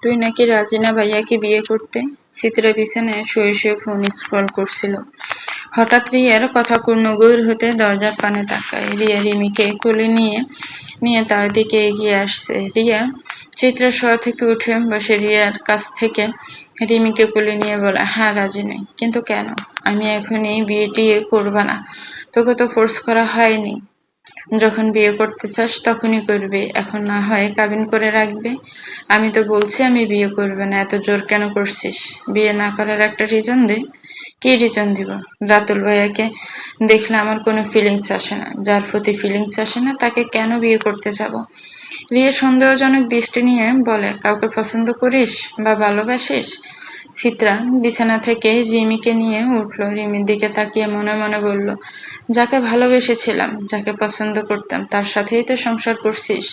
তুই নাকি রাজি না ভাইয়াকে বিয়ে করতে? চিত্রা বিছানায় শুয়ে শুয়ে ফোন স্ক্রল করছিল। হঠাৎ রিয়ার কথা গভীর হতে দরজার পানে তাকায়। রিয়া রিমিকে কোলে নিয়ে নিয়ে তার দিকে এগিয়ে আসছে। রিয়া চিত্রা শোয়া থেকে উঠে বসে রিয়ার কাছ থেকে রিমিকে কোলে নিয়ে বলে, হ্যাঁ রাজি নই, কিন্তু কেন? আমি এখন এই বিয়েটি করবো না। তোকে তো ফোর্স করা হয়নি। যখন বিয়ে করতে চাস তখনই করবে, এখন না হয় কাবিন করে রাখবে। আমি তো বলছি আমি বিয়ে করবে না, এত জোর কেন করছিস? বিয়ে না করার একটা রিজন দে। কি রিজন দিব? রাতুল ভাইয়াকে দেখলে আমার কোনো ফিলিংস আসে না। যার প্রতি ফিলিংস আসে না তাকে কেন বিয়ে করতে যাব? রিয়া সন্দেহজনক দৃষ্টি নিয়ে বলে, কাউকে পছন্দ করিস বা ভালোবাসিস? চিত্রা বিছানা থেকে রিমিকে নিয়ে উঠল। রিমির দিকে তাকিয়ে মনে মনে বলল, যাকে ভালোবেসেছিলাম, যাকে পছন্দ করতাম, তার সাথেই তো সংসার করছিস।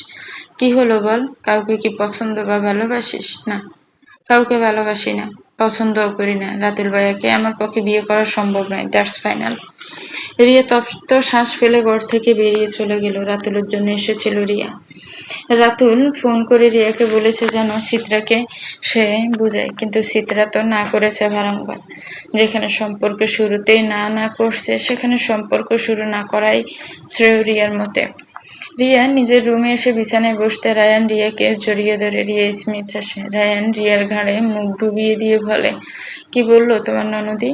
কি হলো বল? কাউকে কি পছন্দ বা ভালোবাসিস? না, কাউকে ভালোবাসি না, পছন্দও করি না। রাতুল ভাইয়াকে আমার পক্ষে বিয়ে করা সম্ভব নয়, দ্যাটস ফাইনাল। রিয়া তপ্ত শ্বাস ফেলে ঘর থেকে বেরিয়ে চলে গেল। রাতুলের জন্য এসেছিল রিয়া। রাতুল ফোন করে রিয়াকে বলেছে যেন চিত্রাকে সে বুঝায়, কিন্তু চিত্রা তো না করেছে বারংবার। যেখানে সম্পর্ক শুরুতেই না না করছে, সেখানে সম্পর্ক শুরু না করাই শ্রেয় রিয়ার মতে। রিয়া নিজের রুমে এসে বিছানায় বসতে রায়ান রিয়াকে জড়িয়ে ধরে। রিয়া স্মিথ হাসে। রায়ান রিয়ার ঘাড়ে মুখ ডুবিয়ে দিয়ে বলে, কি বললো তোমার ননদি?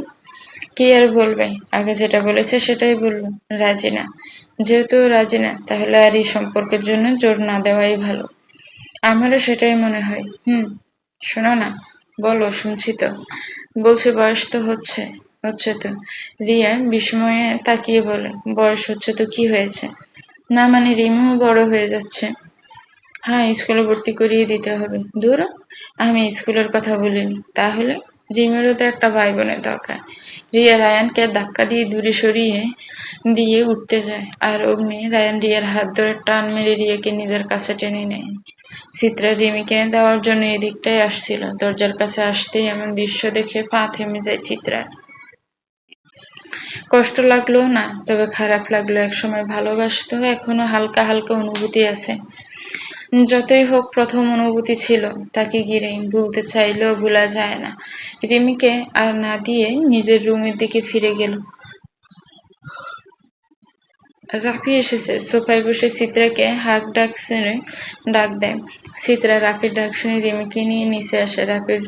কি আর বলবে, আগে যেটা বলেছে সেটাই বললো, রাজি না। যেহেতু রাজি না, তাহলে আর এই সম্পর্কের জন্য জোর না দেওয়াই ভালো। আমারও সেটাই মনে হয়। শোনো না। বলো, শুনছি তো। বলছি বয়স তো হচ্ছে। হচ্ছে তো। রিয়া বিস্ময়ে তাকিয়ে বলে, বয়স হচ্ছে তো কি হয়েছে? না মানে রিমিও বড় হয়ে যাচ্ছে। হ্যাঁ, স্কুলে ভর্তি করিয়ে দিতে হবে। দূর, আমি স্কুলের কথা বলিনি। তাহলে? রিমিরও তো একটা ভাই বোনের দরকার। রিয়া রায়ানকে ধাক্কা দিয়ে দূরে সরিয়ে দিয়ে উঠতে যায়, আর অমনি রায়ান রিয়ার হাত ধরে টান মেরে রিয়াকে নিজের কাছে টেনে নেয়। চিত্রা রিমিকে দেওয়ার জন্য এদিকটাই আসছিল। দরজার কাছে আসতেই এমন দৃশ্য দেখে পা থেমে যায় চিত্রার। কষ্ট লাগলো না, তবে খারাপ লাগলো। একসময় ভালোবাসতো, এখনো হালকা হালকা অনুভূতি আছে। যতই হোক প্রথম অনুভূতি ছিল, তাকে ঘিরে ভুলতে চাইলেও ভোলা যায় না। রিমিকে আর না দিয়ে নিজের রুমের দিকে ফিরে গেল। রাফি এসেছে। সোফায় বসে চিত্রাকে ডাক দেয়। চিত্রা রাফির ডাক শুনে রিমিকে নিয়ে নিচে আসে। রাফির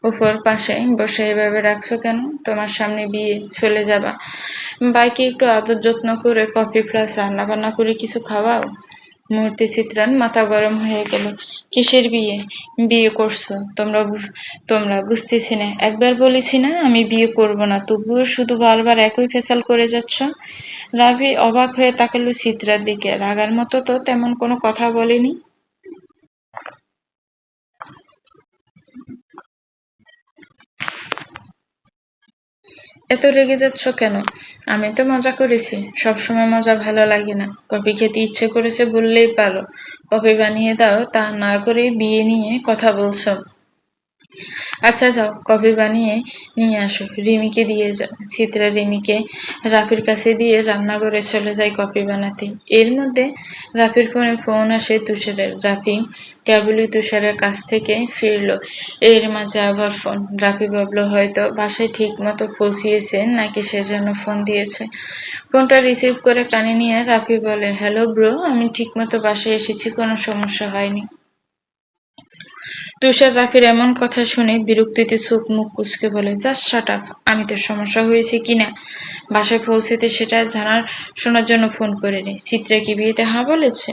উপর পাশে বসে, এভাবে রাখছো কেন? তোমার সামনে বিয়ে, চলে যাবা? বাইকে একটু আদর যত্ন করে কফি প্লাস রান্না বান্না করে কিছু খাওয়াও। মুহূর্তে চিত্রার মাথা গরম হয়ে গেল। কিসের বিয়ে? বিয়ে করছো তোমরা বুঝতেছি না। একবার বলেছি না আমি বিয়ে করব না, তবুও শুধু বারবার একই ফেসাল করে যাচ্ছ। রাভি অবাক হয়ে তাকালো চিত্রার দিকে। রাগার মতো তো তেমন কোনো কথা বলেনি। এত রেগে যাচ্ছ কেন? আমি তো মজা করেছি। সবসময় মজা ভালো লাগে না। কফি খেতে ইচ্ছে করেছে বললেই পারো। কফি বানিয়ে দাও, তা না করে বিয়ে নিয়ে কথা বলছো। আচ্ছা যাও, কফি বানিয়ে নিয়ে আসো, রিমিকে দিয়ে যাও। চিত্রা রিমিকে রাফির কাছে দিয়ে রান্নাঘরে চলে যায় কফি বানাতে। এর মধ্যে রাফির ফোনে ফোন আসে তুষারের। রাফি কেবলই তুষারের কাছ থেকে ফিরল। এর মাঝে আবার ফোন। রাফি ভাবলো হয়তো বাসায় ঠিক মতো পৌঁছিয়েছে, নাকি সেজন্য ফোন দিয়েছে। ফোনটা রিসিভ করে কানে নিয়ে রাফি বলে, হ্যালো ব্রো, আমি ঠিক মতো বাসায় এসেছি, কোনো সমস্যা হয়নি। তুষার রাফির এমন কথা শুনে বিরক্তিতে চোখ মুখ কুঁচকে বলে, জাস্ট শাট আপ। আমি তো সমস্যা হয়েছে কিনা বাসায় পৌঁছেতে সেটা শোনার জন্য ফোন করিনি। চিত্রা কি বিয়েতে হ্যাঁ বলেছে?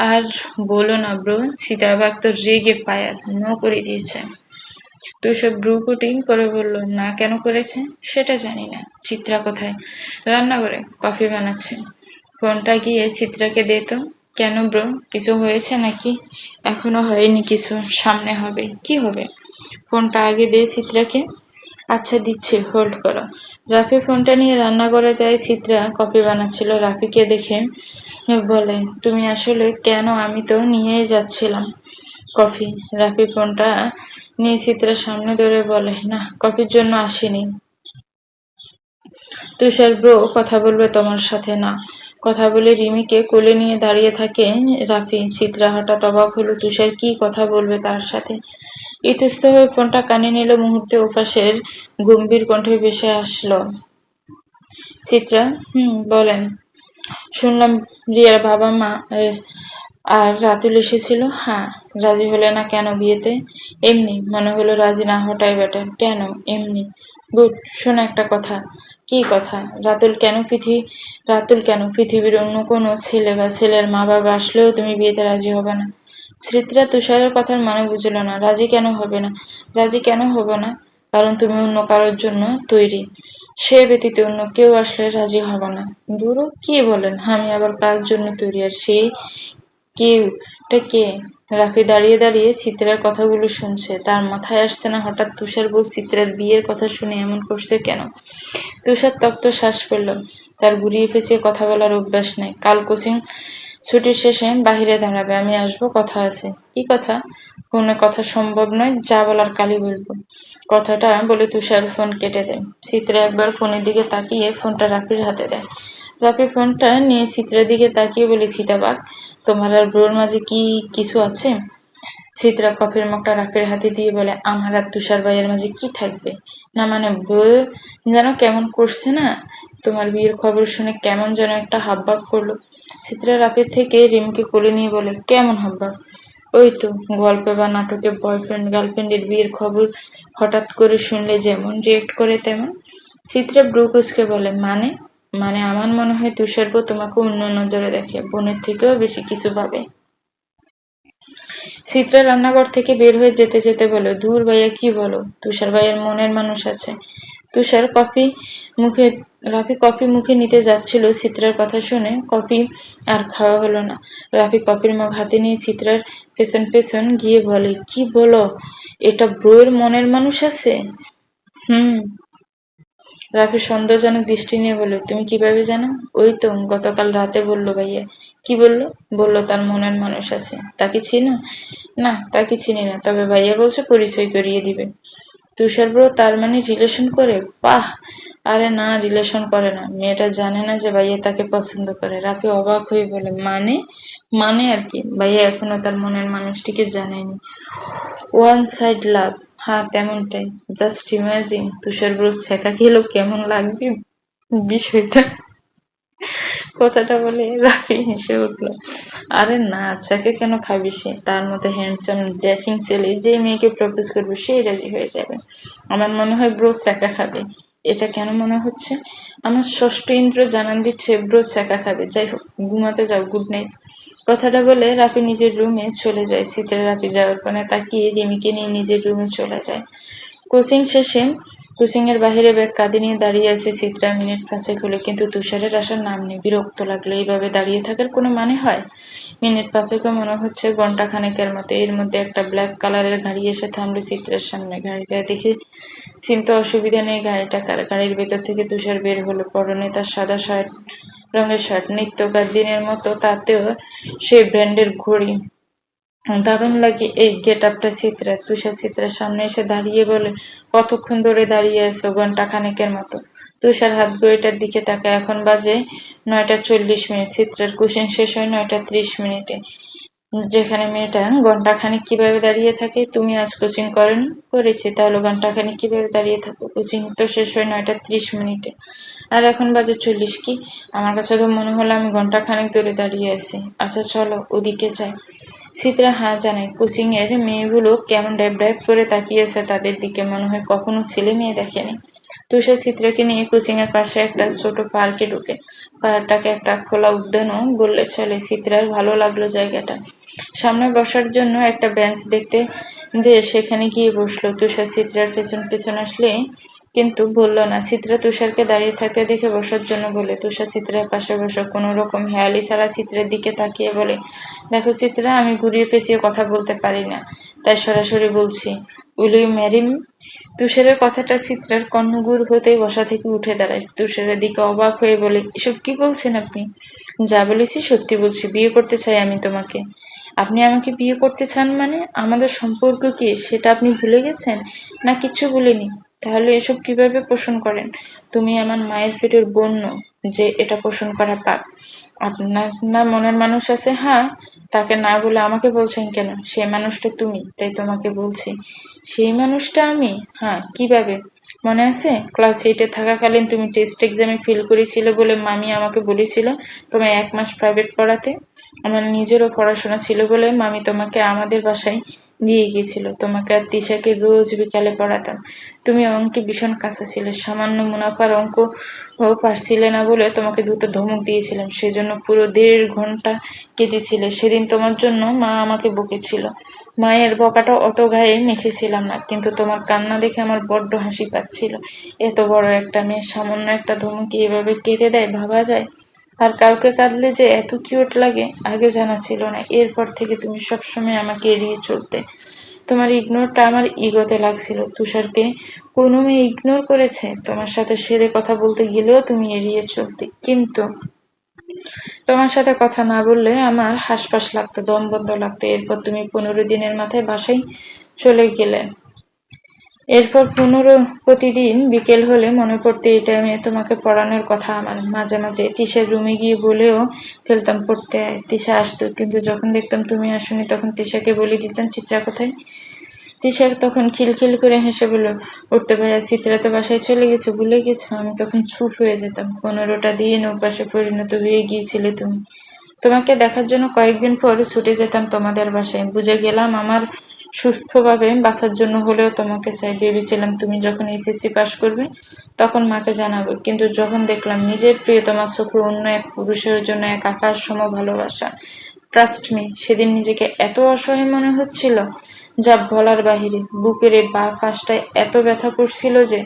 আর বলো না ব্রো, সীতাবাগ তো রেগে ফায়ার, নো করে দিয়েছে। তুষার ব্রু কুটিং করে বলল, না কেন করেছে? সেটা জানি না। চিত্রা কোথায়? রান্নাঘরে কফি বানাচ্ছে। ফোনটা গিয়ে চিত্রাকে দে তো। কেন ব্রো, কিছু হয়েছে নাকি? এখনো হয়নি কিছু, সামনে হবে। কি হবে? ফোনটা আগে দে চিত্রাকে। আচ্ছা দিচ্ছি, হোল্ড করো। রাফি ফোনটা নিয়ে রান্নাঘরে যায়। চিত্রা কফি বানাচ্ছিল। রাফিকে দেখে বলে, তুমি আসলে কেন? আমি তো নিয়েই যাচ্ছিলাম কফি। রাফি ফোনটা নিয়ে চিত্রার সামনে ধরে বলে, না, কফির জন্য আসিনি। তুষার ব্রো কথা বলবে তোমার সাথে? না, কথা বলে রিমিকে কোলে নিয়ে দাঁড়িয়ে থাকে রাফি। চিত্রা হঠাৎ অবাক হলো, তুষার কি কথা বলবে তার সাথে। ইতস্ত হয়ে ফোনটা কানে নিল, মুহূর্তে ওপাশের গম্ভীর কণ্ঠে ভেসে আসলো, চিত্রা, বলেন। শুনলাম রিয়ার বাবা মা আর রাতুল এসেছিল। হ্যাঁ। রাজি হলে না কেন বিয়েতে? এমনি, মনে হলো রাজি না হটাই বেটার। কেন? এমনি। গুড। শোনো একটা কথা। কি কথা? রাতুল কেন পৃথিবীর অন্য কোনো ছেলে বা ছেলের মা বাবা আসলেও তুমি বিয়েতে রাজি হবে না? স্মৃতিরা তুষারের কথার মানে বুঝল না। রাজি কেন হবে না? রাজি কেন হবে না? কারণ তুমি অন্য কারোর জন্য তৈরি। সে ব্যতীত অন্য কেউ আসলে রাজি হবে না। গুরু কি বলেন? আমি আবার কার জন্য তৈরি? আর সেই কেউটা কে? রাফি দাঁড়িয়ে দাঁড়িয়ে চিত্রার কথাগুলো শুনছে। তার মাথায় আসছে না হঠাৎ তুষার বউ চিত্রার বিয়ের কথা শুনে এমন করছে কেন। তুষার তপ্ত শ্বাস ফেলল। তার ঘুরিয়ে পেঁচিয়ে কথা বলার অভ্যাস নেই। কাল কোচিং ছুটির শেষে বাহিরে দাঁড়াবে। আমি আসবো, কথা আছে। কি কথা? ফোনে কথা সম্ভব নয়, যা বলার কালই বলবো। কথাটা বলে তুষার ফোন কেটে দেয়। চিত্রা একবার ফোনের দিকে তাকিয়ে ফোনটা রাফির হাতে দেয়। রাফি ফোনটা নিয়ে চিত্রার দিকে তাকিয়ে বলে, সীতাবাগ, তোমার আর ব্রোর মাঝে কি কিছু আছে? চিত্রা কফির মগটা রাফির হাতে দিয়ে বলে, আমার আর তুষার ভাইয়ের মাঝে কি থাকবে? না মানে বউ যেন কেমন করছে না? তোমার বিয়ের খবর শুনে কেমন যেন একটা হাবভাব করলো। চিত্রা রাফির থেকে রিমকে কোলে নিয়ে বলে, কেমন হাবভাব? ওই তো, গল্পে বা নাটকে বয়ফ্রেন্ড গার্লফ্রেন্ডের বিয়ের খবর হঠাৎ করে শুনলে যেমন রিয়েক্ট করে তেমন। চিত্রা ব্রু কুঁচকে বলে, মানে? মানে আমার মনে হয় তুষার বউ তোমাকে অন্য নজরে দেখে, বোনের থেকেও বেশি কিছু ভাবে। চিত্রা রান্নাঘর থেকে বের হয়ে যেতে যেতে বলে, ধুর ভাইয়া, কি বলো? তুষার ভাইয়ের মনের মানুষ আছে। তুষার মুখে রাফি কফি মুখে নিতে যাচ্ছিল। চিত্রার কথা শুনে কফি আর খাওয়া হলো না। রাফি কফির মগ হাতে নিয়ে চিত্রার পেছন পেছন গিয়ে বলে, কি বলো? এটা ব্রোয়ের মনের মানুষ আছে? হুম। রাফি সন্দেহজনক দৃষ্টি নিয়ে বলল, তুমি কিভাবে জানো? ওই তো, গতকাল রাতে বলল ভাইয়া। কি বললো? বলল তার মনের মানুষ আছে। তাকে চিনো? না, তাকে চিনি না, তবে ভাইয়া বলছে পরিচয় করিয়ে দিবে। তুষার ব্রো তার মানে রিলেশন করে? বাহ! আরে না, রিলেশন করে না, মেয়েটা জানে না যে ভাইয়া তাকে পছন্দ করে। রাফি অবাক হয়ে বলে, মানে? মানে আর কি, ভাইয়া এখনো তার মনের মানুষটিকে জানেনি। One side love. হ্যাঁ, তেমনটাই। জাস্ট ইমাজিন তুষার ব্রো ছ্যাঁকা খেলো কেমন লাগবে বিষয়টা। কথাটা বলে রাফি হেসে উঠল। আরে না, ছ্যাঁকা কেন খাবি? সে তার মতো হ্যান্ডসাম ড্যাশিং ছেলে যে মেয়েকে প্রপোজ করবে সেই রাজি হয়ে যাবে। আমার মনে হয় ব্রো ছ্যাঁকা খাবে। এটা কেন মনে হচ্ছে? আমার ষষ্ঠ ইন্দ্র জানান দিচ্ছে ব্রো ছ্যাঁকা খাবে। যাই হোক, ঘুমাতে যাও, গুড নাইট। কথাটা বলে রাফি নিজের রুমে চলে যায়। চিত্রা রাফি যাওয়ার পানে তাকিয়ে রিমিকে নিয়ে নিজের রুমে চলে যায়। কোচিং শেষে কোচিং এর বাহিরে ব্যাগ কাঁধে নিয়ে দাঁড়িয়ে আছে চিত্রা। মিনিট 5 হলো, কিন্তু তুষারের আসার নাম নেই। বিরক্ত লাগলো। এইভাবে দাঁড়িয়ে থাকার কোনো মানে হয়? মিনিট 5ও মনে হচ্ছে ঘন্টা খানেকের মতো। এর মধ্যে একটা ব্ল্যাক কালারের গাড়ি এসে থামলো চিত্রের সামনে। গাড়িটা দেখে চিনতে অসুবিধা নেই গাড়িটা কার। গাড়ির ভেতর থেকে তুষার বের হলো। পরনে তার সাদা রঙের শার্ট, নিত্যকার দিনের মতো, তাতেও সেই ব্র্যান্ডের ঘড়ি। দারুণ লাগে এই গেটআপটা চিত্রার। তুষার চিত্রার সামনে এসে দাঁড়িয়ে বলে, কতক্ষণ ধরে দাঁড়িয়ে আছো? ঘন্টা খানেকের মতো। তুষার হাত ঘড়িটার দিকে তাকায়। এখন বাজে 9টা 40 মিনিট। চিত্রার কোচিং শেষ হয় 9টা 30 মিনিটে। যেখানে মেয়েটা ঘন্টাখানেক কিভাবে দাঁড়িয়ে থাকে? তুমি আজ কোচিং করেনি? করেছি। তাহলে ঘন্টাখানেক কিভাবে দাঁড়িয়ে থাকো? কোচিং তো শেষ হয় 9টা 30 মিনিটে। আর এখন বাজে 40। কি? আমার কাছে তো মনে হলো আমি ঘন্টাখানেক ধরে দাঁড়িয়ে আছি। আচ্ছা চলো, ওদিকে যাই। চিত্রা হ্যাঁ জানায়। কোচিং এর মেয়েগুলো কেমন ড্যাব ড্যাব করে তাকিয়েছে তাদের দিকে, মনে হয় কখনো ছেলে মেয়ে দেখেনি। তুষার চিত্রাকে নিয়ে কোচিং এর পাশে একটা ছোট পার্কে ঢুকে। পার্কটাকে একটা খোলা উদ্যানও বললে চলে। চিত্রার ভালো লাগলো জায়গাটা। সামনে বসার জন্য একটা বেঞ্চ দেখতে দিয়ে সেখানে গিয়ে বসলো। তুষার চিত্রার পেছন পেছন আসলে কিন্তু বলল না। চিত্রা তুষারকে দাঁড়িয়ে থাকতে দেখে বসার জন্য বলে। তুষার চিত্রার পাশে বসে কোনো রকম হেয়ালি ছাড়া চিত্রের দিকে তাকিয়ে বলে, দেখো চিত্রা, আমি ঘুরিয়ে পেঁচিয়ে কথা বলতে পারি না, তাই সরাসরি বলছি, উইল ইউ ম্যারি মি? তুষারের কথাটা চিত্রার কর্ণগুড় হতেই বসা থেকে উঠে দাঁড়ায়। তুষারের দিকে অবাক হয়ে বলে, এসব কি বলছেন আপনি? যা বলেছি সত্যি বলছি, বিয়ে করতে চাই আমি তোমাকে। আপনি আমাকে বিয়ে করতে চান মানে? আমাদের সম্পর্ক কি সেটা আপনি ভুলে গেছেন? না কিচ্ছু ভুলিনি। তাহলে এসব কিভাবে পোষণ করেন? তুমি আমার মায়ের পেটের বোন নও যে এটা পোষণ করা পাপ। আপনার না মনের মানুষ আছে? হ্যাঁ। তাকে না বলে আমাকে বলছেন কেন? সেই মানুষটা তুমি, তাই তোমাকে বলছি। সেই মানুষটা আমি? হ্যাঁ। কিভাবে? মনে আছে ক্লাস 8-এ থাকাকালীন তুমি টেস্ট এক্সামে ফেল করেছিলে বলে মামি আমাকে বলেছিল তোমায় 1 মাস প্রাইভেট পড়াতে। আমার নিজেরও পড়াশোনা ছিল বলে মামি তোমাকে আমাদের বাসায় দিয়ে গিয়েছিল। তোমাকে আর তিশাকে রোজ বিকালে পড়াতাম। তুমি অঙ্কে ভীষণ কাঁচা ছিলে। সামান্য মুনাফার অঙ্ক পারছিলে না বলে তোমাকে 2টো ধমক দিয়েছিলাম। সেজন্য পুরো 1.5 ঘন্টা কেঁদেছিলে। সেদিন তোমার জন্য মা আমাকে বকেছিল। মায়ের বকাটা অত গায়ে মেখেছিলাম না, কিন্তু তোমার কান্না দেখে আমার বড্ড হাসি পাচ্ছিল। এত বড় একটা মেয়ে সামান্য একটা ধমকে এভাবে কেঁদে দেয়, ভাবা যায়? আর কাউকে কাঁদলে যে এত কিউট লাগে আগে জানা ছিল না। এরপর থেকে তুমি সবসময় আমাকে এড়িয়ে চলতে। তোমার ইগনোরটা আমার ইগোতে লাগছিল। তুষারকে কোনো মেয়ে ইগনোর করেছে? তোমার সাথে সেরে কথা বলতে গেলেও তুমি এড়িয়ে চলতে। কিন্তু তোমার সাথে কথা না বললে আমার হাসপাস লাগতো, দম বন্ধ লাগতো। এরপর তুমি 15 দিনের মাথায় বাসায় চলে গেলে। এরপর প্রতিদিন বিকেল হলে মনে পড়তো এই টাইমে তোমাকে পড়ানোর কথা আমার। মাঝে মাঝে তিশার রুমে গিয়ে বলেও ফেলতাম পড়তে আয়। তিশা আসতো, কিন্তু যখন দেখতাম তুমি আসোনি তখন তিশাকে বলে দিতাম চিত্রা কোথায়। তিশা তখন খিলখিল করে হেসে বলল, উঠতে ভাইয়া চিত্রা তো বাসায় চলে গেছে, ভুলে গেছো? আমি তখন চুপ হয়ে যেতাম। 15টা দিন অভ্যাসে পরিণত হয়ে গিয়েছিলে তুমি। তোমাকে দেখার জন্য কয়েকদিন পর ছুটে যেতাম তোমাদের বাসায়। বুঝে গেলাম আমার সুস্থভাবে বাঁচার জন্য হলেও তোমাকে চাই। ভেবেছিলাম তুমি যখন এসএসসি পাশ করবে তখন মাকে জানাবো, কিন্তু যখন দেখলাম নিজের প্রিয়তমার চোখে অন্য এক পুরুষের জন্য এক আকাশ সম ভালোবাসা, ট্রাস্ট মি, সেদিন নিজেকে এত অসহায় মনে হচ্ছিল যা বলার বাহিরে। বুকের এই বাঁ পাশটায় এত ব্যথা করছিল যে।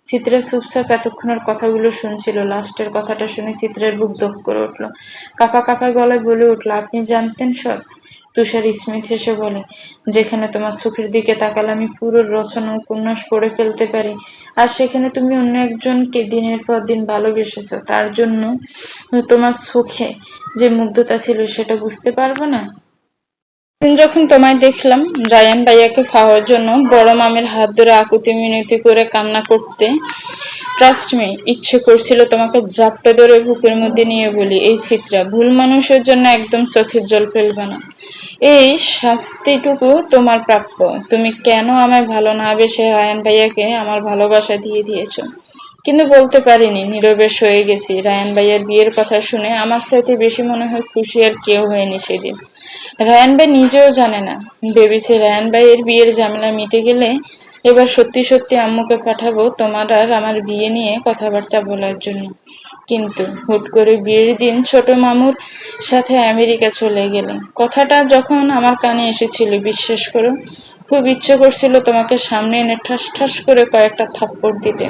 চিত্রা চুপচাপ এতক্ষণের কথাগুলো শুনছিল। লাস্টের কথাটা শুনে চিত্রের বুক ধক করে উঠল। কাঁপা কাঁপা গলায় বলে উঠল, আপনি জানতেন সব? তুষার স্মিথ হেসে বলে, যেখানে তোমার চোখের দিকে তাকালে আমি পুরো রচনা উপন্যাস পড়ে ফেলতে পারি, আর সেখানে তুমি অন্য একজনকে দিনের পর দিন ভালোবেসেছ, তার জন্য তোমার চোখে যে মুগ্ধতা ছিল সেটা বুঝতে পারবো না? সেদিন যখন তোমায় দেখলাম রায়ান ভাইয়াকে পাওয়ার জন্য বড় মামের হাত ধরে আকুতি মিনতি করে কান্না করতে, ট্রাস্ট মি, ইচ্ছে করছিল তোমাকে জাপটে ধরে বুকের মধ্যে নিয়ে বলি, এই চিত্রা, ভুল মানুষের জন্য একদম চোখের জল ফেলবে না। এই শাস্তিটুকু তোমার প্রাপ্য। তুমি কেন আমায় ভালো না বেসে রায়ান ভাইয়াকে আমার ভালোবাসা দিয়ে দিয়েছো? কিন্তু বলতে পারিনি, নীরবে সয়ে গেছি। রায়ান ভাইয়ার বিয়ের কথা শুনে আমার সাথে বেশি মনে হয় খুশি আর কেউ হয়নি সেদিন। রায়ান ভাই নিজেও জানে না। ভেবেছি রায়ান ভাইয়ের বিয়ের ঝামেলা মিটে গেলে এবার সত্যি সত্যি আম্মুকে পাঠাবো তোমার আর আমার বিয়ে নিয়ে কথাবার্তা বলার জন্য। কিন্তু হুট করে বিয়ের দিন ছোট মামুর সাথে আমেরিকা চলে গেলে। কথাটা যখন আমার কানে এসেছিল, বিশ্বাস করো, খুব ইচ্ছে করছিল তোমাকে সামনে এনে ঠাস ঠাস করে কয়েকটা থাপ্পড় দিতে।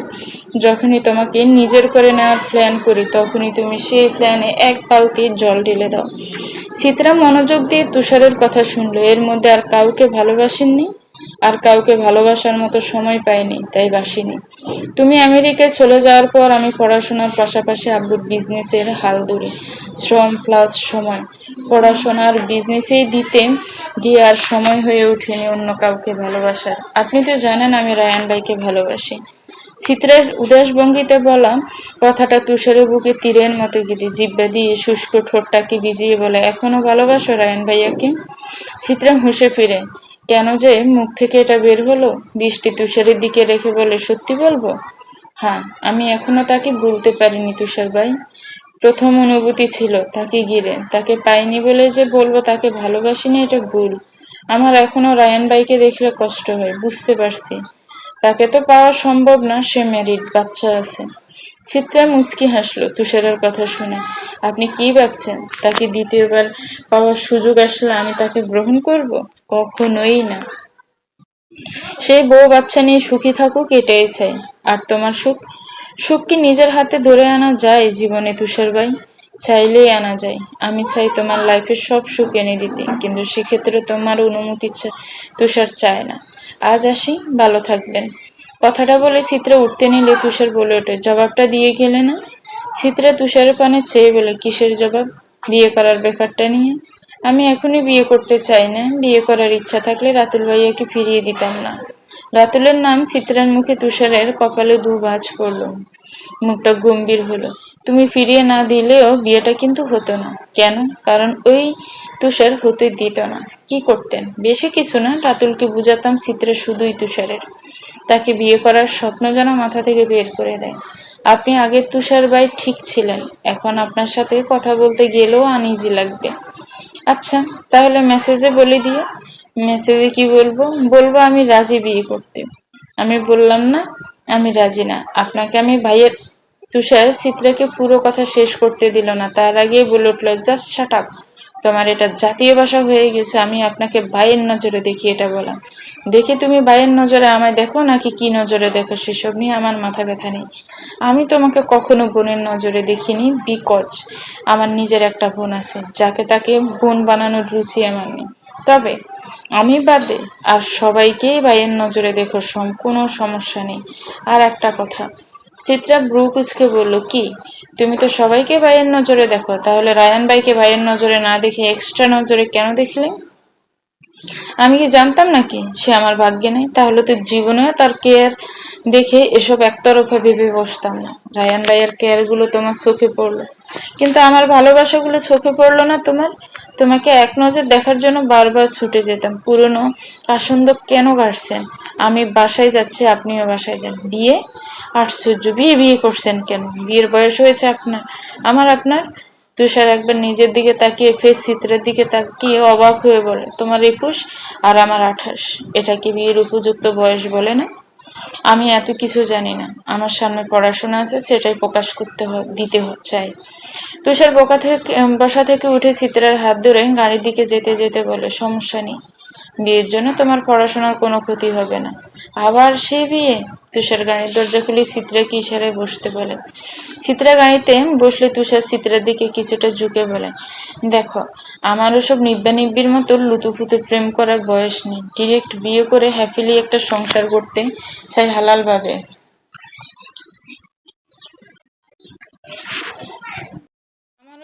যখনই তোমাকে নিজের করে নেওয়ার প্ল্যান করি তখনই তুমি সেই প্ল্যানে এক বালতি জল ঢেলে দাও। চিত্রা মনোযোগ দিয়ে তুষারের কথা শুনলো। এর মধ্যে আর কাউকে ভালোবাসেননি, আর কাউকে ভালোবাসার মতো সময় পাইনি, তাই বাসিনি। তুমি আমেরিকায় চলে যাওয়ার পর আমি পড়াশোনার পাশাপাশি আব্বুর বিজনেসের হাল ধরি। শ্রম প্লাস সময় পড়াশোনার বিজনেসেই দিতে গিয়ে আর সময় হয়ে ওঠেনি অন্য কাউকে ভালোবাসার। আপনি তো জানেন আমি রায়ান ভাইকে ভালোবাসি। চিত্রের উদাস ভঙ্গিতে বলা কথাটা তুষারের বুকে তীরের মতো গেঁথে জিহ্বা দিয়ে শুষ্ক ঠোঁটটাকে ভিজিয়ে বলে, এখনো ভালোবাসো রায়ান ভাইয়াকে? চিত্রা হেসে ফিরে, কেন যে মুখ থেকে এটা বের হলো? দৃষ্টি তুষারের দিকে রেখে বলে, সত্যি বলবো? হ্যাঁ, আমি এখনো তাকে ভুলতে পারিনি তুষার ভাই। প্রথম অনুভূতি ছিল তাকে ঘিরে, তাকে পাইনি বলে যে বলবো তাকে ভালোবাসিনি, এটা ভুল। আমার এখনো রায়ান ভাইকে দেখলে কষ্ট হয়, বুঝতে পারছি। তাকে তো পাওয়া সম্ভব না, সে ম্যারিড, বাচ্চা আছে। চিত্রা মুচকি হাসলো তুষারের কথা শুনে। আপনি কি ভাবছেন তাকে দ্বিতীয়বার পাওয়ার সুযোগ আসলে আমি তাকে গ্রহণ করব? কখনোই না। সেই বউ বাচ্চা নিয়ে সুখী থাকুক, এটাই চাই। আর তোমার সুখ? সুখ কি নিজের হাতে ধরে আনা যায় জীবনে তুষার ভাই? চাইলেই আনা যায়। আমি চাই তোমার লাইফে সব সুখ এনে দিতে, কিন্তু সেক্ষেত্রে তোমার অনুমতি তুষার চায় না। আজ আসি, ভালো থাকবেন। কথাটা বলে চিত্রা উঠতে নিলে তুষার বলে ওঠে, জবাবটা দিয়ে গেলে না? চিত্রা তুষারের পানে চেয়ে বলে, কিসের জবাব? বিয়ে করার ব্যাপারটা নিয়ে। আমি এখনই বিয়ে করতে চাই না। বিয়ে করার ইচ্ছা থাকলে রাতুল ভাইয়াকে ফিরিয়ে দিতাম না। রাতুলের নাম চিত্রার মুখে তুষারের কপালে দু ভাঁজ পড়ল। মুখটা গম্ভীর হলো। তুমি ফিরিয়ে না দিলেও বিয়েটা কিন্তু হতো না। কেন? কারণ ওই তুষার হতে দিত না। কি করতেন? বেশি কিছু না, রাতুলকে বুঝাতাম চিত্রা শুধুই তুষারের। তাকে বিয়ে করার স্বপ্ন যেন মাথা থেকে বের করে দেয়। আপনি আগের তুষার ভাই ঠিক ছিলেন, এখন আপনার সাথে কথা বলতে গেলেও আনইজি লাগবে। আচ্ছা, তাহলে মেসেজে বলে দিয়ে। মেসেজে কি বলবো? বলবো আমি রাজি বিয়ে করতে। আমি বললাম না আমি রাজি না। আপনাকে আমি ভাইয়ের তুষার চিত্রাকে পুরো কথা শেষ করতে দিল না, তার আগেই বলে উঠল, জাস্ট শাট আপ। তোমার এটা জাতীয় ভাষা হয়ে গেছে। আমি আপনাকে ভাইয়ের নজরে দেখি এটা বলা। দেখি তুমি ভাইয়ের নজরে আমায় দেখো নাকি কি নজরে দেখো সেসব নিয়ে আমার মাথা ব্যথা নেই। আমি তোমাকে কখনো বোনের নজরে দেখিনি, বিকজ আমার নিজের একটা বোন আছে, যাকে তাকে বোন বানানোর রুচি আমার নেই। তবে আমি বাদে আর সবাইকেই ভাইয়ের নজরে দেখো, কোনো সমস্যা নেই। আর একটা কথা, চিত্রা ব্রু কুচকে বলল, কি? তুমি তো সবাইকে ভাইয়ের নজরে দেখো, তাহলে রায়ান ভাইকে ভাইয়ের নজরে না দেখে এক্সট্রা নজরে কেন দেখলে? আমি কি জানতাম নাকি সে আমার ভাগ্যে নেই? তাহলে তো জীবনেও তার কেয়ার দেখে এসব একতরফা ভেবে বসতাম না। রায়ান ভাইয়ের কেয়ার গুলো তোমার চোখে পড়লো, কিন্তু আমার ভালোবাসাগুলো চোখে পড়লো না তোমার? তোমাকে এক নজর দেখার জন্য বারবার ছুটে যেতাম। পুরনো আসন্দ কেন কাটছেন? আমি বাসায় যাচ্ছি, আপনিও বাসায় যান। বিয়ে? আশ্চর্য, বিয়ে বিয়ে করছেন কেন? বিয়ের বয়স হয়েছে আপনার? আপনার? তুষার একবার নিজের দিকে তাকিয়ে ফের চিত্রের দিকে তাকিয়ে অবাক হয়ে বলে, তোমার 21 আর আমার 28, এটা কি বিয়ের উপযুক্ত বয়স বলে না? আমি এত কিছু জানি না। আমার সামনে পড়াশোনা আছে, সেটাই প্রকাশ দিতে চাই। তুষার বসা থেকে উঠে চিত্রার হাত ধরে গাড়ির দিকে যেতে যেতে বলে, সমস্যা নেই, বিয়ের জন্য তোমার পড়াশোনার কোনো ক্ষতি হবে না। আবার সে বিয়ে? তুষার গাড়ির দরজা খুলে চিত্রাকে ইশারায় বসতে বলে। চিত্রা গাড়িতে বসলে তুষার চিত্রার দিকে কিছুটা ঝুঁকে বলে, দেখো, আমার ওসব নিব্বির মতো লুতুপুতু প্রেম করার বয়স নেই। ডিরেক্ট বিয়ে করে হ্যাপিলি একটা সংসার করতে চাই, হালাল ভাবে।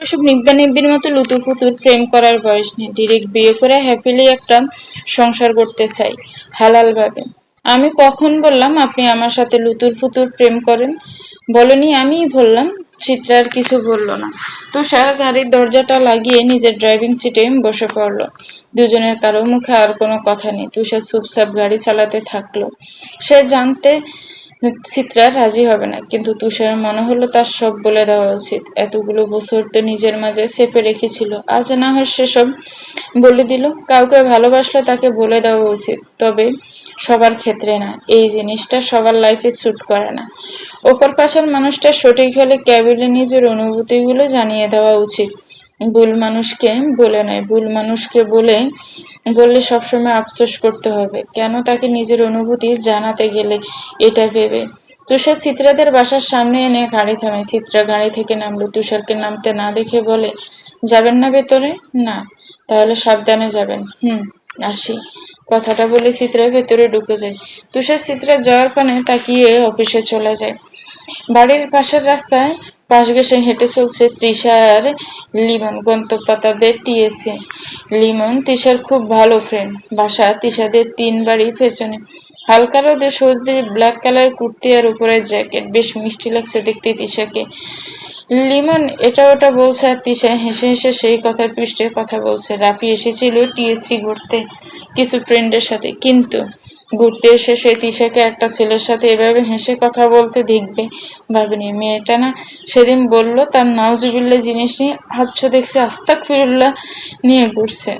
ওসব নিব্বির মতো লুতুপুতুর প্রেম করার বয়স নেই। ডিরেক্ট বিয়ে করে হ্যাপিলি একটা সংসার করতে চাই, হালাল ভাবে। আমি কখন বললাম আপনি আমার সাথে লুতুর ফুতুর প্রেম করেন? বলনি, আমিই বললাম। চিত্রা আর কিছু বলল না। তুষার গাড়ির দরজাটা লাগিয়ে নিজের ড্রাইভিং সিটে বসে পড়ল। দুজনের কারো মুখে আর কোনো কথা নেই। তুষার চুপচাপ গাড়ি চালাতে থাকলো। সে জানতে চিত্রা রাজি হবে না, কিন্তু তুষারের মনে হলো তার সব বলে দেওয়া উচিত। এতগুলো বছর তো নিজের মাঝে চেপে রেখেছিল, আজ না হয় সেসব বলে দিল। কাউকে ভালোবাসলে তাকে বলে দেওয়া উচিত, তবে সবার ক্ষেত্রে না। এই জিনিসটা সবার লাইফে স্যুট করে না। অপর পাশের মানুষটা সঠিক হলে কেবলই নিজের অনুভূতিগুলো জানিয়ে দেওয়া উচিত। ভুল মানুষকে বলে নয়, ভুল মানুষকে বললে সবসময় আফসোস করতে হবে কেন তাকে নিজের অনুভূতি জানাতে গেলে, এটা ভেবে। তুষার চিত্রাদের বাসার সামনে এনে গাড়ি থামে। চিত্রা গাড়ি থেকে নামলো। তুষারকে নামতে না দেখে বলে, যাবেন না ভেতরে? না। তাহলে সাবধানে যাবেন। আসি। কথাটা বলে চিত্রা ভেতরে ঢুকে যায়। তুষার চিত্রা যাওয়ার পানে তাকিয়ে অফিসে চলে যায়। বাড়ির পাশের রাস্তায় পাশ ঘেঁষে হেঁটে চলছে তৃষা আর লিমন, গন্তব্য তাদের টিএসসি। লিমন তৃষার খুব ভালো ফ্রেন্ড। বাসা তৃষাদের 3 বাড়ি পেছনে। হালকা রোদে সর্দির ব্ল্যাক কালার কুর্তি আর উপরে জ্যাকেট, বেশ মিষ্টি লাগছে দেখতে তৃষাকে। লিমন এটা ওটা বলছে আর তৃষা হেসে হেসে সেই কথার পৃষ্ঠে কথা বলছে। রাফি এসেছিল টিএসসি ঘুরতে কিছু ফ্রেন্ডের সাথে, কিন্তু ঘুরতে এসে সে তৃষাকে একটা ছেলের সাথে এভাবে হেসে কথা বলতে দেখবে ভাবিনি। মেয়েটা না সেদিন বলল তার নাউজুবিল্লাহ জিনিস নিয়ে হাতছ দেখছে, আস্তাগফিরুল্লাহ নিয়ে ঘুরছে।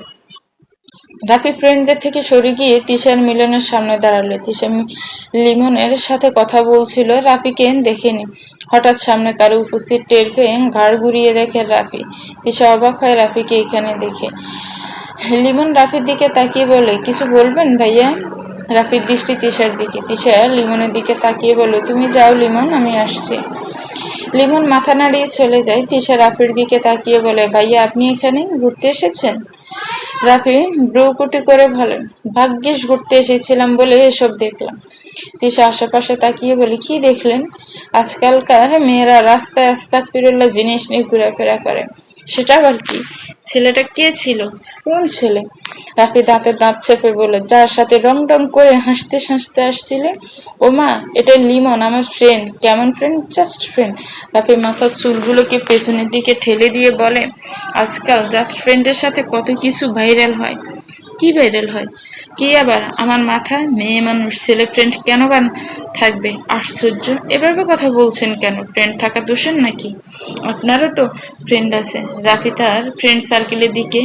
রাফি ফ্রেন্ডদের থেকে সরে গিয়ে তৃষার মিলনের সামনে দাঁড়ালো। তৃষা লিমনের সাথে কথা বলছিল, রাফিকে দেখেনি। হঠাৎ সামনে কারো উপস্থিত টের পেয়ে ঘাড় ঘুরিয়ে দেখে রাফি। তৃষা অবাক হয় রাফিকে এখানে দেখে। লিমন রাফির দিকে তাকিয়ে বলে, কিছু বলবেন ভাইয়া? রাফির দৃষ্টি তৃষার দিকে। তৃষা লিমনের দিকে তাকিয়ে বলে, তুমি যাও লিমন, আমি আসছি। লিমন মাথা নাড়িয়ে চলে যায়। তৃষা রাফির দিকে তাকিয়ে বলে, ভাইয়া আপনি এখানে ঘুরতে এসেছেন? রাফি ভ্রুকুটি করে বলেন, ভাগ্যিস ঘুরতে এসেছিলাম বলে এসব দেখলাম। তৃষা আশেপাশে তাকিয়ে বলে, কি দেখলেন? আজকালকার মেয়েরা রাস্তায় আস্তাগফিরুল্লাহ জিনিস নিয়ে ঘোরাফেরা করে। সেটা আবার কি? ছেলেটা কে ছিল? কোন ছেলে? রাফি দাঁতে দাঁত চেপে বলে, যার সাথে রং রং করে হাসতে হাসতে আসছিলে। ও মা, এটা লিমন, আমার ফ্রেন্ড। কেমন ফ্রেন্ড? Just friend. রাফি মাথার চুলগুলোকে পেছনের দিকে ঠেলে দিয়ে বলে, আজকাল জাস্ট ফ্রেন্ডের সাথে কত কিছু ভাইরাল হয়। কি ভাইরাল হয়? কি আবার? আমার মাথা, মেয়ে মানুষ, ছেলে ফ্রেন্ড কেন থাকবে? আশ্চর্য, এভাবে কথা বলছেন কেন? ফ্রেন্ড থাকা দোষের নাকি? আপনারও তো ফ্রেন্ড আছে। রাফি তার ফ্রেন্ড সার্কেলের দিকে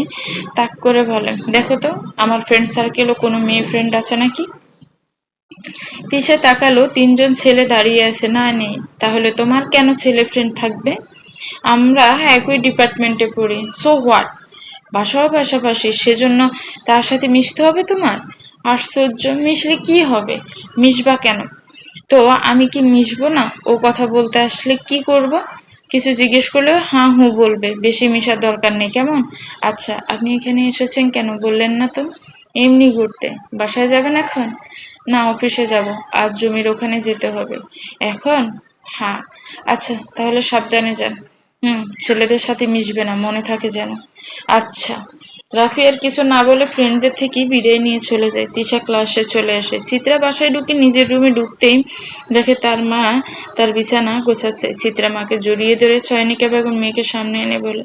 তাক করে বলে, দেখো তো আমার ফ্রেন্ড সার্কেলও কোনো মেয়ে ফ্রেন্ড আছে নাকি? পিছে তাকালো, তিনজন ছেলে দাঁড়িয়ে আছে। না, নেই। তাহলে তোমার কেন ছেলে ফ্রেন্ড থাকবে? আমরা একই ডিপার্টমেন্টে পড়ি। So what? বাসাও পাশাপাশি, সেজন্য তার সাথে মিশতে হবে তোমার? আশ্চর্য, মিশলে কি হবে? মিশবা কেন? তো আমি কি মিশবো না? ও কথা বলতে আসলে কি করব? কিছু জিজ্ঞেস করলে হাঁ হু বলবে। বেশি মিশার দরকার নেই, কেমন? আচ্ছা, আপনি এখানে এসেছেন কেন বললেন না তো? এমনি ঘুরতে। বাসায় যাবেন এখন? না, অফিসে যাব। আজ জমির ওখানে যেতে হবে। এখন? হ্যাঁ। আচ্ছা, তাহলে সাবধানে যান। ছেলেদের সাথে মিশবে না, মনে থাকে যেন। আচ্ছা। রাফি আর কিছু না বলে ফ্রেন্ডদের থেকে বিদায় নিয়ে চলে যায়। তিশা ক্লাসে চলে আসে। চিত্রা বাসায় ঢুকে নিজের রুমে ঢুকতেই দেখে তার মা তার বিছানা গোছাচ্ছে। চিত্রা মাকে জড়িয়ে ধরে চয়নিকা বেগম মেয়েকে সামনে এনে বলে,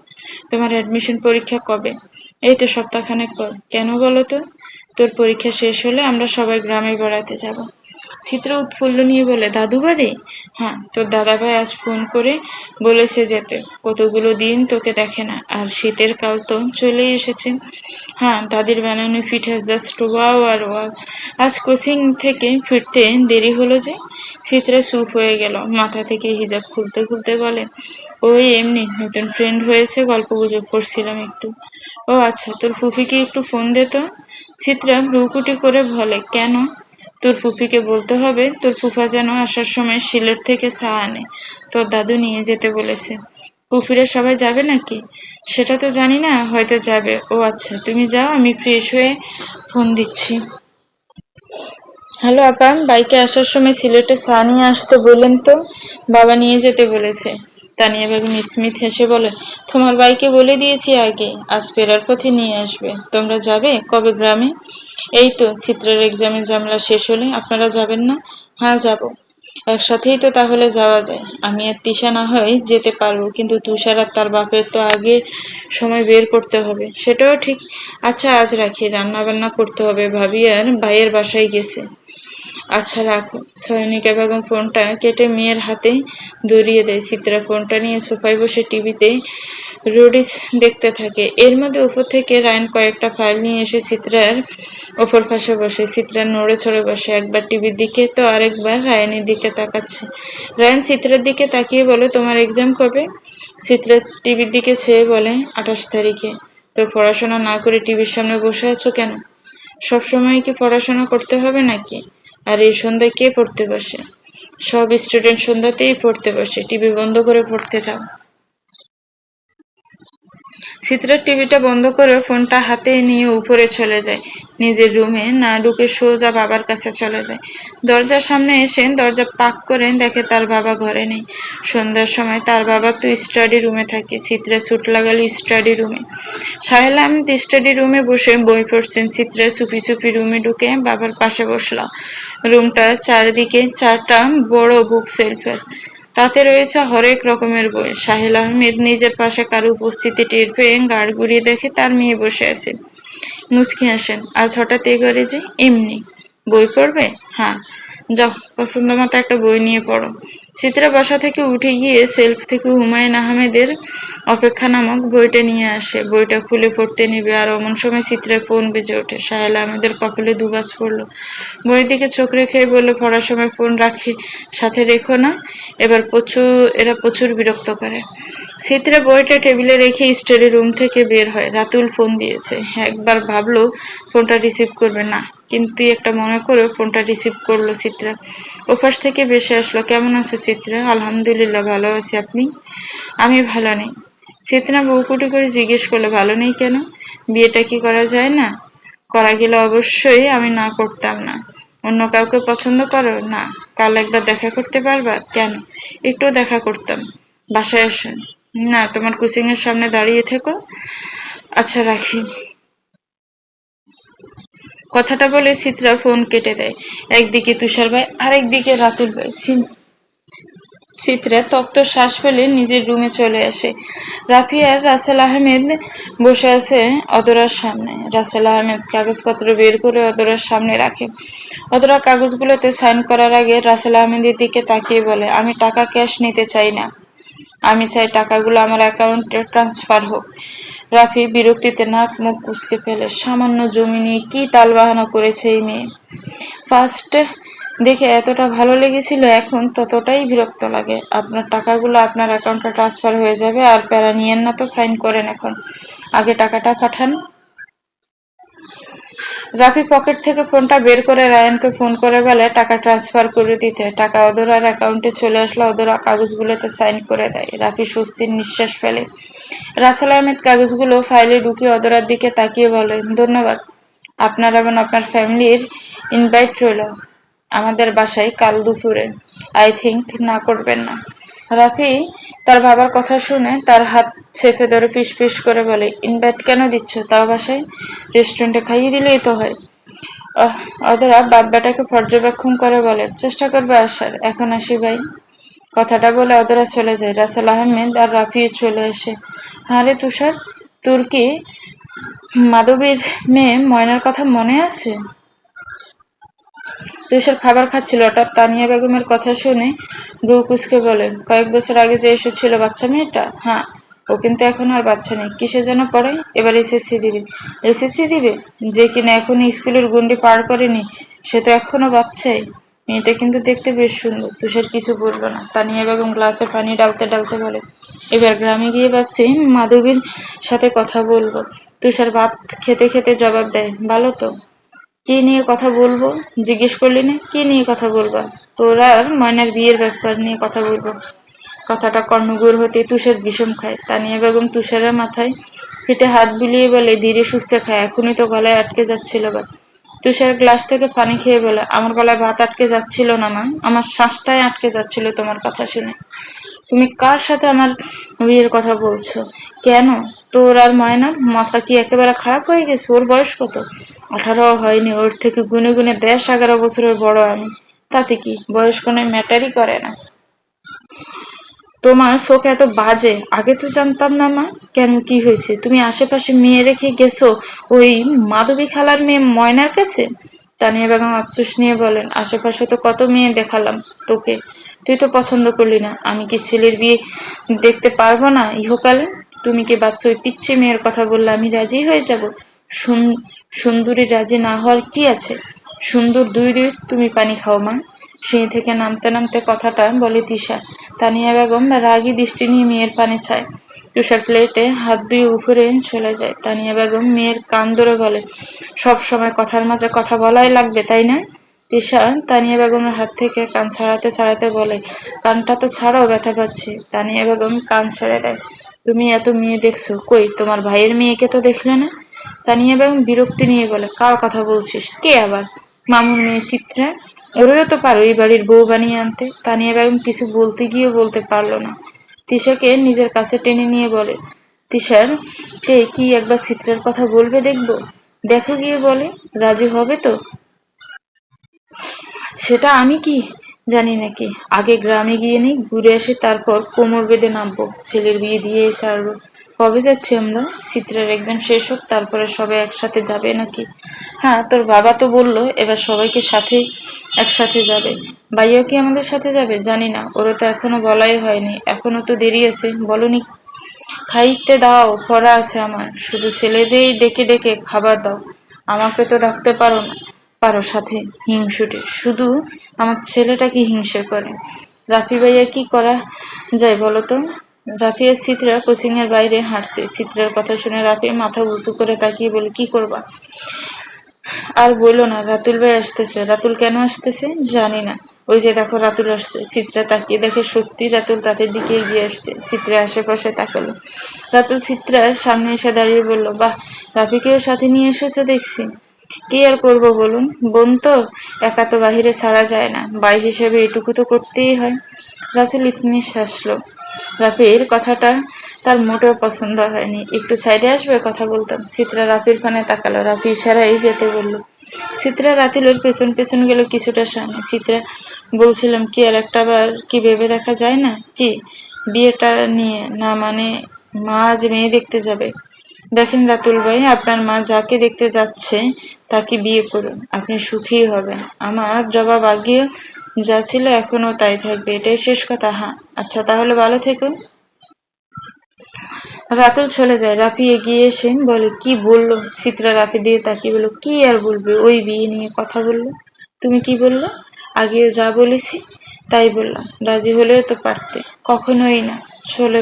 তোমার অ্যাডমিশন পরীক্ষা কবে? এই তো সপ্তাহখানেক পর। কেন বলো তো? তোর পরীক্ষা শেষ হলে আমরা সবাই গ্রামে বেড়াতে যাব। চিত্রা উৎফুল্ল নিয়ে বলে, দাদু বাড়ি? হ্যাঁ, তোর দাদাভাই আজ ফোন করে বলেছে যেতে। কতগুলো দিন তোকে দেখে না, আর শীতের কাল তো চলেই এসেছে। হ্যাঁ, দাদির বানানো পিঠা জাস্ট ওয়াও আর ওয়াও। আজ কোচিং থেকে ফিরতে দেরি হলো যে? চিত্রা চুপ হয়ে গেল। মাথা থেকে হিজাব খুলতে খুলতে বলে, ওই এমনি নতুন ফ্রেন্ড হয়েছে, গল্প গুজব করছিলাম একটু। ও আচ্ছা, তোর ফুফিকে একটু ফোন দে তো। চিত্রা ভ্রুকুটি করে বলে, কেন? তোর ফুফিকে বলতে হবে তোর ফুফা যেন আসার সময় সিলেট থেকে চা আনে, তোর দাদু নিয়ে যেতে বলেছে। ফুফিরা সবাই যাবে নাকি? সেটা তো জানি না, হয়তো যাবে। ও আচ্ছা, তুমি যাও, আমি ফ্রেশ হয়ে ফোন দিচ্ছি। হ্যালো আপা, বাইকে আসার সময় সিলেটে চা নিয়ে আসতে বললেন তো। বাবা নিয়ে যেতে বলেছে। তানিয়া বেগম স্মিথ হেসে বলে, তোমার বাইকে বলে দিয়েছি আগে, আজ ফেরার পথে নিয়ে আসবে। তোমরা যাবে কবে গ্রামে? এই তো চিত্রের এক্সামের ঝামেলা শেষ হলে। আপনারা যাবেন না? হ্যাঁ, যাব। একসাথেই তো তাহলে যাওয়া যায়। আমি আর তিশা না হয় যেতে পারবো, কিন্তু তুষার আর তার বাপের তো আগে সময় বের করতে হবে। সেটাও ঠিক। আচ্ছা, আজ রাখি, রান্না বান্না করতে হবে। ভাবি আর ভাইয়ের বাসায় গেছে। আচ্ছা, রাখো। সয়নিকা বেগম ফোনটা কেটে মেয়ের হাতে ধরিয়ে দেয়। চিত্রা ফোনটা নিয়ে সোফায় বসে টিভিতে রোডিস দেখতে থাকে। এর মধ্যে উপর থেকে রায়ন কয়েকটা ফাইল নিয়ে এসে চিত্রার ওপর পাশে বসে। চিত্রা নড়ে চড়ে বসে, একবার টিভির দিকে তো আরেকবার রায়নের দিকে তাকাচ্ছে। রায়ন চিত্রার দিকে তাকিয়ে বলে, তোমার এক্সাম কবে? চিত্রা টিভির দিকে চেয়ে বলে, 28 তারিখে। তো পড়াশোনা না করে টিভির সামনে বসে আছো কেন? সবসময় কি পড়াশোনা করতে হবে নাকি? আর এই সন্ধ্যায় কে পড়তে বসে? সব স্টুডেন্ট সন্ধ্যাতেই পড়তে বসে। টিভি বন্ধ করে পড়তে যাও। চিত্রার টিভিটা বন্ধ করে ফোনটা হাতে নিয়ে উপরে চলে যায়। নিজের রুমে না ঢুকে সোজা বাবার কাছে চলে যায়। দরজার সামনে এসে দরজা পাক করে দেখে তার বাবা ঘরে নেই। সন্ধ্যার সময় তার বাবা তো স্টাডি রুমে থাকে। চিত্রা ছুট লাগালো স্টাডি রুমে। সাহেলা আহমেদ স্টাডি রুমে বসে বই পড়ছেন। চিত্রা চুপি চুপি রুমে ঢুকে বাবার পাশে বসল। রুমটা চারিদিকে 4টা বড় বুক সেলফ, তাতে রয়েছে হরেক রকমের বই। সাহেল আহমেদ নিজের পাশে কারো উপস্থিতি টের পেয়ে গাড় ঘুরিয়ে দেখে তার মেয়ে বসে আছে। মুচকি হাসেন, আজ হঠাৎ এ ঘরে যে? এমনি। বই পড়বে? হ্যাঁ। যাও, পছন্দ মতো একটা বই নিয়ে পড়ো। চিত্রা বাসা থেকে উঠে গিয়ে সেলফ থেকে হুমায়ুন আহমেদের অপেক্ষা নামক বইটা নিয়ে আসে। বইটা খুলে পড়তে নেবে, আর অমন সময় চিত্রার ফোন বেজে ওঠে। সাহেল আহমেদের কপালে দুবাজ পড়ল। বইয়ের দিকে চোখ রেখে বলল, পড়ার সময় ফোন রাখি সাথে রেখো না, এরা প্রচুর বিরক্ত করে। চিত্রা বইটা টেবিলে রেখে স্টাডি রুম থেকে বের হয়। রাতুল ফোন দিয়েছে। একবার ভাবলো ফোনটা রিসিভ করবে না, কিন্তু একটা মনে করে ফোনটা রিসিভ করলো চিত্রা। ওপাশ থেকে ভেসে আসলো, কেমন আছো চিত্রা? আলহামদুলিল্লাহ, ভালো আছি। আপনি? আমি ভালো নেই। চিত্রা বউকুটি করে জিজ্ঞেস করলো, ভালো নেই কেন? বিয়েটা কি করা যায় না? করা গেলে অবশ্যই আমি না করতাম না। অন্য কাউকে পছন্দ করো? না। কাল একবার দেখা করতে পারবা? কেন? একটু দেখা করতাম। বাসায় আসুন। না, তোমার কোচিং এর সামনে দাঁড়িয়ে থেকো। আচ্ছা, রাখি। কথাটা বলে চিত্রা ফোন কেটে দেয়। একদিকে তুষার ভাই, আরেকদিকে রাতুল ভাই। চিত্রা তপ্ত শ্বাস ফেলে নিজের রুমে চলে আসে। রাফি আর রাসেল আহমেদ বসে আছে অদরার সামনে। রাসেল আহমেদ কাগজপত্র বের করে অদরার সামনে রাখে। অদরা কাগজগুলোতে সাইন করার আগে রাসেল আহমেদের দিকে তাকিয়ে বলে, আমি টাকা ক্যাশ নিতে চাই না। আমি চাই টাকাগুলো আমার অ্যাকাউন্টে ট্রান্সফার হোক। রাফি বিরক্তিতে নাক মুখ কুঁচকে ফেলে। সামান্য জমি নিয়ে কি তালবাহানা করেছে এই মেয়ে। ফার্স্ট দেখে এতটা ভালো লেগেছিল, এখন ততটাই বিরক্ত লাগে। আপনার টাকাগুলো আপনার অ্যাকাউন্টে ট্রান্সফার হয়ে যাবে, আর প্যারা নিয়েন না তো, সাইন করেন এখন। আগে টাকাটা পাঠান। রাফি পকেট থেকে ফোনটা বের করে রায়ানকে ফোন করে বলে টাকা ট্রান্সফার করে দিতে। টাকা অধরার অ্যাকাউন্টে চলে আসলে অধরা কাগজগুলোতে সাইন করে দেয়। রাফি স্বস্তির নিঃশ্বাস ফেলে। রাসেল আহমেদ কাগজগুলো ফাইলে ঢুকিয়ে অধরার দিকে তাকিয়ে বলে, ধন্যবাদ। আপনার এবং আপনার ফ্যামিলির ইনভাইট রইল আমাদের বাসায় কাল দুপুরে। আই থিঙ্ক না করবেন না। রাফি তার বাবার কথা শুনে তার হাত চেপে ধরে পিস পিস করে বলে, ইনভাইট কেন দিচ্ছ, তাও বাসায়? রেস্টুরেন্টে খাইয়ে দিলেই তো হয়। অধরা বাপ বেটাকে পর্যবেক্ষণ করে বলে, চেষ্টা করবে আসার। এখন আসি ভাই। কথাটা বলে অধরা চলে যায়। রাসেল আহমেদ আর রাফিও চলে আসে। হ্যাঁ রে তুষার, তোর কি মাধবীর মেয়ে ময়নার কথা মনে আছে? তুষার খাবার খাচ্ছিল, হঠাৎ তানিয়া বেগমের কথা শুনে ভ্রু কুঁচকে বলে, কয়েক বছর আগে যে এসেছিল বাচ্চা মেয়েটা? হ্যাঁ, ও কিন্তু এখন আর বাচ্চা নেই। কিসে যেন পড়ে? এবার এসএসসি দিবে। এসএসসি দিবে? যে কিনা এখনো স্কুলের গণ্ডি পার করেনি, সে তো এখনো বাচ্চাই। মেয়েটা কিন্তু দেখতে বেশ সুন্দর। তুষার কিছু বলল না। তানিয়া বেগম গ্লাসে পানি ডালতে ডালতে বলে, এবার গ্রামে গিয়ে ভাবছি মাধবীর সাথে কথা বলবো। তুষার ভাত খেতে খেতে জবাব দেয়, ভালো তো। কি নিয়ে কথা বলবো? জিজ্ঞেস করলি না? কি নিয়ে কথা বলবা? তোর আর ময়নার বিয়ের ব্যাপার নিয়ে কথা বলবো। কথাটা কর্ণগোর হতে তুষার বিষম খায়। তানিয়া বেগম তুষারের মাথায় পিঠে হাত বুলিয়ে বলে, ধীরে সুস্থে খায়, এখনই তো গলায় আটকে যাচ্ছিল ভাত। তুষার গ্লাস থেকে পানি খেয়ে বলে, আমার গলায় ভাত আটকে যাচ্ছিল না মা, আমার শ্বাসটাই আটকে যাচ্ছিল তোমার কথা শুনে। তুমি কার সাথে আমার বিয়ের কথা বলছো? কেন? তোর আর ময়নার মাথা কি একেবারে খারাপ হয়ে গেছে? ওর বয়স কত? 18 হয়নি, ওর থেকে গুনে গুনে 10-11 বছরের বড় আমি। তাতে কি, বয়স কোনো ম্যাটারই করে না। তোমার চোখ এত বাজে, আগে তো জানতাম না মা। কেন, কি হয়েছে? তুমি আশেপাশে মেয়ে রেখে গেছো ওই মাধবী খালার মেয়ে ময়নার কাছে? তানিয়া বেগম আফসোস নিয়ে বলেন, আশেপাশে তো কত মেয়ে দেখালাম তোকে, তুই তো পছন্দ করলি না। আমি কি ছেলের বিয়ে দেখতে পারবো না ইহকালে? তুমি কি ভাবছো ওই পিচ্ছি মেয়ের কথা বললে আমি রাজি হয়ে যাব? সুন্দরী রাজি না হওয়ার কি আছে? সুন্দর দুই দুই, তুমি পানি খাও মা। সিঁড়ি থেকে নামতে নামতে কথাটা বলে তিশা। তানিয়া বেগম রাগী দৃষ্টি নিয়ে মেয়ের পানি চায়। তুষার প্লেটে হাত ধুয়ে উপরে চলে যায়। তানিয়া বেগম মেয়ের কান ধরে বলে, সব সময় কথার মাঝে কথা বলাই লাগবে, তাই না? তিশা তানিয়া বেগমের হাত থেকে কান ছাড়াতে ছাড়াতে বলে, কানটা তো ছাড়াও, ব্যথা পাচ্ছে। তানিয়া বেগম কান ছেড়ে দেয়। তুমি এত মেয়ে দেখছো, কই তোমার ভাইয়ের মেয়েকে তো দেখলে না? তানিয়া বেগম বিরক্তি নিয়ে বলে, কার কথা বলছিস? কে আবার? মামুর মেয়ে চিত্রা। ওরেও তো পারো এই বাড়ির বউ বানিয়ে আনতে। তানিয়া বেগম কিছু বলতে গিয়েও বলতে পারলো না। তিশাকে নিজের কাছে টেনে নিয়ে বলে, তিশার কে কি একবার চিত্রার কথা বলবে দেখবো? দেখো গিয়ে বলে, রাজি হবে তো? সেটা আমি কি জানি নাকি? আগে গ্রামে গিয়ে নি, ঘুরে আসি, তারপর কোমর বেঁধে নামবো। ছেলের বিয়ে দিয়েই ছাড়বো। কবে যাচ্ছি আমরা? চিত্রার এক্সাম শেষ হোক, তারপরে সবাই একসাথে যাবে নাকি? হ্যাঁ, তোর বাবা তো বললো এবার সবাইকে সাথে একসাথে যাবে। ভাইয়া কি আমাদের সাথে যাবে? জানি না, ওরা তো এখনো বলাই হয়নি। এখনো তো দেরি আছে, বলনি? খাইতে দাও, পড়া আছে আমার। শুধু ছেলেদেরই ডেকে ডেকে খাবার দাও, আমাকে তো ডাকতে পারো না? পারো, সাথে হিংসুটে, শুধু আমার ছেলেটাকে হিংসে করে। রাফি ভাইয়া কি করা যায় বলো তো? রাফি আর চিত্রা কোচিং এর বাইরে হাঁটছে। চিত্রার কথা শুনে রাফি মাথা উঁচু করে তাকিয়ে বলে, কি করবা? আর বললো না, রাতুল ভাই আসতেছে। রাতুল কেন আসতেছে জানি না, ওই যে দেখো রাতুল আসছে। চিত্রা তাকিয়ে দেখে সত্যি রাতুল তাদের দিকে এগিয়ে আসছে। চিত্রা আশেপাশে তাকালো। রাতুল চিত্রার সামনে এসে দাঁড়িয়ে বলল, বাহ, রাফিকেও সাথে নিয়ে এসেছো দেখছি। কি আর করবো বলুন, বোন তো, একা তো বাহিরে ছাড়া যায় না, ভাই হিসেবে এটুকু তো করতেই হয়। রাতুল ইতমিশ হাসলো। রাফির কথাটা তার মোটেও পছন্দ হয়নি। একটু সাইডে আসবে, কথা বলতাম। চিত্রা রাফির পানে তাকালো। রাফি ইশারায় যেতে বলল। চিত্রা রাতুলের পেছন পেছন গেল কিছুটা সামনে। চিত্রা বলছিলাম কি, আর একটা বার কি ভেবে দেখা যায় না? কি বিয়েটা নিয়ে? না মানে, মা আজ মেয়ে দেখতে যাবে। দেখেন রাতুল ভাই, আপনার মা যাকে দেখতে যাচ্ছে তাকে বিয়ে করুন, আপনি সুখী হবেন। আমার জবাব আগেও যা ছিল এখনো তাই থাকবে, এটাই শেষ কথা। হ্যাঁ, আচ্ছা তাহলে ভালো থেকো। রাতুল চলে যায়। রাফি এগিয়ে এসে বলে, কি বললো? চিত্রা রাফি দিয়ে তাকিয়ে বলল, কি আর বলবে, ওই বিয়ে নিয়ে কথা বললো। তুমি কি বললে? আগেও যা বলেছি তাই বললাম। রাজি হলেও তো পারতে। কখনোই না। চলে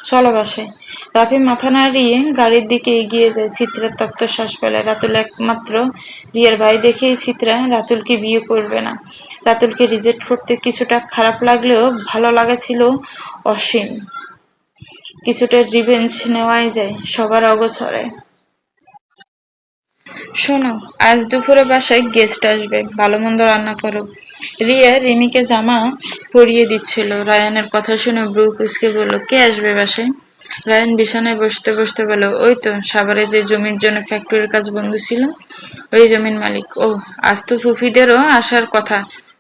চলো বাসায়। রাফি মাথা নাড়িয়ে গাড়ির দিকে এগিয়ে যায়। চিত্রার তপ্ত শ্বাস ফেলে। রাতুল একমাত্র রিয়ার ভাই দেখেই চিত্রা রাতুলকে বিয়ে করবে না। রাতুলকে রিজেক্ট করতে কিছুটা খারাপ লাগলেও ভালো লাগা ছিল অসীম। কিছুটা রিভেঞ্জ নেওয়াই যায় সবার অগোচরে। শোনো, আজ দুপুরে বাসায় গেস্ট আসবে, ভালো মন্দ রান্না করো। রিয়া রিমিকে জামা পরিয়ে দিচ্ছিল। রায়ানের কথা শুনে ব্রু কুচকে বলল, কে আসবে বাসায়? রায়ান বিছানায় বসতে বসতে বলল, ওই তো সাভারে যে জমির জন্য ফ্যাক্টরির কাজ বন্ধ ছিল, ওই জমির মালিক। ও, আজ তো ফুফিদেরও আসার কথা।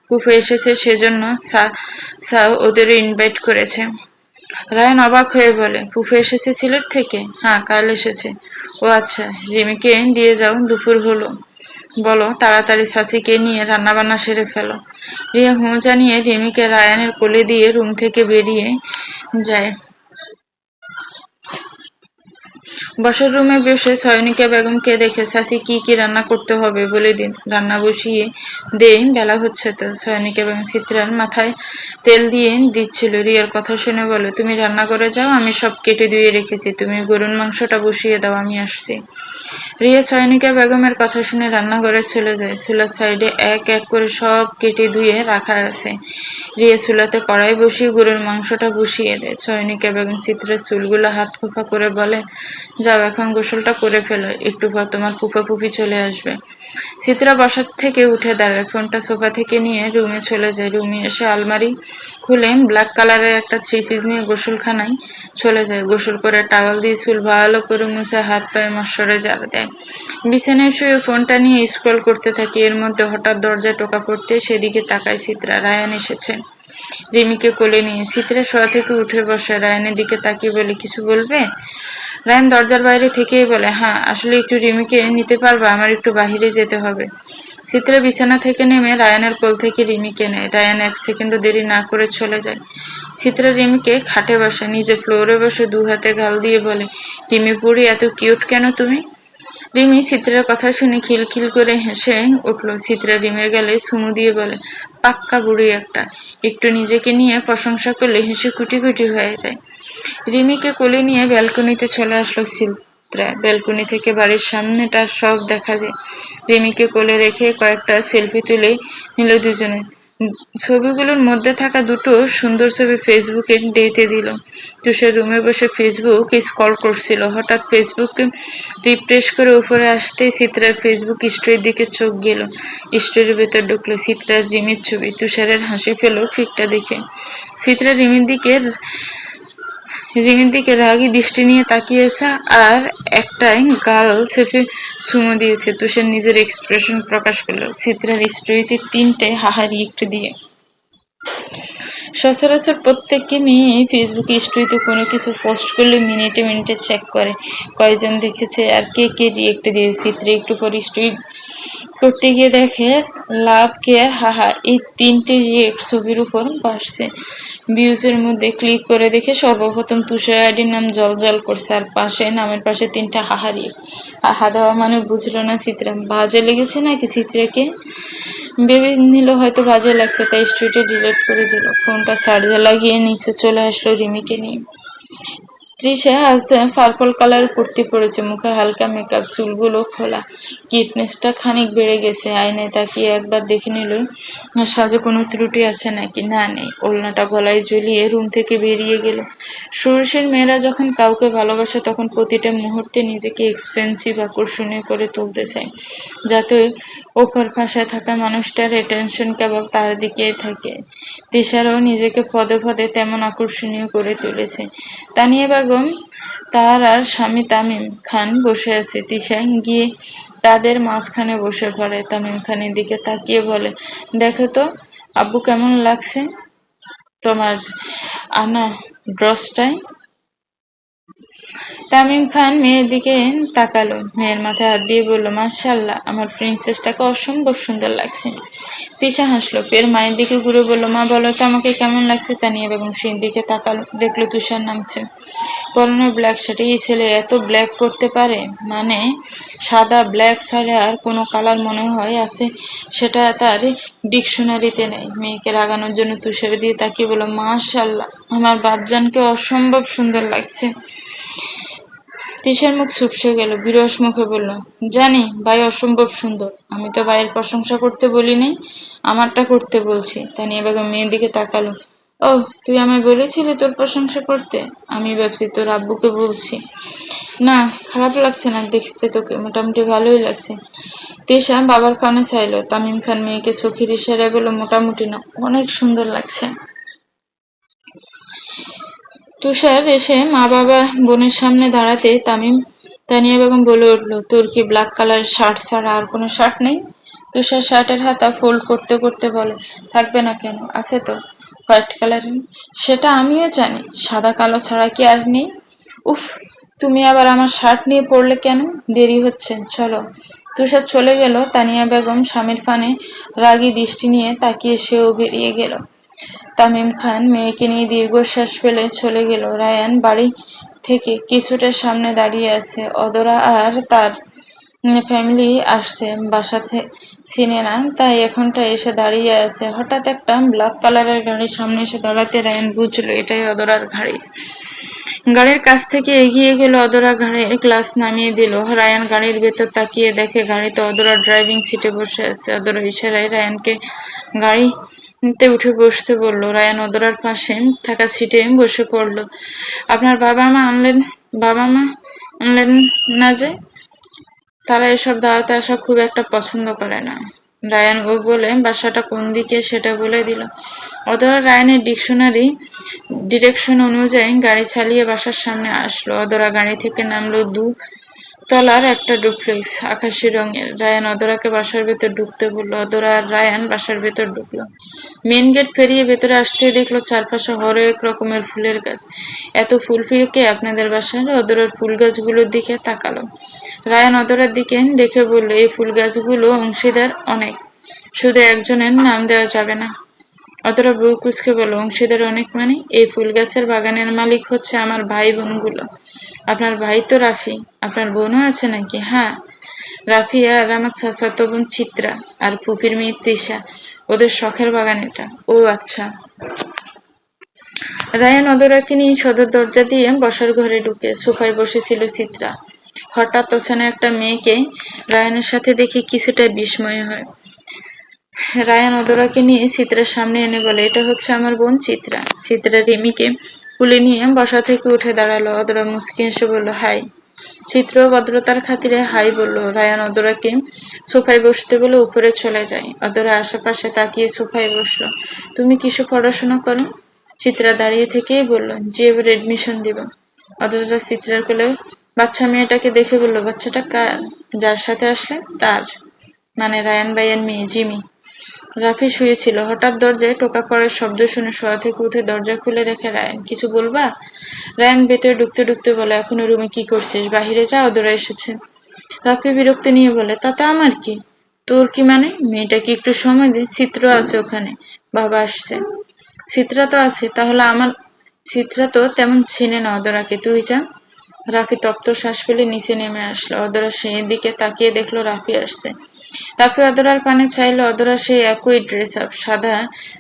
ফুফু এসেছে, সেজন্য ওদেরও ইনভাইট করেছে। রায়ান অবাক হয়ে বলে, ফুফু এসেছে সিলেট থেকে? হ্যাঁ, কাল এসেছে। ও আচ্ছা, রিমিকে দিয়ে যাও, দুপুর হলো। বলো তাড়াতাড়ি সাসিকে নিয়ে রান্নাবান্না সেরে ফেলো। রিয়া হুঁ জানিয়ে রিমিকে রায়ানের কোলে দিয়ে রুম থেকে বেরিয়ে যায়। বসার রুমে বসে সয়নিকা বেগমকে দেখে, সাসি কি কি রান্না করতে হবে বলে দিন, রান্না বসিয়ে দেই, বেলা হচ্ছে তো। সয়নিকা বেগম চিত্রার মাথায় তেল দিয়ে দিচ্ছিল। রিয়ার কথা শুনে বলে, তুমি রান্না করে যাও, আমি সব কেটে ধুয়ে রেখেছি, তুমি গরুর মাংসটা বসিয়ে দাও, আমি আসছি। রিয়া সয়নিকা বেগমের কথা শুনে রান্নাঘরে চলে যায়। চুলার সাইডে এক এক করে সব কেটে ধুয়ে রাখা আছে। রিয়া চুলাতে কড়াই বসিয়ে গরুর মাংসটা বসিয়ে দেয়। সয়নিকা বেগম চিত্রের চুলগুলো হাত খোপা করে বলে, যাও এখন গোসলটা করে ফেলো, একটু পর তোমার ফুফা ফুফি চলে আসবে। চিত্রা বসার থেকে উঠে দাঁড়ায়, ফোনটা সোফা থেকে নিয়ে রুমে চলে যায়। রুমে এসে আলমারি খুলে ব্ল্যাক কালারের একটা থ্রি পিস নিয়ে গোসলখানায় চলে যায়। গোসল করে টাওয়াল দিয়ে চুল ভালো করে মুছে হাত পায়ে মশরে ঝাড় দেয়। বিছানায় শুয়ে ফোনটা নিয়ে স্ক্রল করতে থাকে। এর মধ্যে হঠাৎ দরজায় টোকা পড়তে সেদিকে তাকায় চিত্রা। রায়ান এসেছে রিমিকে কোলে নিয়ে। চিত্রা শোয়া থেকে উঠে বসে, রায়ানের দিকে তাকিয়ে বলে, কিছু বলবে? রায়ান দরজার বাইরে থেকেই বলে, হ্যাঁ, আসলে একটু রিমিকে নিতে পারবা, আমার একটু বাহিরে যেতে হবে। চিত্রা বিছানা থেকে নেমে রায়ানের কোল থেকে রিমিকে নেয়। রায়ান এক সেকেন্ডও দেরি না করে চলে যায়। চিত্রা রিমিকে খাটে বসে, নিজে ফ্লোরে বসে দু হাতে গাল দিয়ে বলে, রিমি পুরি, এত কিউট কেন তুমি? রিমি চিত্রার কথা শুনে খিলখিল করে হেসে উঠল। চিত্রা রিমির গালে চুমু দিয়ে বলে, পাক্কা বুড়ি একটা। একটু নিজেকে নিয়ে প্রশংসা করলে হেসে কুটি কুটি হয়ে যায়। রিমিকে কোলে নিয়ে ব্যালকনিতে চলে আসলো চিত্রা। ব্যালকনি থেকে বাড়ির সামনেটা সব দেখা যায়। রিমিকে কোলে রেখে কয়েকটা সেলফি তুলে নিল দুজনে। ছবিগুলোর মধ্যে থাকা দুটো সুন্দর ছবি ফেসবুকে ডেতে দিল। তুষার রুমে বসে ফেসবুক স্ক্রল করছিল। হঠাৎ ফেসবুক রিফ্রেশ করে উপরে আসতেই চিত্রার ফেসবুক স্টোরির দিকে চোখ গেল। স্টোরির ভেতর ঢুকলো চিত্রার রিমির ছবি। তুষারের হাসি পেল ফিকটা দেখে। চিত্রা রিমির দিকে রাগী দৃষ্টি নিয়ে তাকিয়েছে আর একটাই গাল চেপে চুমু দিয়েছে। তুষার নিজের এক্সপ্রেশন প্রকাশ করলো চিত্রার স্টোরিতে 3টে হাহারি একটু দিয়ে। সচরাচর প্রত্যেককে মেয়ে ফেসবুক স্টোরিতে কোনো কিছু পোস্ট করলে মিনিটে মিনিটে চেক করে কয়জন দেখেছে আর কে কে রিয়েক্ট দিয়ে। চিত্রে একটু পর স্টোরি করতে গিয়ে দেখে লাভ কেয়ার হাহা এই 3টে রিয়েক্ট ছবির উপর বাসছে। ভিউজের মধ্যে ক্লিক করে দেখে সর্বপ্রথম তুষার আইডির নাম জল জল করছে আর নামের পাশে 3টা হাহারি। হাহা দেওয়া মানে বুঝলো না চিত্রা। বাজে লেগেছে নাকি চিত্রাকে? ভেবে নিল হয়তো বাজে লাগছে, তাই স্টোরিটা ডিলিট করে দিল। ফোনটা চার্জে লাগিয়ে নিচে চলে আসলো রিমিকে নিয়ে। তৃষা আজ পার্পল কালার কুর্তি পরেছে, মুখে হালকা মেকআপ, চুলগুলো খোলা, কিউটনেসটা খানিক বেড়ে গেছে। আয়নায় তাকিয়ে একবার দেখে নিল সাজে কোনো ত্রুটি আছে নাকি। না, নেই। ওড়নাটা গলায় ঝুলিয়ে রুম থেকে বেরিয়ে গেল। ষোড়শীর মেয়েরা যখন কাউকে ভালোবাসে তখন প্রতিটা মুহূর্তে নিজেকে এক্সপেন্সিভ, আকর্ষণীয় করে তুলতে চায়, যাতে ওপর পাশে থাকা মানুষটার অ্যাটেনশন কেবল তার দিকেই থাকে। তিশারাও নিজেকে পদে পদে তেমন আকর্ষণীয় করে তুলেছে। তানিয়া বেগম, তার আর স্বামী তামিম খান বসে আছে। তিশা গিয়ে তাদের মাঝখানে বসে পড়ে। তামিম খানের দিকে তাকিয়ে বলে, দেখো তো আব্বু কেমন লাগছে তোমার আনা ড্রেসটায়। তামিম খান মেয়ের দিকে তাকালো, মেয়ের মাথায় হাত দিয়ে বলল, মাশাআল্লাহ, আমার প্রিন্সেসটাকে অসম্ভব সুন্দর লাগছে। তিশা হাসলো, ফের মায়ের দিকে ঘুরে বলল, মা বলো তো আমাকে কেমন লাগছে। তানিয়া বেগম সেই দিকে তাকালো, দেখলো তুষার নামছে পরনে ব্ল্যাক শার্ট। এই ছেলে এত ব্ল্যাক পরতে পারে, মানে সাদা ব্ল্যাক ছাড়া আর কোনো কালার মনে হয় আছে সেটা তার ডিকশনারিতে নেই। মেয়েকে রাগানোর জন্য তুষারের দিয়ে তাকিয়ে বলল, মাশাআল্লাহ, আমার বাপজানকে অসম্ভব সুন্দর লাগছে। তিশার মুখ চুপসে গেল, বিরস মুখে বলল, জানি ভাই অসম্ভব সুন্দর, আমি তো ভাইয়ের প্রশংসা করতে বলি নাই, আমারটা করতে বলছি। তানিয়া বেগম মেয়ের দিকে তাকালো, ও তুই আমায় বলেছিলি তোর প্রশংসা করতে? আমি ভাবছি তোর আব্বুকে বলছি। না, খারাপ লাগছে না দেখতে, তোকে মোটামুটি ভালোই লাগছে। তিশা বাবার পানে চাইলো। তামিম খান মেয়েকে চোখের ইশারায় বলল, মোটামুটি না, অনেক সুন্দর লাগছে। তুষার এসে মা বাবা বোনের সামনে দাঁড়াতে তানিয়া বেগম বলে উঠল, তোর কি ব্ল্যাক কালারের শার্ট ছাড়া আর কোনো শার্ট নেই? তুষার শার্টের হাতা ফোল্ড করতে করতে বলে, থাকবে না কেন, আছে তো হোয়াইট কালারের। সেটা আমিও জানি, সাদা কালো ছাড়া কি আর নেই? উফ, তুমি আবার আমার শার্ট নিয়ে পড়লে কেন? দেরি হচ্ছে, চলো। তুষার চলে গেল। তানিয়া বেগম স্বামীর পানে রাগী দৃষ্টি নিয়ে তাকিয়ে সেও বেরিয়ে গেল। তামিম খান মেয়েকে নিয়ে দীর্ঘশ্বাস ফেলে চলে গেল। রায়ান বাড়ি থেকে কিছুটা সামনে দাঁড়িয়ে আছে। অদরা আর তার ফ্যামিলি আসছে, বাসা চিনে না, তাই এখনটা এসে দাঁড়িয়ে আছে। হঠাৎ একটা ব্ল্যাক কালারের গাড়ির সামনে এসে দাঁড়াতে রায়ান বুঝলো এটাই অদরার গাড়ি। গাড়ির কাছ থেকে এগিয়ে গেল, অদরা গাড়ির গ্লাস নামিয়ে দিল। রায়ান গাড়ির ভেতর তাকিয়ে দেখে গাড়িতে অদরা ড্রাইভিং সিটে বসে আছে। অদরা ইশারায় রায়ানকে গাড়িতে উঠে বসতে বলল। রায়ান অদরার পাশে থাকা সিটে বসে পড়ল। আপনার বাবা মা আনলেন না যে? তারা এসব দাওয়াতে আসা খুব একটা পছন্দ করে না। রায়ান ও বলে বাসাটা কোন দিকে সেটা বলে দিল। অদরা রায়ানের ডিরেকশন অনুযায়ী গাড়ি চালিয়ে বাসার সামনে আসলো। অদরা গাড়ি থেকে নামলো। তলার একটা ডুপ্লেক্স, আকাশি রঙের। রায়ান অদরাকে বাসার ভেতর ঢুকতে বলল। অদরা আর রায়ান বাসার ভেতর ঢুকলো। মেন গেট পেরিয়ে ভেতরে আসতেই দেখলো চারপাশে হরেক রকমের ফুলের গাছ। এত ফুল প্রিয় কে আপনাদের বাসার? অদরার ফুল গাছগুলোর দিকে তাকালো। রায়ান অদরার দিকে দেখে বলল, এই ফুল গাছগুলো অংশীদার অনেক, শুধু একজনের নাম দেওয়া যাবে না। অদরা বউ কুচকে বলল, অংশীদার অনেক মানে? এই ফুল গাছের বাগানের মালিক হচ্ছে আমার ভাই বোনগুলো। আপনার ভাই তো রাফি, আপনার বোনও আছে নাকি? হ্যাঁ, রাফি আর আমার চাচাতো বোন চিত্রা আর ফুপির মেয়ে তৃষা, ওদের শখের বাগান এটা। ও আচ্ছা। রায়ান অদরাকে নিয়ে সদর দরজা দিয়ে বসার ঘরে ঢুকে সোফায় বসেছিল চিত্রা। হঠাৎ ওখানে একটা মেয়েকে রায়ানের সাথে দেখে কিছুটা বিস্ময় হয়। রায়ান অদরাকে নিয়ে চিত্রার সামনে এনে বলে, এটা হচ্ছে আমার বোন চিত্রা। চিত্রা রিমিকে কুলে নিয়ে বসা থেকে উঠে দাঁড়ালো। অদরা মুচকি হেসে বলল, হাই। চিত্র ভদ্রতার খাতিরে হাই বলল। রায়ান অদরাকে সোফায় বসতে বলে উপরে চলে যায়। অদরা আশেপাশে তাকিয়ে সোফায় বসলো। তুমি কিসব পড়াশোনা করো? চিত্রা দাঁড়িয়ে থেকেই বলল, যে এবার এডমিশন দিব। অদরা চিত্রার কোলে বাচ্চা মেয়েটাকে দেখে বলল, বাচ্চাটা কার? যার সাথে আসলে তার, মানে রায়ান ভাইয়ের মেয়ে জিমি। রাফি শুয়েছিল। হঠাৎ দরজায় টোকা পড়ার শব্দ শুনে শোয়া থেকে উঠে দরজা খুলে দেখে রায়ান। কিছু বলবা? রায়ান ভেতরে ঢুকতে ঢুকতে বলে, এখনো রুমে কি করছিস? বাহিরে যা, অদরা এসেছে। রাফি বিরক্তি নিয়ে বলে, তাতে আমার কি? তোর কি মানে? মেয়েটাকে একটু সময় দে, চিত্র আছে ওখানে, বাবা আসছে। চিত্রা তো আছে, তাহলে আমার চিত্রা তো তেমন চিনে না অদরাকে, তুই যা। রাফি তপ্ত শ্বাস ফেলে নিচে নেমে আসলো। অদরা সেই দিকে তাকিয়ে দেখলো রাফি আসছে। রাফি অদরার পানে চাইলো। অদরা সেই একই ড্রেস আপ, সাদা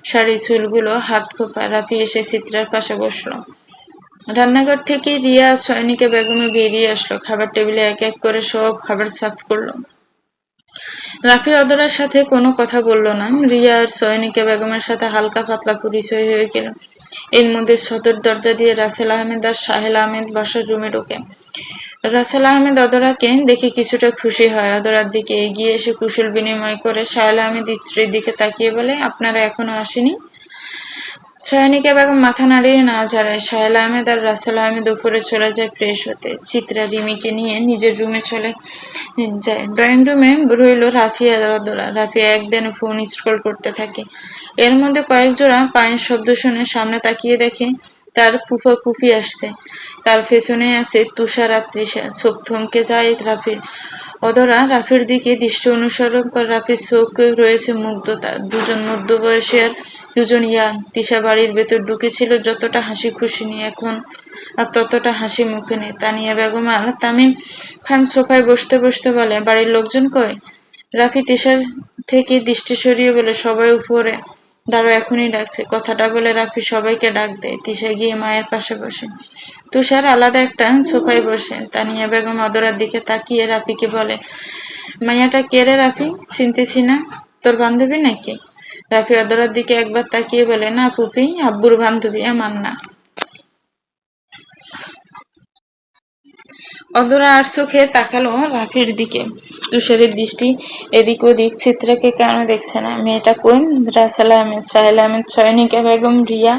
শাড়ি, চুলগুলো হাত খোপা। রাফি এসে চিত্রার পাশে বসলো। রান্নাঘর থেকে রিয়া সয়নিকা বেগমে বেরিয়ে আসলো, খাবার টেবিলে এক এক করে সব খাবার সার্ভ করলো। রাফি অদরার সাথে কোনো কথা বলল না। রিয়া আর সয়নিকা বেগমের সাথে হালকা পাতলা পরিচয় হয়ে গেল। এর মধ্যে সদর দরজা দিয়ে রাসেল আহমেদ আর সাহেল আহমেদ বসার রুমে ঢোকে। রাসেল আহমেদ অদরাকে দেখে কিছুটা খুশি হয়। অদরার দিকে এগিয়ে এসে কুশল বিনিময় করে সাহেল আহমেদ স্ত্রীর দিকে তাকিয়ে বলে, আপনারা এখনো আসেনি? সয়নিকা বেগম মাথা নাড়িয়ে না ঝাড়ায়। সাহেল আহমেদ আর রাসেল আহমেদ উপরে চলে যায় ফ্রেশ হতে। চিত্রা রিমিকে নিয়ে নিজের রুমে চলে যায়। ড্রয়িং রুমে রইল রাফিয়া আর অদরা। রাফিয়া একদিন ফোন স্ক্রল করতে থাকে। এর মধ্যে কয়েক জোড়া পায়ের শব্দ শুনে সামনে তাকিয়ে দেখে তার ফুফা ফুফি আসছে। তার পেছনে আছে তুষার আর তৃষা। চোখ থমকে যায় রাফির। অদরা রাফির দিকে দৃষ্টি অনুসরণ করে। রাফির চোখ রয়েছে মুগ্ধতা। দুজন মধ্যবয়সী আর দুজন ইয়াং। তৃষা বাড়ির ভেতর ঢুকেছিল যতটা হাসি খুশি নিয়ে, এখন আর ততটা হাসি মুখে নেই। তানিয়া বেগম আর তামিম খান সোফায় বসতে বসতে বলে, বাড়ির লোকজন কই? রাফি তৃষার থেকে দৃষ্টি সরিয়ে বলে, সবাই উপরে, দাঁড়াও এখনই ডাকছে। কথাটা বলে রাফি সবাইকে ডাক দেয়। তৃষা গিয়ে মায়ের পাশে বসে। তুষার আলাদা একটা সোফায় বসে। তানিয়া বেগম অদরার দিকে তাকিয়ে রাফিকে বলে, মাইয়াটা কে রে রাফি? চিনতেছি না, তোর বান্ধবী নাকি? রাফি অদরার দিকে একবার তাকিয়ে বলে, না পুপি, আব্বুর বান্ধবী, আমার না। অদরা আর চোখে তাকালো রাফির দিকে। তুষারের দৃষ্টি এদিক ওদিক। চিত্রাকে কেন দেখছে না? মেয়েটা কই? রাসেল আহমেদ, সাহেল আহমেদ, সয়নিকা বেগম, রিয়া,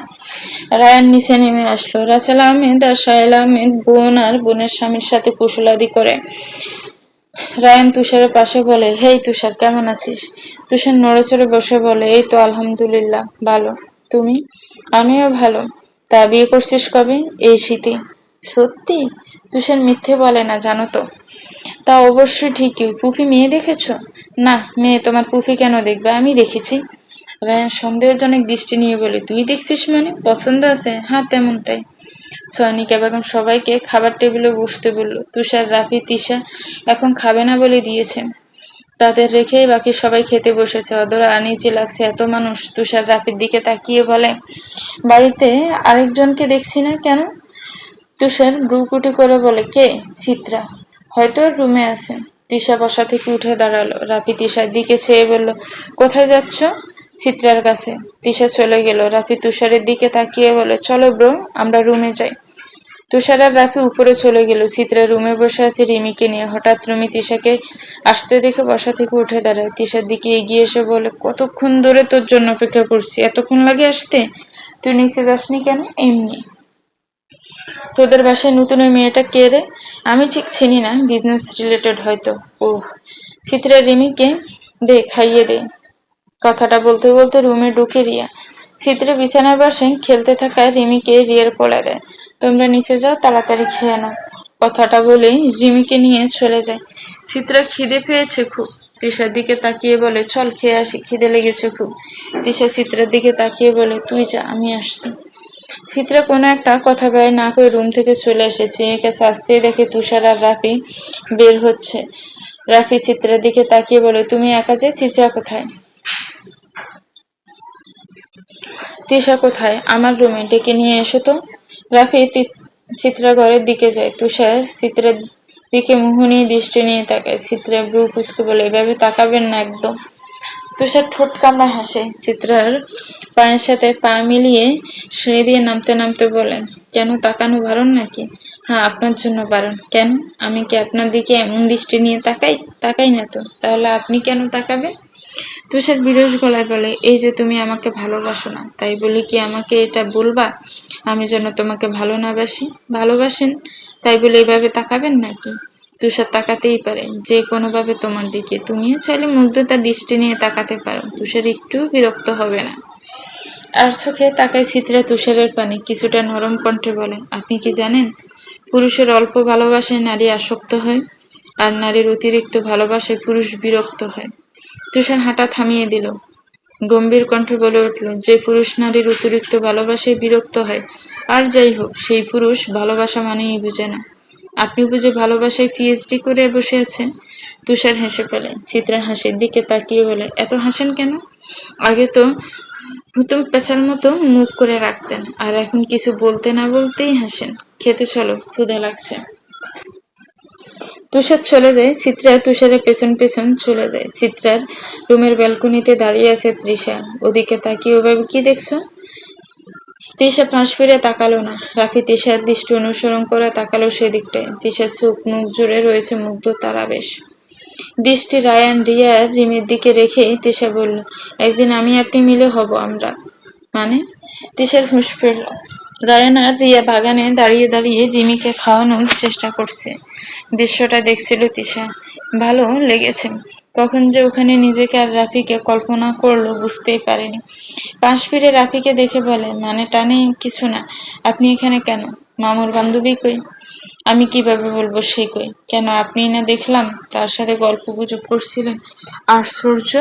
রায়ান নিচে নেমে আসলো। রাসেল আহমেদ আর সাহেল আহমেদ বোন আর বোনের স্বামীর সাথে কুশলাদি করে। রায়ান তুষারের পাশে বলে, হেই তুষার, কেমন আছিস? তুষার নড়েচড়ে বসে বলে, এই তো আলহামদুলিল্লাহ ভালো। তুমি? আমিও ভালো। তা বিয়ে করছিস কবে? এই শীতে। সত্যি? তুষার মিথ্যে বলে না জানো তো। তা অবশ্যই ঠিকই। পুফি মেয়ে দেখেছ? না, মেয়ে তোমার পুফি কেন দেখবে, আমি দেখেছি। রায়ান সন্দেহজনক দৃষ্টি নিয়ে বলে, তুই দেখছিস মানে? পছন্দ আছে? হ্যাঁ তেমনটাই। সয়নিকা বেগম সবাইকে খাবার টেবিলে বসতে বলল। তুষার, রাফি, তিশা এখন খাবে না বলে দিয়েছে। তাদের রেখেই বাকি সবাই খেতে বসেছে। অদরা আনিজি লাগছে, এত মানুষ। তুষার রাফির দিকে তাকিয়ে বলে, বাড়িতে আরেকজনকে দেখছি না কেন? তুষার ভ্রুকুটি করে বলে, কে? চিত্রা। হয়তো ওর রুমে আছে। তিশা বসা থেকে উঠে দাঁড়ালো। রাফি তিশার দিকে চেয়ে বলল, কোথায় যাচ্ছ? চিত্রার কাছে। তিশা চলে গেল। রাফি তুষারের দিকে তাকিয়ে বলে, চলো ব্রো, আমরা রুমে যাই। তুষার আর রাফি উপরে চলে গেল। চিত্রা রুমে বসে আছে রিমিকে নিয়ে। হঠাৎ রুমি তিশাকে আসতে দেখে বসা থেকে উঠে দাঁড়ায়। তিশার দিকে এগিয়ে এসে বলে, কতক্ষণ ধরে তোর জন্য অপেক্ষা করছি, এতক্ষণ লাগে আসতে? তুই নিচে যাসনি কেন? এমনি। তোদের বাসায় নতুন ওই মেয়েটা কে রে? আমি ঠিক চিনি না, বিজনেস রিলেটেড হয়তো। ওহ। চিত্রা রিমিকে দে, খাইয়ে দে। কথাটা বলতে বলতে রুমে ঢুকে রিয়া। চিত্রা বিছানার পাশে খেলতে থাকা রিমিকে রিয়ার কোলে দেয়। তোমরা নিচে যাও, তাড়াতাড়ি খেয়ে নাও। কথাটা বলেই রিমিকে নিয়ে চলে যায়। চিত্রা খিদে পেয়েছে খুব। তিশার দিকে তাকিয়ে বলে, চল খেয়ে আসি, খিদে লেগেছে খুব। তিশা চিত্রার দিকে তাকিয়ে বলে, তুই যা, আমি আসছি। চিত্রা কোনো একটা কথা ব্যয় না করে রুম থেকে চলে আসে। চিনিকে শাস্তিয়ে দেখে তুষার আর রাফি বের হচ্ছে। রাফি চিত্রার দিকে তাকিয়ে বলে, তুমি একা যে, চিত্রা কোথায়? তিশা কোথায়? আমার রুমে, ডেকে নিয়ে এসো তো। রাফি চিত্রা ঘরের দিকে যায়। তুষার চিত্রার দিকে মোহনীয় দৃষ্টি নিয়ে তাকায়। চিত্রা ব্রু কুচকে বলে, এভাবে তাকাবেন না একদম। তুষার ঠোঁট কামড়া হাসে। চিত্রার পায়ের সাথে পা মিলিয়ে সিঁড়ি দিয়ে নামতে নামতে বলে, কেন, তাকানো বারণ নাকি? হ্যাঁ, আপনার জন্য বারণ। কেন? আমি কি আপনার দিকে এমন দৃষ্টি নিয়ে তাকাই? তাকাই না তো। তাহলে আপনি কেন তাকাবেন? তুষার বিরস গলায় বলে, এই যে তুমি আমাকে ভালোবাসো না, তাই বলি কি আমাকে এটা বলবা আমি যেন তোমাকে ভালো না বাসি? ভালোবাসেন, তাই বলে এভাবে তাকাবেন নাকি? তুষার তাকাতেই পারে যে কোনো ভাবে তোমার দিকে। তুমিও চাইলে মুগ্ধতার দৃষ্টি নিয়ে তাকাতে পারো। তুষার একটু বিরক্ত হবে না। আর চোখে তাকায় চিত্রা তুষারের পানে। কিছুটা নরম কণ্ঠে বলে, আপনি কি জানেন, পুরুষের অল্প ভালোবাসায় নারী আসক্ত হয়, আর নারীর অতিরিক্ত ভালোবাসায় পুরুষ বিরক্ত হয়। তুষার হাঁটা থামিয়ে দিল। গম্ভীর কণ্ঠে বলে উঠল, যে পুরুষ নারীর অতিরিক্ত ভালোবাসায় বিরক্ত হয়, আর যাই হোক, সেই পুরুষ ভালোবাসা মানেই বুঝে না। আপনি বুঝে ভালোবাসায় পিএইচডি করে বসে আছেন? তুষার হেসে ফেলে। চিত্রা হাসির দিকে তাকিয়ে বলে, এত হাসেন কেন? আগে তো ভুতুম পেঁচার মতো মুখ করে রাখতেন, আর এখন কিছু বলতে না বলতেই হাসেন। খেতে চলো, ক্ষুধা লাগছে। তুষার চলে যায়। চিত্রা তুষারের পেছন পেছন চলে যায়। চিত্রার রুমের ব্যালকনিতে দাঁড়িয়ে আছে তৃষা। ওদিকে তাকিয়ে ওভাবে কি দেখছো? তৃষা ফাঁস ফিরে তাকালো না। রাফি তৃষার দৃষ্টি অনুসরণ করে তাকালো সেদিকটায়। তৃষার চোখ মুখ জুড়ে রয়েছে মুগ্ধতার আবেশ। দৃষ্টি রায়ান, রিয়া, রিমির দিকে রেখে তৃষা বলল, একদিন আমি আপনি মিলে হব আমরা। মানে? তৃষার হুঁশ ফিরল। রায়ান আর রিয়া বাগানে দাঁড়িয়ে দাঁড়িয়ে রিমিকে খাওয়ানোর চেষ্টা করছে। দৃশ্যটা দেখছিল তৃষা। ভালো লেগেছে। কখন যে ওখানে নিজেকে আর রাফিকে কল্পনা করলো বুঝতেই পারেনি। পাশ ফিরে রাফিকে দেখে বলে, মানে টানে কিছু না, আপনি এখানে কেন? মামুর বান্ধবী কই? আমি কিভাবে বলবো সে কই? কেন আপনি না দেখলাম তার সাথে গল্প গুজব করছিলেন। আশ্চর্য,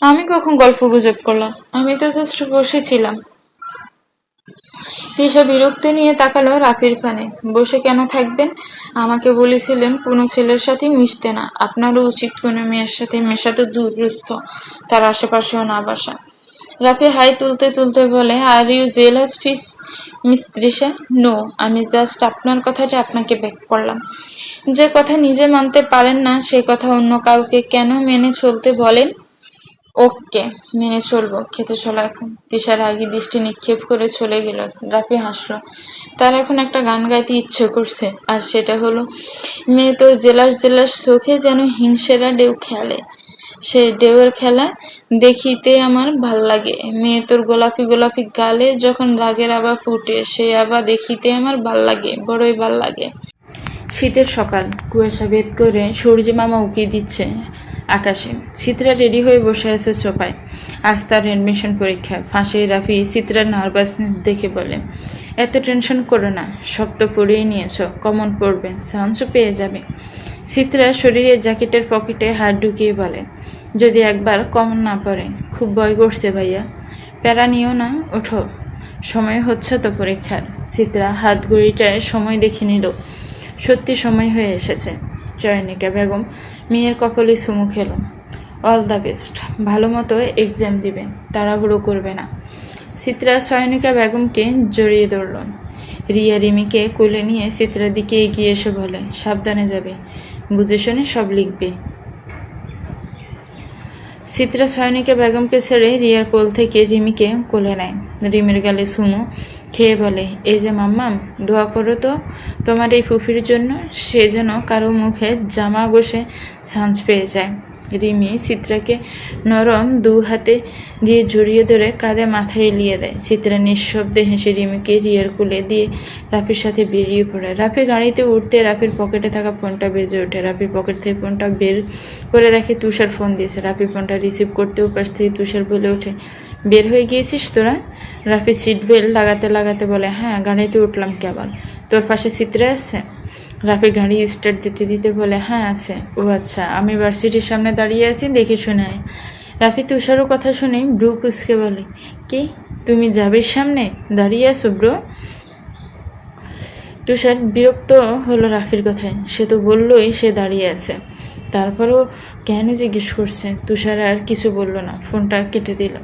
আমি কখন গল্প গুজব করলাম? আমি তো জাস্ট বসেছিলাম। তৃষা বিরক্তি নিয়ে তাকালো রাফির পানে। বসে কেন থাকবেন? আমাকে বলেছিলেন কোনো ছেলের সাথে মিশতে না। আপনারও উচিত কোনো মেয়ের সাথে মেশা তো দূরস্থ, তার আশেপাশেও না বাসা। রাফি হাই তুলতে তুলতে বলে, are you jealous miss Trisha? No, আমি জাস্ট আপনার কথাটা আপনাকে ব্যাক করলাম। যে কথা নিজে মানতে পারেন না সে কথা অন্য কাউকে কেন মেনে চলতে বলেন? ওকে, মেনে চলবো। খেতে চলো এখন। তৃষার আগে দৃষ্টি নিক্ষেপ করে চলে গেল। রাফি হাসলো। তার এখন একটা গান গাইতে ইচ্ছে করছে, আর সেটা হলো, মেয়ে তোর জেলাস জেলাস চোখে যেন হিংসেরা ঢেউ খেলে, সে ঢেউয়ের খেলা দেখিতে আমার ভাল লাগে। মেয়ে তোর গোলাপি গোলাপি গালে যখন রাগের আভা ফুটে, সে আভা দেখিতে আমার ভাল লাগে, বড়ই ভাল লাগে। শীতের সকাল, কুয়াশা ভেদ করে সূর্য মামা উকি দিচ্ছে আকাশে। চিত্রা রেডি হয়ে বসে আছে সোফায়। আজ তার অ্যাডমিশন পরীক্ষা। ফাঁসে রাফি চিত্রার নার্ভাসনেস দেখে বলে, এত টেনশন করো না, সব তো পড়িয়ে নিয়েছো, কমন পড়বে, চান্সও পেয়ে যাবে। চিত্রা শরীরের জ্যাকেটের পকেটে হাত ঢুকিয়ে বলে, যদি একবার কমন না পড়ে? খুব ভয় করছে ভাইয়া। প্যারা নিও না, ওঠো, সময় হচ্ছে তো পরীক্ষার। চিত্রা হাত ঘড়িটায় সময় দেখে নিল। সত্যি সময় হয়ে এসেছে। চয়নিকা বেগম মেয়ের কপালে চুমু খেলো। অল দ্য বেস্ট, ভালো মতো এক্সাম দিবে, তাড়াহুড়ো করবে না। চিত্রা চয়নিকা বেগমকে জড়িয়ে ধরল। রিয়া রিমিকে কোলে নিয়ে চিত্রার দিকে এগিয়ে এসে বলে, সাবধানে যাবে, বুঝে শুনে সব লিখবে। চিত্রা চয়নিকা বেগমকে ছেড়ে রিয়ার কোল থেকে রিমিকে কোলে নেয়। রিমির গালে চুমু খেয়ে বলে, এই যে মাম্মাম, দোয়া করো তো তোমার এই ফুফির জন্য, সে যেন কারো মুখে জামা ঘষে চান্স পেয়ে যায়। রিমি চিত্রাকে নরম দু হাতে দিয়ে জড়িয়ে ধরে কাঁধে মাথায় এলিয়ে দেয়। চিত্রা নিঃশব্দে হেসে রিমিকে রিয়ার কোলে দিয়ে রাফির সাথে বেরিয়ে পড়ে। রাফি গাড়িতে উঠতে রাফির পকেটে থাকা ফোনটা বেজে ওঠে। রাফির পকেট থেকে ফোনটা বের করে দেখে তুষার ফোন দিয়েছে। রাফি ফোনটা রিসিভ করতে পাশ থেকে তুষার বলে ওঠে, বের হয়ে গিয়েছিস তোরা? রাফি সিট বেল্ট লাগাতে লাগাতে বলে, হ্যাঁ, গাড়িতে উঠলাম কেবল। তোর পাশে চিত্রা আছে? রাফি গাড়ি স্টার্ট দিতে দিতে বলে, হ্যাঁ আছে। ও আচ্ছা, আমি ভার্সিটির সামনে দাঁড়িয়ে আছি, দেখে শুনে আয়। রাফি তুষারও কথা শুনে ব্রু কুচকে বলে, কি তুমি যাবির সামনে দাঁড়িয়ে আছো ব্রো? তুষার বিরক্ত হলো রাফির কথায়। সে তো বললোই সে দাঁড়িয়ে আছে, তারপরও কেন জিজ্ঞেস করছে? তুষার আর কিছু বলল না, ফোনটা কেটে দিল।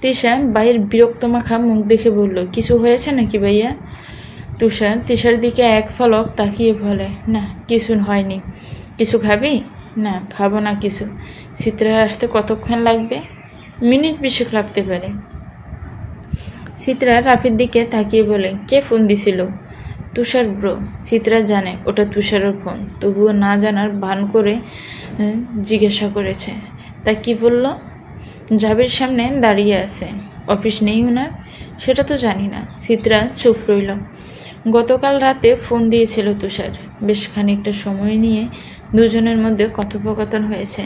তৃষা ভাইয়ের বিরক্ত মাখা মুখ দেখে বলল, কিছু হয়েছে নাকি ভাইয়া? তৃষার দিকে এক ফলক তাকিয়ে বলে, না কিছু হয়নি। কিছু খাবি? না, খাবো না কিছু। চিত্রা আসতে কতক্ষণ লাগবে? মিনিট 20 লাগতে পারে। চিত্রা রাফির দিকে তাকিয়ে বলে, কে ফোন দিছিল? তুষার ব্রো। চিত্রা জানে ওটা তুষারের ফোন, তবুও না জানার ভান করে জিজ্ঞাসা করেছে, তা কি বলল? জাবির সামনে দাঁড়িয়ে আছে, অফিস নেই ওনার? সেটা তো জানি না। চিত্রা চুপ রইল। গতকাল রাতে ফোন দিয়েছিল তুষার। বেশ খানিকটা সময় নিয়ে দুজনের মধ্যে কথোপকথন হয়েছে।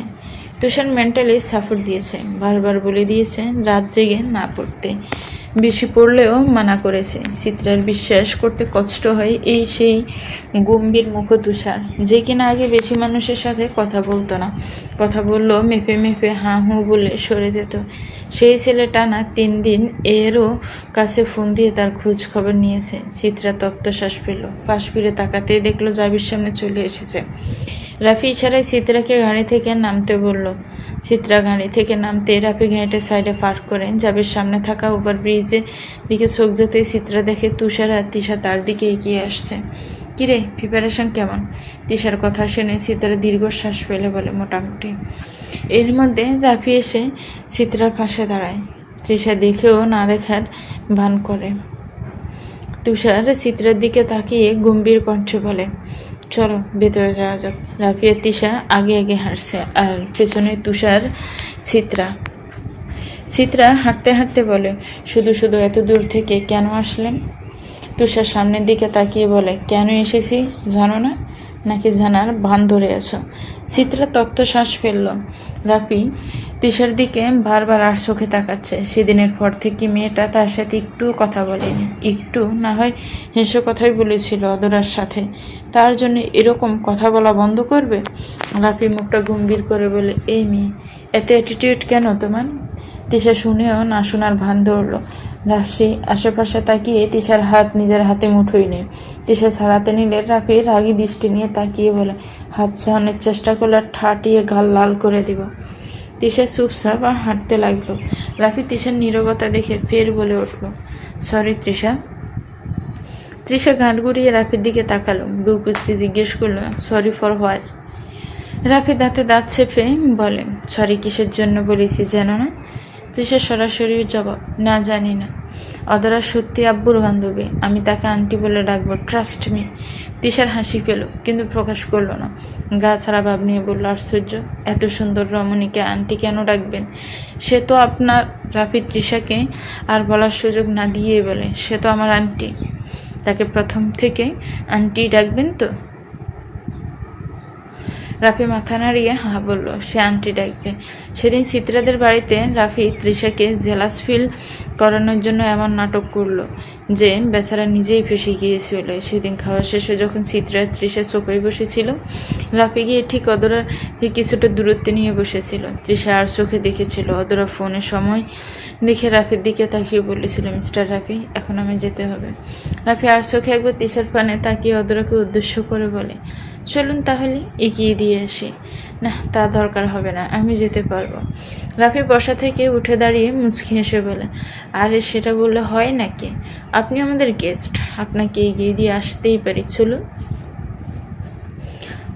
তুষার মেন্টালি সাপোর্ট দিয়েছে, বারবার বলে দিয়েছে রাত জেগে না পড়তে, বেশি পড়লেও মানা করেছে। চিত্রার বিশ্বাস করতে কষ্ট হয় এই সেই গম্ভীর মুখ তুষার, যে কিনা আগে বেশি মানুষের সাথে কথা বলতো না, কথা বললেও মেপে মেপে হাঁ হুঁ বলে সরে যেত। সেই ছেলে টানা 3 দিন এরও কাছে ফোন দিয়ে তার খোঁজ খবর নিয়েছে। চিত্রা তপ্ত শ্বাস ফেলল। পাশ ফিরে তাকাতেই দেখলো জাবির সামনে চলে এসেছে। রাফি ইশারায় চিত্রাকে গাড়ি থেকে নামতে বলল। চিত্রা গাড়ি থেকে নামতে রাফি গাড়িটা সাইডে পার্ক করে যাবের সামনে থাকা ওভারব্রিজের দিকে চোখ যেতেই চিত্রা দেখে তুষার আর তিশা তার দিকে এগিয়ে আসছে। কিরে, প্রিপারেশন কেমন? তিশার কথা শুনে চিত্রা দীর্ঘশ্বাস ফেলে বলে, মোটামুটি। এর মধ্যে রাফি এসে চিত্রার পাশে দাঁড়ায়। তৃষা দেখেও না দেখার ভান করে। তুষার চিত্রার দিকে তাকিয়ে গম্ভীর কণ্ঠে বলে, চলো ভেতরে যাওয়া যাক। রাফি আর তিশা আগে আগে হাঁটছে আর পেছনে তুষার চিত্রা। চিত্রা হাঁটতে হাঁটতে বলে, শুধু শুধু এত দূর থেকে কেন আসলেন? তুষার সামনের দিকে তাকিয়ে বলে, কেন এসেছি জানো না, নাকি জানার ভান ধরে আছো? চিত্রা তপ্ত শ্বাস ফেলল। রাফি তিশার দিকে বারবার আর চোখে তাকাচ্ছে। সেদিনের পর থেকে মেয়েটা তার সাথে একটু কথা বলেনি। একটু না হয় হেসে কথাই বলেছিল অদরার সাথে। তার জন্য এরকম কথা বলা বন্ধ করবে? রাফি মুখটা গম্ভীর করে বলে, এই মেয়ে, এত অ্যাটিটিউড কেন তোমার? তিশা শুনেও না শোনার ভান ধরল। রাফি আশেপাশে তাকিয়ে তিশার হাত নিজের হাতে মুঠোই নেই। তিশা ছাড়াতে নিলে রাফি রাগী দৃষ্টি নিয়ে তাকিয়ে বলে, হাত ছাড়ানোর চেষ্টা করলে ঠাটিয়ে গাল লাল করে দিব। তিশা চুপচাপ আর হাঁটতে লাগলো। রাফি তিশার নীরবতা দেখে ফের বলে উঠল, সরি তৃষা। তৃষা ঘাট ঘুরিয়ে রাফির দিকে তাকালো। ব্রু কুচকে জিজ্ঞেস করলো, সরি ফর হোয়াট? রাফি দাঁতে দাঁত চেপে বলে, সরি কিসের জন্য বলেছি জানো না? তৃষা সরাসরি জবাব, না জানি না। অদরা সত্যি আব্বুর বান্ধবী, আমি তাকে আন্টি বলে ডাকবো, ট্রাস্ট মি। তৃষার হাসি পেল কিন্তু প্রকাশ করলো না। গা ছাড়া ভাব নিয়ে বলল, আশ্চর্য, এত সুন্দর রমণীকে আন্টি কেন ডাকবেন? সে তো আপনার। রাফি তৃষাকে আর বলার সুযোগ না দিয়ে বলে, সে তো আমার আন্টি, তাকে প্রথম থেকে আন্টি ডাকবেন তো? রাফি মাথা নাড়িয়ে হা বলল, সে আন্টি ডাকবে। সেদিন চিত্রাদের বাড়িতে রাফি তৃষাকে জেলাস ফিল করানোর জন্য এমন নাটক করলো যে বেচারা নিজেই ফেসে গিয়েছিল। সেদিন খাওয়া শেষে যখন চিত্রা তৃষা সোফায় বসেছিল, রাফি গিয়ে ঠিক অদরাকে কিছুটা দূরত্বে নিয়ে বসেছিল। তৃষা আর চোখে দেখেছিল। অদরা ফোনে সময় দেখে রাফির দিকে তাকিয়ে বলেছিল, মিস্টার রাফি, এখন আমি যেতে হবে। রাফি আর চোখে একবার তৃষার পানে তাকিয়ে অদরাকে উদ্দেশ্য করে বলে, চলুন তাহলে এগিয়ে দিয়ে আসি। না, তা দরকার হবে না, আমি যেতে পারবো। রাফি বসা থেকে উঠে দাঁড়িয়ে মুচকি হেসে বলে, আরে সেটা বললে হয় নাকি? আপনি আমাদের গেস্ট, আপনাকে এগিয়ে দিয়ে আসতেই পারি, চলুন।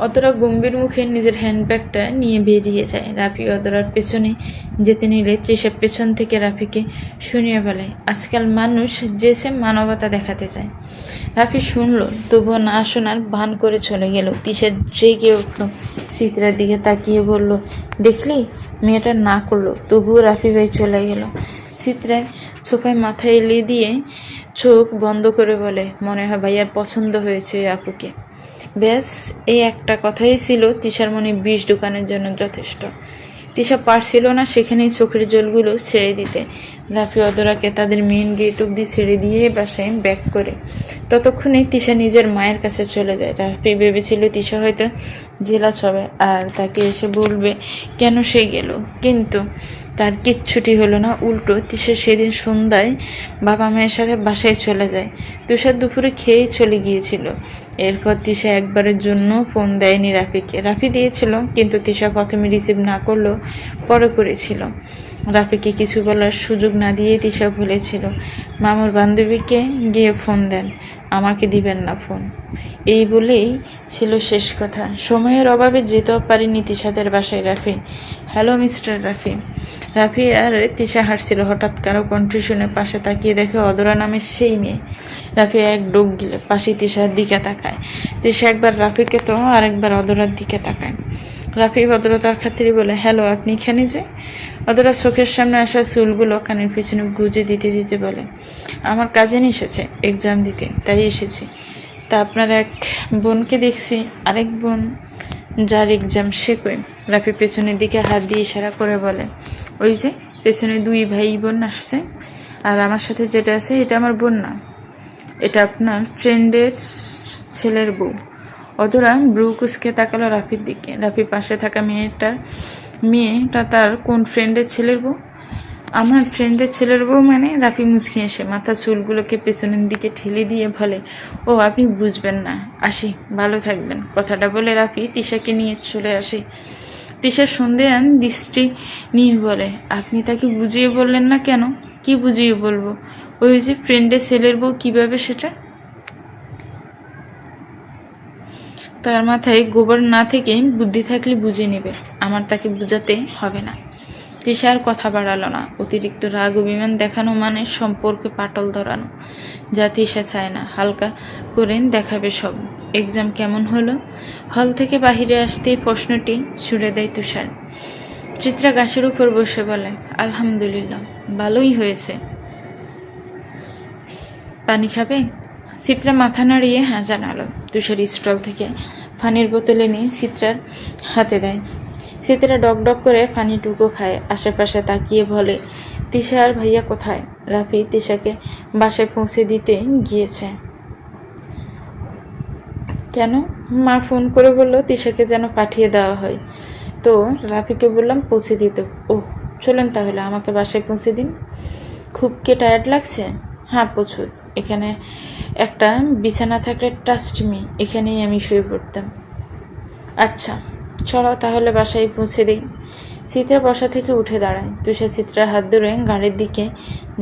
অতরা গম্ভীর মুখে নিজের হ্যান্ডব্যাগটা নিয়ে বেরিয়ে যায়। রাফি অতরার পেছনে যেতে নিলে তৃষা পেছন থেকে রাফিকে শুনিয়ে বলে, আজকাল মানুষ যে সে মানবতা দেখাতে চায়। রাফি শুনলো, তবুও না শোনার ভান করে চলে গেল। তৃষা রেগে উঠল। চিত্রার দিকে তাকিয়ে বলল, দেখলি, মেয়েটা না করলো, তবুও রাফি ভাই চলে গেল। চিত্রায় সোফায় মাথা এলিয়ে দিয়ে চোখ বন্ধ করে বলে, মনে হয় ভাইয়ার পছন্দ হয়েছে ওই আপুকে। ব্যাস, এই একটা কথাই ছিল তিশার মনে বিষ ঢোকানোর জন্য যথেষ্ট। তিশা পারছিল না সেখানেই চোখের জলগুলো ছেড়ে দিতে। রাফি অদরাকে তাদের মেইন গেট অব্দি ছেড়ে দিয়ে বাসায় ব্যাক করে। ততক্ষণে তিশা নিজের মায়ের কাছে চলে যায়। রাফি ভেবেছিল তিশা হয়তো জেলাস হবে আর তাকে এসে বলবে কেন সে গেল, কিন্তু তার কিচ্ছুটি হলো না। উল্টো তিশা সেদিন সন্ধ্যায় বাবা মায়ের সাথে বাসায় চলে যায়। তুষার দুপুরে খেয়েই চলে গিয়েছিল। এরপর তিশা একবারের জন্য ফোন দেয়নি রাফিকে। রাফি দিয়েছিল, কিন্তু তিশা প্রথমে রিসিভ না করলেও পরে করেছিল। রাফিকে কিছু বলার সুযোগ না দিয়ে তিশা বলেছিল, মামুর বান্ধবীকে গিয়ে ফোন দেন, আমাকে দিবেন না ফোন। এই বলেই ছিল শেষ কথা। সময়ের অভাবে যেতেও পারিনি তিশাদের বাসায় রাফি। Hello mister Rafi. রাফি আর তিশা হাঁটছিল। হঠাৎ কারো কণ্ঠ শুনে পাশে তাকিয়ে দেখে অদরা নামের সেই মেয়ে। রাফি এক ডোক গিলে পাশে তিশার দিকে তাকায়। তিশা একবার রাফিকে তো আরেকবার অদরার দিকে তাকায়। রাফি ভদ্রতার খাতিরে বলে, হ্যালো, আপনি এখানে যে? অদরা চোখের সামনে আসা চুলগুলো কানের পিছনে গুজে দিতে দিতে বলে, আমার কাজিন এসেছে এক্সাম দিতে, তাই এসেছি। তা আপনার এক বোনকে দেখছি, আরেক বোন যার এক্সাম সে কই? রাফি পেছনের দিকে হাত দিয়ে ইশারা করে বলে, ওই যে পেছনে দুই ভাই বোন আসছে, আর আমার সাথে যেটা আছে এটা আমার বোন না, এটা আপনার ফ্রেন্ডের ছেলের বউ। অধরা ব্রু কুচকে তাকালো রাফির দিকে। রাফি পাশে থাকা মেয়েটা তার কোন ফ্রেন্ডের ছেলের বউ? আমার ফ্রেন্ডের ছেলের বউ মানে? রাফি মুচকি এসে মাথা চুলগুলোকে পেছনের দিকে ঠেলে দিয়ে বলে, ও আপনি বুঝবেন না, আসি, ভালো থাকবেন। কথাটা বলে রাফি তিশাকে নিয়ে চলে আসে। তিশা সন্দেহান দৃষ্টি নিয়ে বলে, আপনি তাকে বুঝিয়ে বললেন না কেন? কি বুঝিয়ে বলবো? ওই যে ফ্রেন্ডের ছেলের বউ, কিভাবে সেটা? তার মাথায় গোবর না থেকে বুদ্ধি থাকলে বুঝে নেবে, আমার তাকে বুঝাতে হবে না। তিশা আর কথা বাড়ালো না। অতিরিক্ত রাগ অভিমান দেখানো মানে সম্পর্কে পাটল ধরানো, যা তিশা চায় না। হালকা করে দেখাবে সব। এক্সাম কেমন হলো? হল থেকে বাহিরে আসতেই প্রশ্নটি ছুড়ে দেয় তুষার। চিত্রা গাছের উপর বসে বলে, আলহামদুলিল্লাহ, ভালোই হয়েছে। পানি খাবে? চিত্রা মাথা নাড়িয়ে হ্যাঁ জানালো। তুষার স্টল থেকে পানির বোতল এনে চিত্রার হাতে দেয়। চিত্রা ডক ডক করে পানিটুকু খায়। আশেপাশে তাকিয়ে বলে, তিশা আর ভাইয়া কোথায়? রাফি তিশাকে বাসায় পৌঁছে দিতে গিয়েছে। কেন? মা ফোন করে বললো তিশাকে যেন পাঠিয়ে দেওয়া হয়, তো রাফিকে বললাম পৌঁছে দিতে। ও, চলেন তাহলে, আমাকে বাসায় পৌঁছে দিন। খুব কি টায়ার্ড লাগছে? হ্যাঁ, প্রচুর। এখানে একটা বিছানা থাকলে ট্রাস্ট মি, এখানেই আমি শুয়ে পড়তাম। আচ্ছা চলো তাহলে বাসায় পৌঁছে দিই। চিত্রা বসা থেকে উঠে দাঁড়ায়। তুষার চিত্রার হাত ধরে গাড়ির দিকে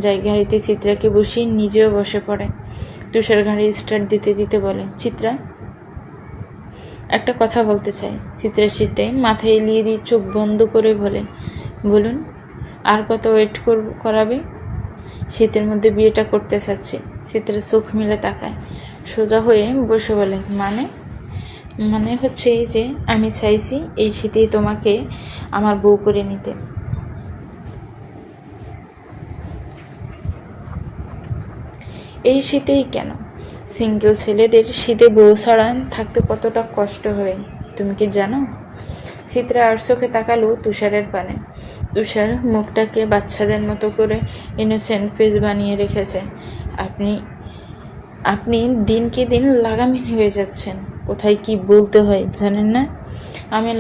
যায়। গাড়িতে চিত্রাকে বসিয়ে নিজেও বসে পড়ে। তুষার গাড়ি স্টার্ট দিতে দিতে বলে, চিত্রা, একটা কথা বলতে চাই। চিত্রা সিটে মাথায় এলিয়ে দিয়ে চোখ বন্ধ করে বলে, বলুন। আর কত ওয়েট করাবে? শীতের মধ্যে বিয়েটা করতে চাচ্ছে। চিত্রা চোখ মিলে তাকায়, সোজা হয়ে বসে বলে, মানে হচ্ছে এই যে আমি চাইছি এই শীতেই তোমাকে আমার বউ করে নিতে। এই শীতেই কেন? সিঙ্গেল ছেলেদের শীতে বউ ছাড়া থাকতে কতটা কষ্ট হয় তুমি কি জানো? চিত্রা আর চোখে তাকালো তুষারের পানে। তুষার মুখটাকে বাচ্চাদের মতো করে ইনোসেন্ট ফেস বানিয়ে রেখেছে। আপনি আপনি দিনকে দিন লাগামহীন হয়ে যাচ্ছেন। কোথায় কি বলতে হয় জানেন না? আমি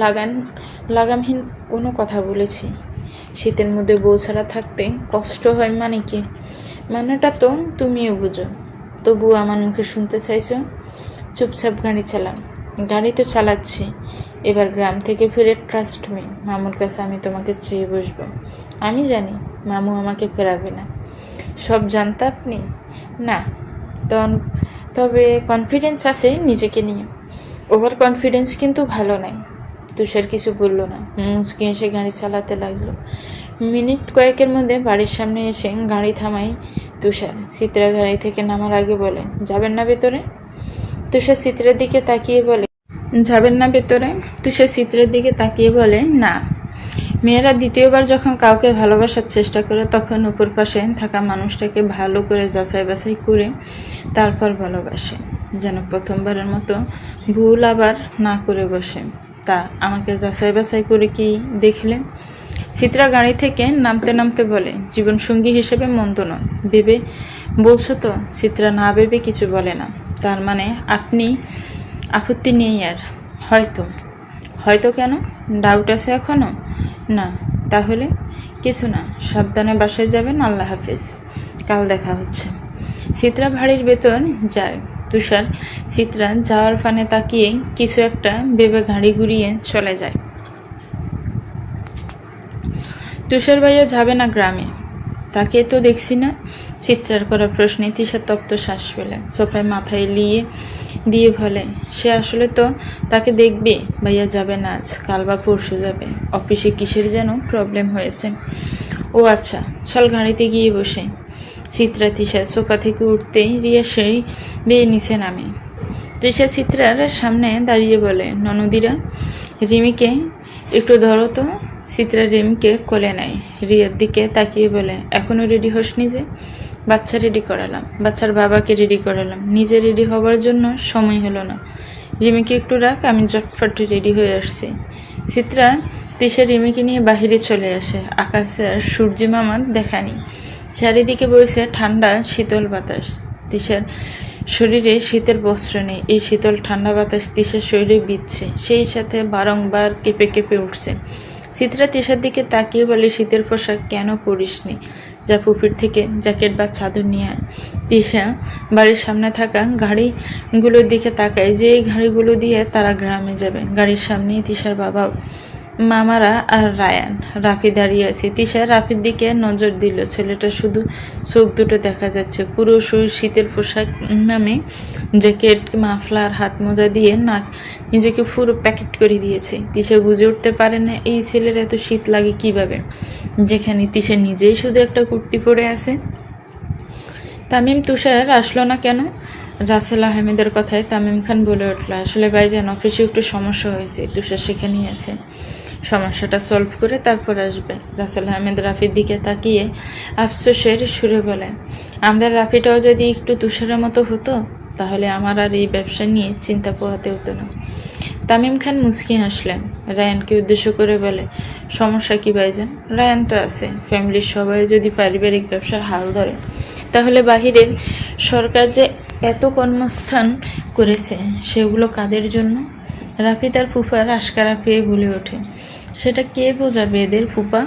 লাগামহীন কোনো কথা বলেছি? শীতের মধ্যে বউ ছাড়া থাকতে কষ্ট হয় মানে কি? মানেটা তো তুমিও বুঝো, তবুও আমার মুখে শুনতে চাইছো? চুপচাপ গাড়ি চালান। গাড়ি তো চালাচ্ছি। এবার গ্রাম থেকে ফিরে ট্রাস্ট মি, মামুর কাছে আমি তোমাকে চেয়ে বসবো। আমি জানি মামু আমাকে ফেরাবে না। সব জানতে আপনি? না, তবে কনফিডেন্স আছে নিজেকে নিয়ে। ওভার কনফিডেন্স কিন্তু ভালো নাই। তুষার কিছু বলল না, মুচকি এসে গাড়ি চালাতে লাগলো। মিনিট কয়েকের মধ্যে বাড়ির সামনে এসে গাড়ি থামাই তুষার। চিত্রা গাড়ি থেকে নামার আগে বলে, যাবেন না ভেতরে? তুষার চিত্রের দিকে তাকিয়ে বলে, যাবেন না ভেতরে? তুষার চিত্রের দিকে তাকিয়ে বলে, না। মেয়েরা দ্বিতীয়বার যখন কাউকে ভালোবাসার চেষ্টা করে তখন উপর পাশে থাকা মানুষটাকে ভালো করে যাচাই বাছাই করে তারপর ভালোবাসে, যেন প্রথমবারের মতো ভুল আবার না করে বসে। তা আমাকে যাচাই বাছাই করে কি দেখলে? চিত্রা গাড়ি থেকে নামতে নামতে বলে, জীবনসঙ্গী হিসেবে মন্দ নন, ভেবে বলছো তো? চিত্রা না ভেবে কিছু বলে না। তার মানে আপনি আপত্তি নেই আর? হয়তো কেন? ডাউট আছে এখনো? না। তাহলে কিছু না, সাবধানে বাসায় যাবেন। আল্লাহ হাফেজ, কাল দেখা হচ্ছে। চিত্রা বাড়ির ভেতর যায়। তুষার চিত্রা যাওয়ার ফানে তাকিয়ে কিছু একটা ভেবে গাড়ি ঘুরিয়ে চলে যায়। তুষার ভাইয়া যাবে না গ্রামে? তাকে তো দেখছি না। চিত্রার করা প্রশ্নে তিশা তপ্ত শ্বাস ফেলে, সোফায় মাথায় দিয়ে বলে, সে আসলে তো তাকে দেখবে। ভাইয়া যাবে না আজ, কাল বা পরশু যাবে। অফিসে কিসের যেন প্রবলেম হয়েছে। ও আচ্ছা, চল গাড়িতে গিয়ে বসে। চিত্রা তিশা সোফা থেকে উঠতেই রিয়া সেই বেয়ে নিচে নামে। তৃষা চিত্রার সামনে দাঁড়িয়ে বলে, ননদিরা, রিমিকে একটু ধরো তো। চিত্রা রিমিকে কোলে নেয়। রিয়ার দিকে তাকিয়ে বলে, এখনো রেডি হসনি যে? বাচ্চা রেডি করালাম, বাচ্চার বাবাকে রেডি করালাম, নিজে রেডি হবার জন্য সময় হলো না। রিমিকে একটু রাখ, আমি জটফট রেডি হয়ে আসছি। চিত্রা তৃষা রিমিকে নিয়ে বাহিরে চলে আসে। আকাশে আর সূর্য মামার দেখা নেই। চারিদিকে বইছে ঠান্ডা শীতল বাতাস। তৃষার শরীরে শীতের বস্ত্র নেই। এই শীতল ঠান্ডা বাতাস তৃষার শরীরে বিচ্ছে, সেই সাথে বারংবার কেঁপে কেঁপে উঠছে। চিত্রা তিশার দিকে তাকিয়ে বলে, শীতের পোশাক কেন পরিসনি? যা পুকুর থেকে জ্যাকেট বা চাদর নিয়ে আয়। তিশা বাড়ির সামনে থাকা গাড়িগুলোর দিকে তাকায়, যে গাড়িগুলো দিয়ে তারা গ্রামে যাবে। গাড়ির সামনেই তিশার বাবা, মামারা আর রায়ান। রাফি দাঁড়িয়ে আছে। তিশা রাফির দিকে নজর দিল। ছেলেটা শুধু চোখ দুটো দেখা যাচ্ছে। পুরো শরীর শীতের পোশাক নামে জ্যাকেট, মাফলার, হাত মোজা দিয়ে নিজেকে পুরো প্যাকেট করে দিয়েছে। তিশা বুঝে উঠতে পারে না এই ছেলের এত শীত লাগে কিভাবে, যেখানে তিশা নিজেই শুধু একটা কুর্তি পরে আছে। তামিম তুষার আসলো না কেন? রাসেল আহমেদের কথায় তামিম খান বলে উঠল, আসলে ভাইজান অফিসে একটু সমস্যা হয়েছে, তুষার সেখানেই আছে, সমস্যাটা সলভ করে তারপর আসবে। রাসেল আহমেদ রাফির দিকে তাকিয়ে আফসোসের সুরে বলে, আমাদের রাফিটাও যদি একটু তুষারের মতো হতো তাহলে আমার আর এই ব্যবসা নিয়ে চিন্তা পোহাতে হতো না। তামিম খান মুচকি হাসলেন। রায়ানকে উদ্দেশ্য করে বলে, সমস্যা কি ভাইজান? রায়ান তো আছে। ফ্যামিলির সবাই যদি পারিবারিক ব্যবসার হাল ধরে তাহলে বাহিরের সরকার যে এত কর্মস্থান করেছে সেগুলো কাদের জন্য? রাফি তার ফুফার আশকারা পেয়ে বলে ওঠে, সেটা কে বোঝাবে এদের ফুপা?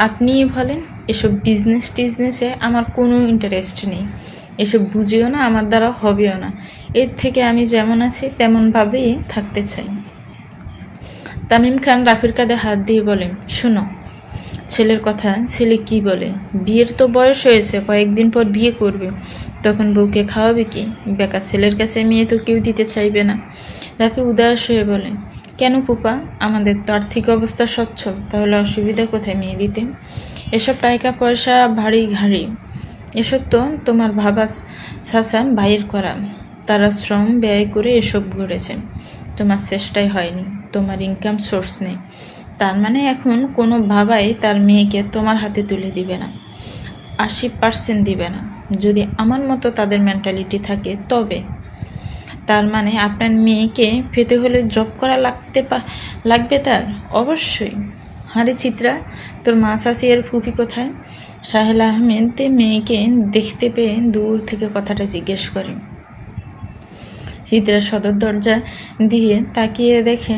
আপনিই বলেন। এসব টিজনেসে আমার কোনো ইন্টারেস্ট নেই, এসব বুঝিও না, আমার দ্বারা হবেও না। এর থেকে আমি যেমন আছি তেমনভাবেই থাকতে চাই। তামিম খান রাফির কাঁধে হাত দিয়ে বলেন, শোনো, ছেলের কথা ছেলে কি বলে? বিয়ের তো বয়স হয়েছে, কয়েকদিন পর বিয়ে করবে, তখন বউকে খাওয়াবে কি? বেকার ছেলের কাছে মেয়ে তো কেউ দিতে চাইবে না। রাফি উদাস হয়ে বলে, কেন পুপা? আমাদের তো আর্থিক অবস্থা সচ্ছল, তাহলে অসুবিধা কোথায় মেয়ে দিতে? এসব টাকা পয়সা ভারী ঘাড়ি, এসব তো তোমার ভাবা চাচা ভাইয়ের করা, তারা শ্রম ব্যয় করে এসব গড়েছে, তোমার চেষ্টাই হয়নি, তোমার ইনকাম সোর্স নেই। তার মানে এখন কোনো বাবাই তার মেয়েকে তোমার হাতে তুলে দিবে না, 80% দিবে না। যদি আমার মতো তাদের মেন্টালিটি থাকে তবে। তার মানে আপনার মেয়েকে পেতে হলে জব করা লাগবে তার? অবশ্যই। আরে চিত্রা, তোর মা চাচি এর ফুপি কোথায়? সাহেল আহমেদ মেয়েকে দেখতে পেয়ে দূর থেকে কথাটা জিজ্ঞেস করেন। চিত্রা সদর দরজা দিয়ে তাকিয়ে দেখে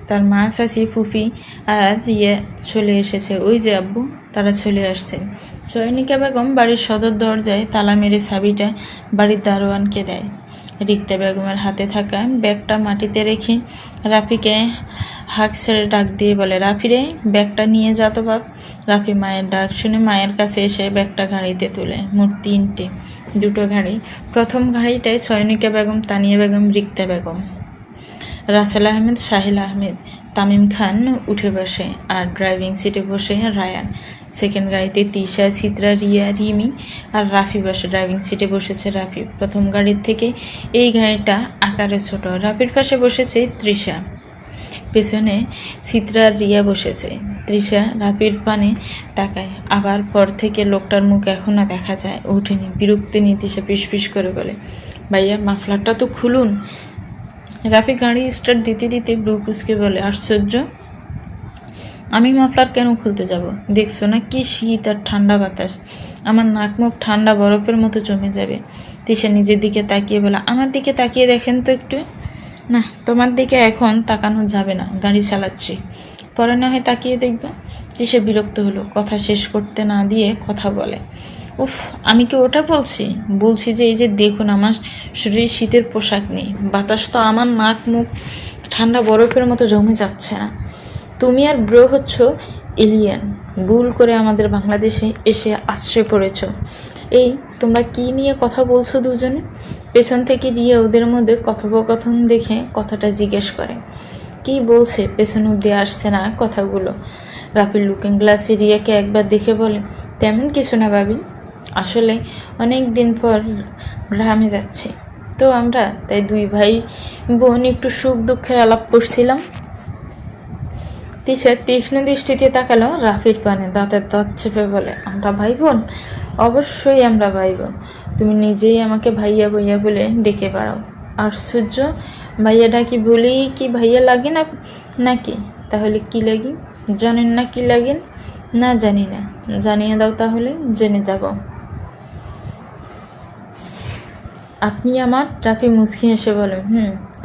তার মা, চাচি, ফুপি আর চলে এসেছে। ওই যে আব্বু, তারা চলে আসছে। চয়নিকা বেগম বাড়ির সদর দরজায় তালা মেরে চাবিটা বাড়ির দারোয়ানকে দেয়। রিক্তা বেগমের হাতে থাকা ব্যাগটা মাটিতে রেখে রাফিকে হাঁক ছেড়ে ডাক দিয়ে বলে, রাফি রে, ব্যাগটা নিয়ে যা তো বাপ। রাফি মায়ের ডাক শুনে মায়ের কাছে এসে ব্যাগটা গাড়িতে তুলে। মোট 3টে, 2টো গাড়ি। প্রথম গাড়িটায় চয়নিকা বেগম, তানিয়া বেগম, রিক্তা বেগম, রাসেল আহমেদ, সাহিল আহমেদ, তামিম খান উঠে বসে, আর ড্রাইভিং সিটে বসে রায়ান। সেকেন্ড গাড়িতে তিশা, চিত্রা, রিয়া, রিমি আর রাফি বসে। ড্রাইভিং সিটে বসেছে রাফি। প্রথম গাড়ির থেকে এই গাড়িটা আকারে ছোট। রাফির পাশে বসেছে তৃষা, পেছনে চিত্রা আর রিয়া বসেছে। তৃষা রাফির পানে তাকায়, আবার পর থেকে লোকটার মুখ এখনো দেখা যায় ওঠেনি। বিরক্তি নিয়ে তৃষা পিস করে বলে, ভাইয়া মাফলারটা তো খুলুন। রাফি গাড়ি স্টার্ট দিতে দিতে ব্রু কুচকে বলে, আশ্চর্য, আমি মাফলার কেন খুলতে যাব? দেখছো না কি শীত আর ঠান্ডা বাতাস, আমার নাক মুখ ঠান্ডা বরফের মতো জমে যাবে। তৃষা নিজের দিকে তাকিয়ে বলে, আমার দিকে তাকিয়ে দেখেন তো একটু। না, তোমার দিকে এখন তাকানো যাবে না, গাড়ি চালাচ্ছি, পরে না হয় তাকিয়ে দেখবা। তৃষা বিরক্ত হলো, কথা শেষ করতে না দিয়ে কথা বলে, উফ, আমি কি ওটা বলছি যে এই যে দেখুন, আমার শরীরে শীতের পোশাক নেই, বাতাস তো আমার নাক মুখ ঠান্ডা বরফের মতো জমে যাচ্ছে না। তুমি আর ব্রো হচ্ছ এলিয়েন, ভুল করে আমাদের বাংলাদেশে এসে আশ্রয় পড়েছ। এই তোমরা কি নিয়ে কথা বলছো দুজনে? পেছন থেকে রিয়া ওদের মধ্যে কথোপকথন দেখে কথাটা জিজ্ঞেস করে। কি বলছে পেছন অব্দি আসছে না কথাগুলো। রাফির লুকিং গ্লাসে রিয়াকে একবার দেখে বলে, তেমন কিছু না ভাবি, আসলে অনেক দিন পর গ্রামে যাচ্ছি তো আমরা, তাই 2 ভাই বোন একটু সুখ দুঃখের আলাপ করছিলাম। তিশা তীক্ষ্ণ দৃষ্টিতে তাকালো রাফির পানে, দাঁতের দাঁত চেপে বলে, আমরা ভাই বোন? অবশ্যই আমরা ভাই বোন, তুমি নিজেই আমাকে ভাইয়া ভাইয়া বলে ডেকে বেড়াও। আশ্চর্য, ভাইয়া ডাকি বলেই কি ভাইয়া লাগে না নাকি? তাহলে কি লাগি? জানেন না কি লাগেন? না জানি না, জানিয়ে দাও তাহলে, জেনে যাব। আপনি আমার? রাফি মুচকি এসে বলে,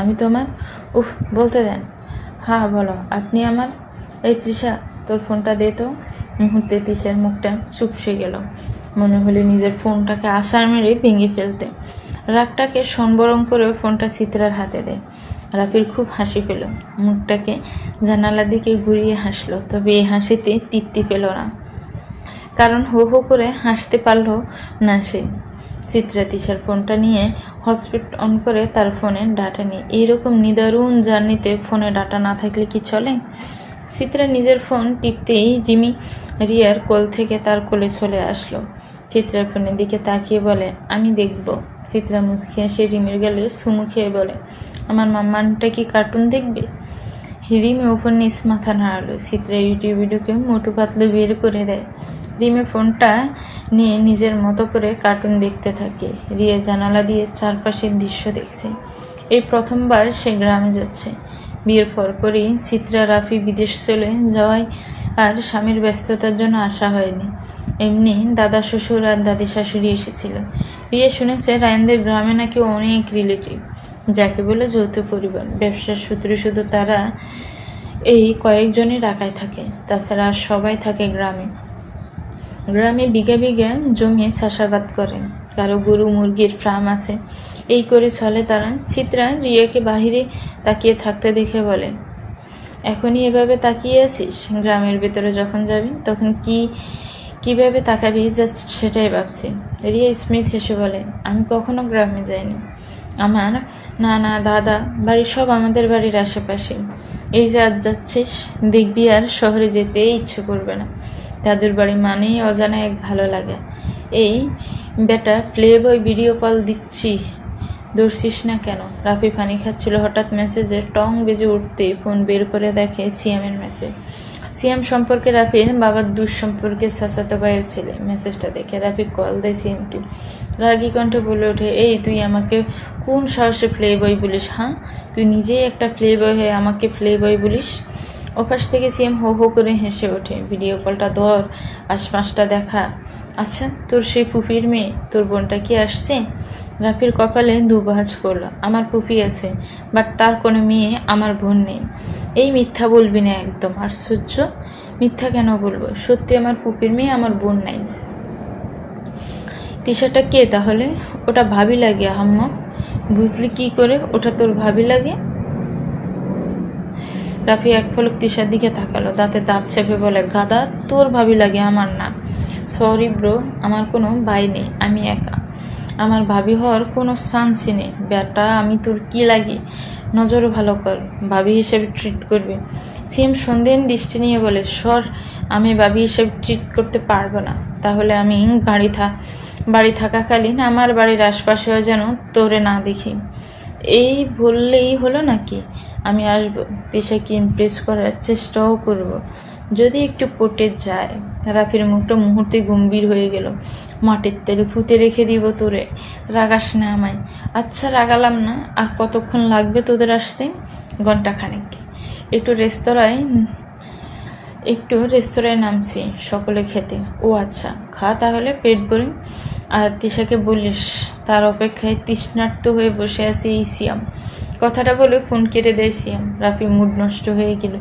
আমি তোমার? বলতে দেন। হ্যাঁ বলো, আপনি আমার? এই তৃষা, তোর ফোনটা দে তো। মুহূর্তে তিশার মুখটা চুপসে গেল, মনে হলে নিজের ফোনটাকে আছাড় মেরে ভেঙে ফেলতে। রাগটাকে সম্বরণ করে ফোনটা চিত্রার হাতে দেয়। রাফির খুব হাসি পেল, মুখটাকে জানালার দিকে ঘুরিয়ে হাসলো, তবে এই হাসিতে তৃপ্তি পেল না, কারণ হো হো করে হাসতে পারল না সে। চিত্রা তিশার ফোনটা নিয়ে হটস্পট অন করে তার ফোনে ডাটা নিয়ে, এইরকম নিদারুণ জার্নিতে ফোনে ডাটা না থাকলে কি চলে? চিত্রা নিজের ফোন টিপতেই রিমি রিয়ার কোল থেকে তার কোলে চলে আসলো। চিত্রার ফোনের দিকে তাকিয়ে বলে, আমি দেখব। চিত্রা মুচকি এসে রিমির গালে চুমু খেয়ে বলে, আমার মাম্মানটা কি কার্টুন দেখবে? রিমি ওপর নিচ মাথা নাড়ালো। চিত্রা ইউটিউব ভিডিওকে মোটু পাতলু বের করে দেয়। রিমি ফোনটা নিয়ে নিজের মতো করে কার্টুন দেখতে থাকে। রিয়া জানালা দিয়ে চারপাশের দৃশ্য দেখছে। এই প্রথমবার সে গ্রামে যাচ্ছে। বিয়ের পরপরই চিত্রা রাফি বিদেশ চলে যাওয়ায় আর স্বামীর ব্যস্ততার জন্য আসা হয়নি। এমনি দাদা শ্বশুর আর দাদি শাশুড়ি এসেছিল। রিয়া শুনেছে রায়নদের গ্রামে নাকি অনেক রিলেটিভ, যাকে বলে যৌথ পরিবার। ব্যবসার সূত্রে শুধু তারা এই কয়েকজনই ঢাকায় থাকে, তাছাড়া আর সবাই থাকে গ্রামে। গ্রামে বিঘা বিঘা জমি চাষাবাদ করে, কারো গরু মুরগির ফার্ম আছে, এই করে চলে তারা। চিত্রা রিয়াকে বাহিরে তাকিয়ে থাকতে দেখে বলে, এখনই এভাবে তাকিয়ে আছিস? গ্রামের ভেতরে যখন যাবি তখন কিভাবে তাকাবি সেটাই ভাবছি। রিয়া স্মিথ হেসে বলে, আমি কখনো গ্রামে যাইনি। আমার নানা দাদা বাড়ি সব আমাদের বাড়ির আশেপাশে। এই যে আজ যাচ্ছিস, দেখবি আর শহরে যেতে ইচ্ছে করবে না। দাদুর বাড়ি মানেই অজানা এক ভালো লাগে। এই বেটা প্লেবয় ভিডিও কল দিচ্ছি, দৌড়ছিস না কেন? রাফি পানি খাচ্ছিল, হঠাৎ মেসেজে টং বেজে উঠতে ফোন বের করে দেখে সিয়ামের মেসেজ। সিয়াম সম্পর্কে রাফির বাবার দুঃসম্পর্কে চাচাতো ভাইয়ের ছেলে। মেসেজটা দেখে রাফি কল দেয় সিয়ামকে। রাগী কণ্ঠে বলে ওঠে, এই তুই আমাকে কোন সাহসে প্লে বয় বলিস? হ্যাঁ, তুই নিজেই একটা প্লে বয় হয়ে আমাকে প্লে বয় বলিস? ওপাশ থেকে সিএম হো হো করে হেসে ওঠে, ভিডিও কলটা ধর, আশপাশটা দেখা। আচ্ছা, তোর সেই ফুপির মেয়ে, তোর বোনটা কি আসছে? রাফির কপালে দুভাঁজ করলো। আমার ফুপি আছে, বাট তার কোনো মেয়ে আমার বোন নেই। এই মিথ্যা বলবি না একদম। আশ্চর্য, মিথ্যা কেন বলবো? সত্যি আমার ফুপির মেয়ে আমার বোন নাই। তিশাটা কে তাহলে? ওটা ভাবি লাগে আহাম্মক। বুঝলি কি করে ওটা তোর ভাবি লাগে? রাফি এক পলক তিশার দিকে তাকালো, দাঁতে দাঁত চেপে বলে, গাদা, তোর ভাবি লাগে, আমার না। সরি ব্রো, আমার কোনো ভাই নেই, আমি একা। আমার ভাবি হওয়ার কোনো চান্সই নেই। বেটা, আমি তোর কি লাগি? নজরও ভালো কর, ভাবি হিসেবে ট্রিট করবে। সিএম সন্দেহ দৃষ্টি নিয়ে বলে, সর, আমি ভাবি হিসেবে ট্রিট করতে পারবো না। তাহলে আমি বাড়ি থাকাকালীন আমার বাড়ির আশপাশেও যেন তোরে না দেখি। এই বললেই হলো নাকি? আমি আসবো, তিশাকে ইমপ্রেস করার চেষ্টাও করব, যদি একটু পটে যায়। রাফির মুখটা মুহূর্তে গম্ভীর হয়ে গেল। মাটির তেলে ফুতে রেখে দিব তোরে, রাগাস না আমায়। আচ্ছা, রাগালাম না। আর কতক্ষণ লাগবে তোদের আসতে? ঘন্টাখানেক। একটু রেস্তোরাঁয় নামছি, সকলে খেতে। ও আচ্ছা, খা তাহলে পেট ভরে। আর তিশাকে বলিস তার অপেক্ষায় তৃষ্ণার্ত হয়ে বসে আছে এই সিয়াম। কথাটা বলে ফোন কেটে দেয় সিয়াম। রাফি মুড নষ্ট হয়ে গেল।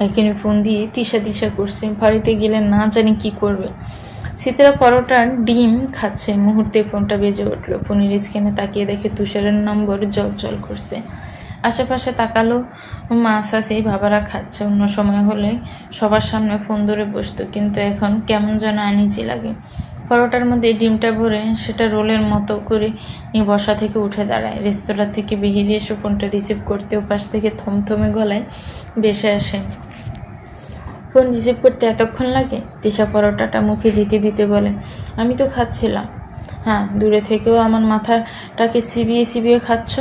এখানে ফোন দিয়ে তিশা করছে, বাড়িতে গেলে না জানি কি করবে। চিত্রা পরোটার ডিম খাচ্ছে, মুহূর্তে ফোনটা বেজে উঠলো। ফোনের স্ক্যানে তাকিয়ে দেখে তুষারের নম্বর জল করছে। আশেপাশে তাকালো, মাছ আছে, বাবারা খাচ্ছে। অন্য সময় হলে সবার সামনে ফোন ধরে বসতো, কিন্তু এখন কেমন যেন আনিজি লাগে। পরোটার মধ্যে ডিমটা ভরে সেটা রোলের মতো করে নিয়ে বসা থেকে উঠে দাঁড়ায়। রেস্তোরাঁ থেকে বেরিয়ে এসে ফোনটা রিসিভ করতে ওপাশ থেকে থমথমে গলায় ভেসে আসে, ফোন রিসিভ করতে এতক্ষণ লাগে? তিশা পরোটাটা মুখে দিতে দিতে বলে, আমি তো খাচ্ছিলাম। হ্যাঁ, দূরে থেকেও আমার মাথাটাকে চিবিয়ে খাচ্ছ?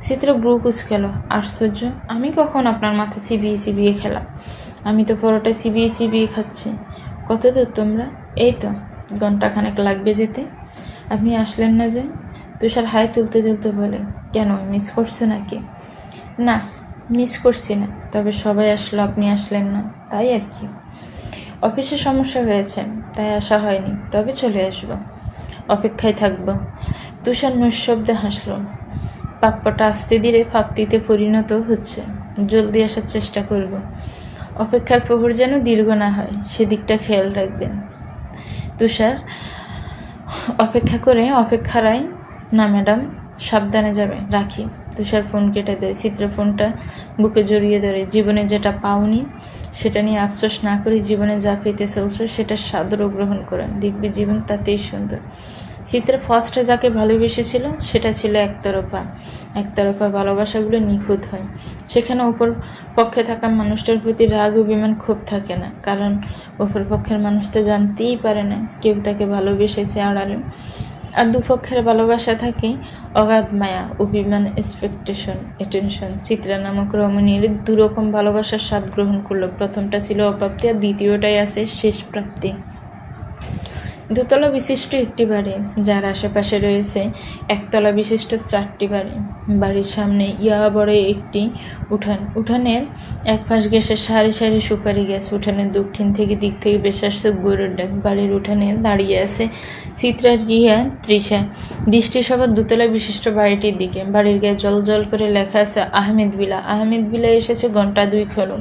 চিত্র ব্রু কুচকেল। আশ্চর্য, আমি কখন আপনার মাথা চিবিয়ে খেলাম? আমি তো পরোটা চিবিয়ে খাচ্ছি। কত দূর তোমরা? এই তো ঘন্টাখানেক লাগবে যেতে। আপনি আসলেন না যে? তুষার হাই তুলতে বলে, কেন, মিস করছো নাকি? না, মিস করছি না, তবে সবাই আসলো, আপনি আসলেন না, তাই আর কি। অফিসে সমস্যা হয়েছে, তাই আসা হয়নি, তবে চলে আসবো, অপেক্ষায় থাকবো। তুষার নিঃশব্দে হাসল। প্রাপ্যটা আস্তে ধীরে প্রাপ্তিতে পরিণত হচ্ছে। জলদি আসার চেষ্টা করব। অপেক্ষার প্রহর যেন দীর্ঘ না হয়, সেদিকটা খেয়াল রাখবেন। তুষার অপেক্ষা করে অপেক্ষারাই না ম্যাডাম, সাবধানে যাবে, রাখি। তুষার ফোন কেটে দেয়। চিত্রা ফোনটা বুকে জড়িয়ে ধরে। জীবনে যেটা পাওনি সেটা নিয়ে আফসোস না করে জীবনে যা পেতে চলছো সেটা সাদর গ্রহণ করেন, দেখবি জীবন তাতেই সুন্দর। চিত্রা ফার্স্টে যাকে ভালোবেসেছিল সেটা ছিল একতরফা। একতরফা ভালোবাসাগুলো নিখুঁত হয়। সেখানে উপর পক্ষে থাকা মানুষটার প্রতি রাগ অভিমান ক্ষোভ থাকে না, কারণ অপর পক্ষের মানুষ তো জানতেই পারে না কেউ তাকে ভালোবেসেছে আড়ালে। আর দুপক্ষের ভালোবাসা থাকে অগাধ মায়া, অভিমান, এক্সপেকটেশন, অ্যাটেনশন। চিত্রা নামক রমণীর দুরকম ভালোবাসার স্বাদ গ্রহণ করলো। প্রথমটা ছিল অপ্রাপ্তি আর দ্বিতীয়টাই আছে শেষ প্রাপ্তি। দোতলা বিশিষ্ট একটি বাড়ি, যার আশেপাশে রয়েছে একতলা বিশিষ্ট 4টি বাড়ি। বাড়ির সামনে ইয়া বড় একটি উঠান। উঠানের এক পাশ ঘেঁষে সারি সারি সুপারি গাছ। উঠানের দক্ষিণ দিক থেকে বেশ আসছে গরুর ডাক। বাড়ির উঠানে দাঁড়িয়ে আছে চিত্রা, রিয়া, তৃষা। দৃষ্টি সবার দোতলা বিশিষ্ট বাড়িটির দিকে। বাড়ির গায়ে জল জল করে লেখা আছে আহমেদ বিলা। আহমেদ বিলা এসেছে ঘন্টা 2 হলো।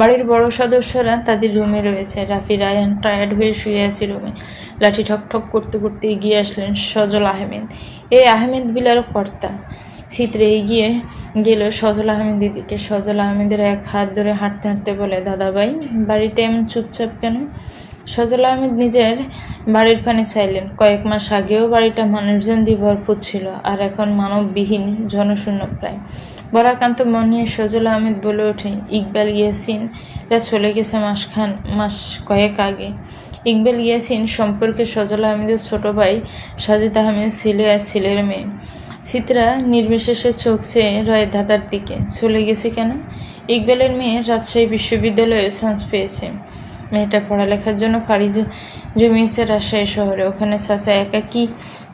বাড়ির বড় সদস্যরা তাদের রুমে রয়েছে। রাফি রায়ান টায়ার্ড হয়ে শুয়ে আছে রুমে। লাঠি ঠক ঠক করতে করতে এগিয়ে আসলেন সজল আহমেদ। এই আহমেদ বিলার কর্তা। চিত্রে এগিয়ে গেল সজল আহমেদের দিকে। সজল আহমেদের এক হাত ধরে হাঁটতে হাঁটতে বলে, দাদা ভাই, বাড়িটা এমন চুপচাপ কেন? সজল আহমেদ নিজের বাড়ির পানে চাইলেন। কয়েক মাস আগেও বাড়িটা মানুষজন দিয়ে ভরপুর ছিল, আর এখন মানববিহীন, জনশূন্য প্রায়। বরাকান্ত মন নিয়ে সজল আহমেদ বলে ওঠে, ইকবাল ইয়াসিনরা চলে গেছে মাস কয়েক আগে। ইকবাল ইয়াসিন সম্পর্কে সজল আহমেদের ছোট ভাই সাজিদ আহমেদ ছেলে আর ছেলের মেয়ে। চিত্রা নির্বিশেষে চোখ চেয়ে রয় দাদার দিকে। চলে গেছে কেন? ইকবালের মেয়ে রাজশাহী বিশ্ববিদ্যালয়ে চান্স পেয়েছে। মেয়েটা পড়ালেখার জন্য পাড়ি জমিয়েছে রাজশাহী শহরে। ওখানে চাচা একা কি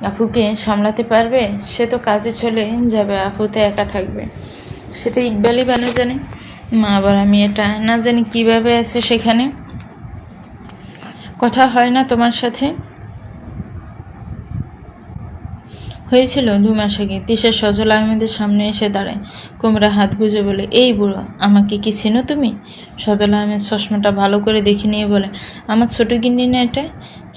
আপুকে সামলাতে পারবে? সে তো কাজে চলে যাবে, আপু তো একা থাকবে। সেটা ইকবালই বানো জানে। মা আবার আমি এটা না জানি কিভাবে আছে সেখানে। কথা হয় না তোমার সাথে? হয়েছিল 2 মাস আগে। তিশা সজল আহমেদের সামনে এসে দাঁড়ায়, কোমরা হাত গুজে বলে, এই বুড়ো, আমাকে কি চিনো তুমি? সজল আহমেদ চশমাটা ভালো করে দেখে নিয়ে বলে, আমার ছোট গিন্নি না এটা?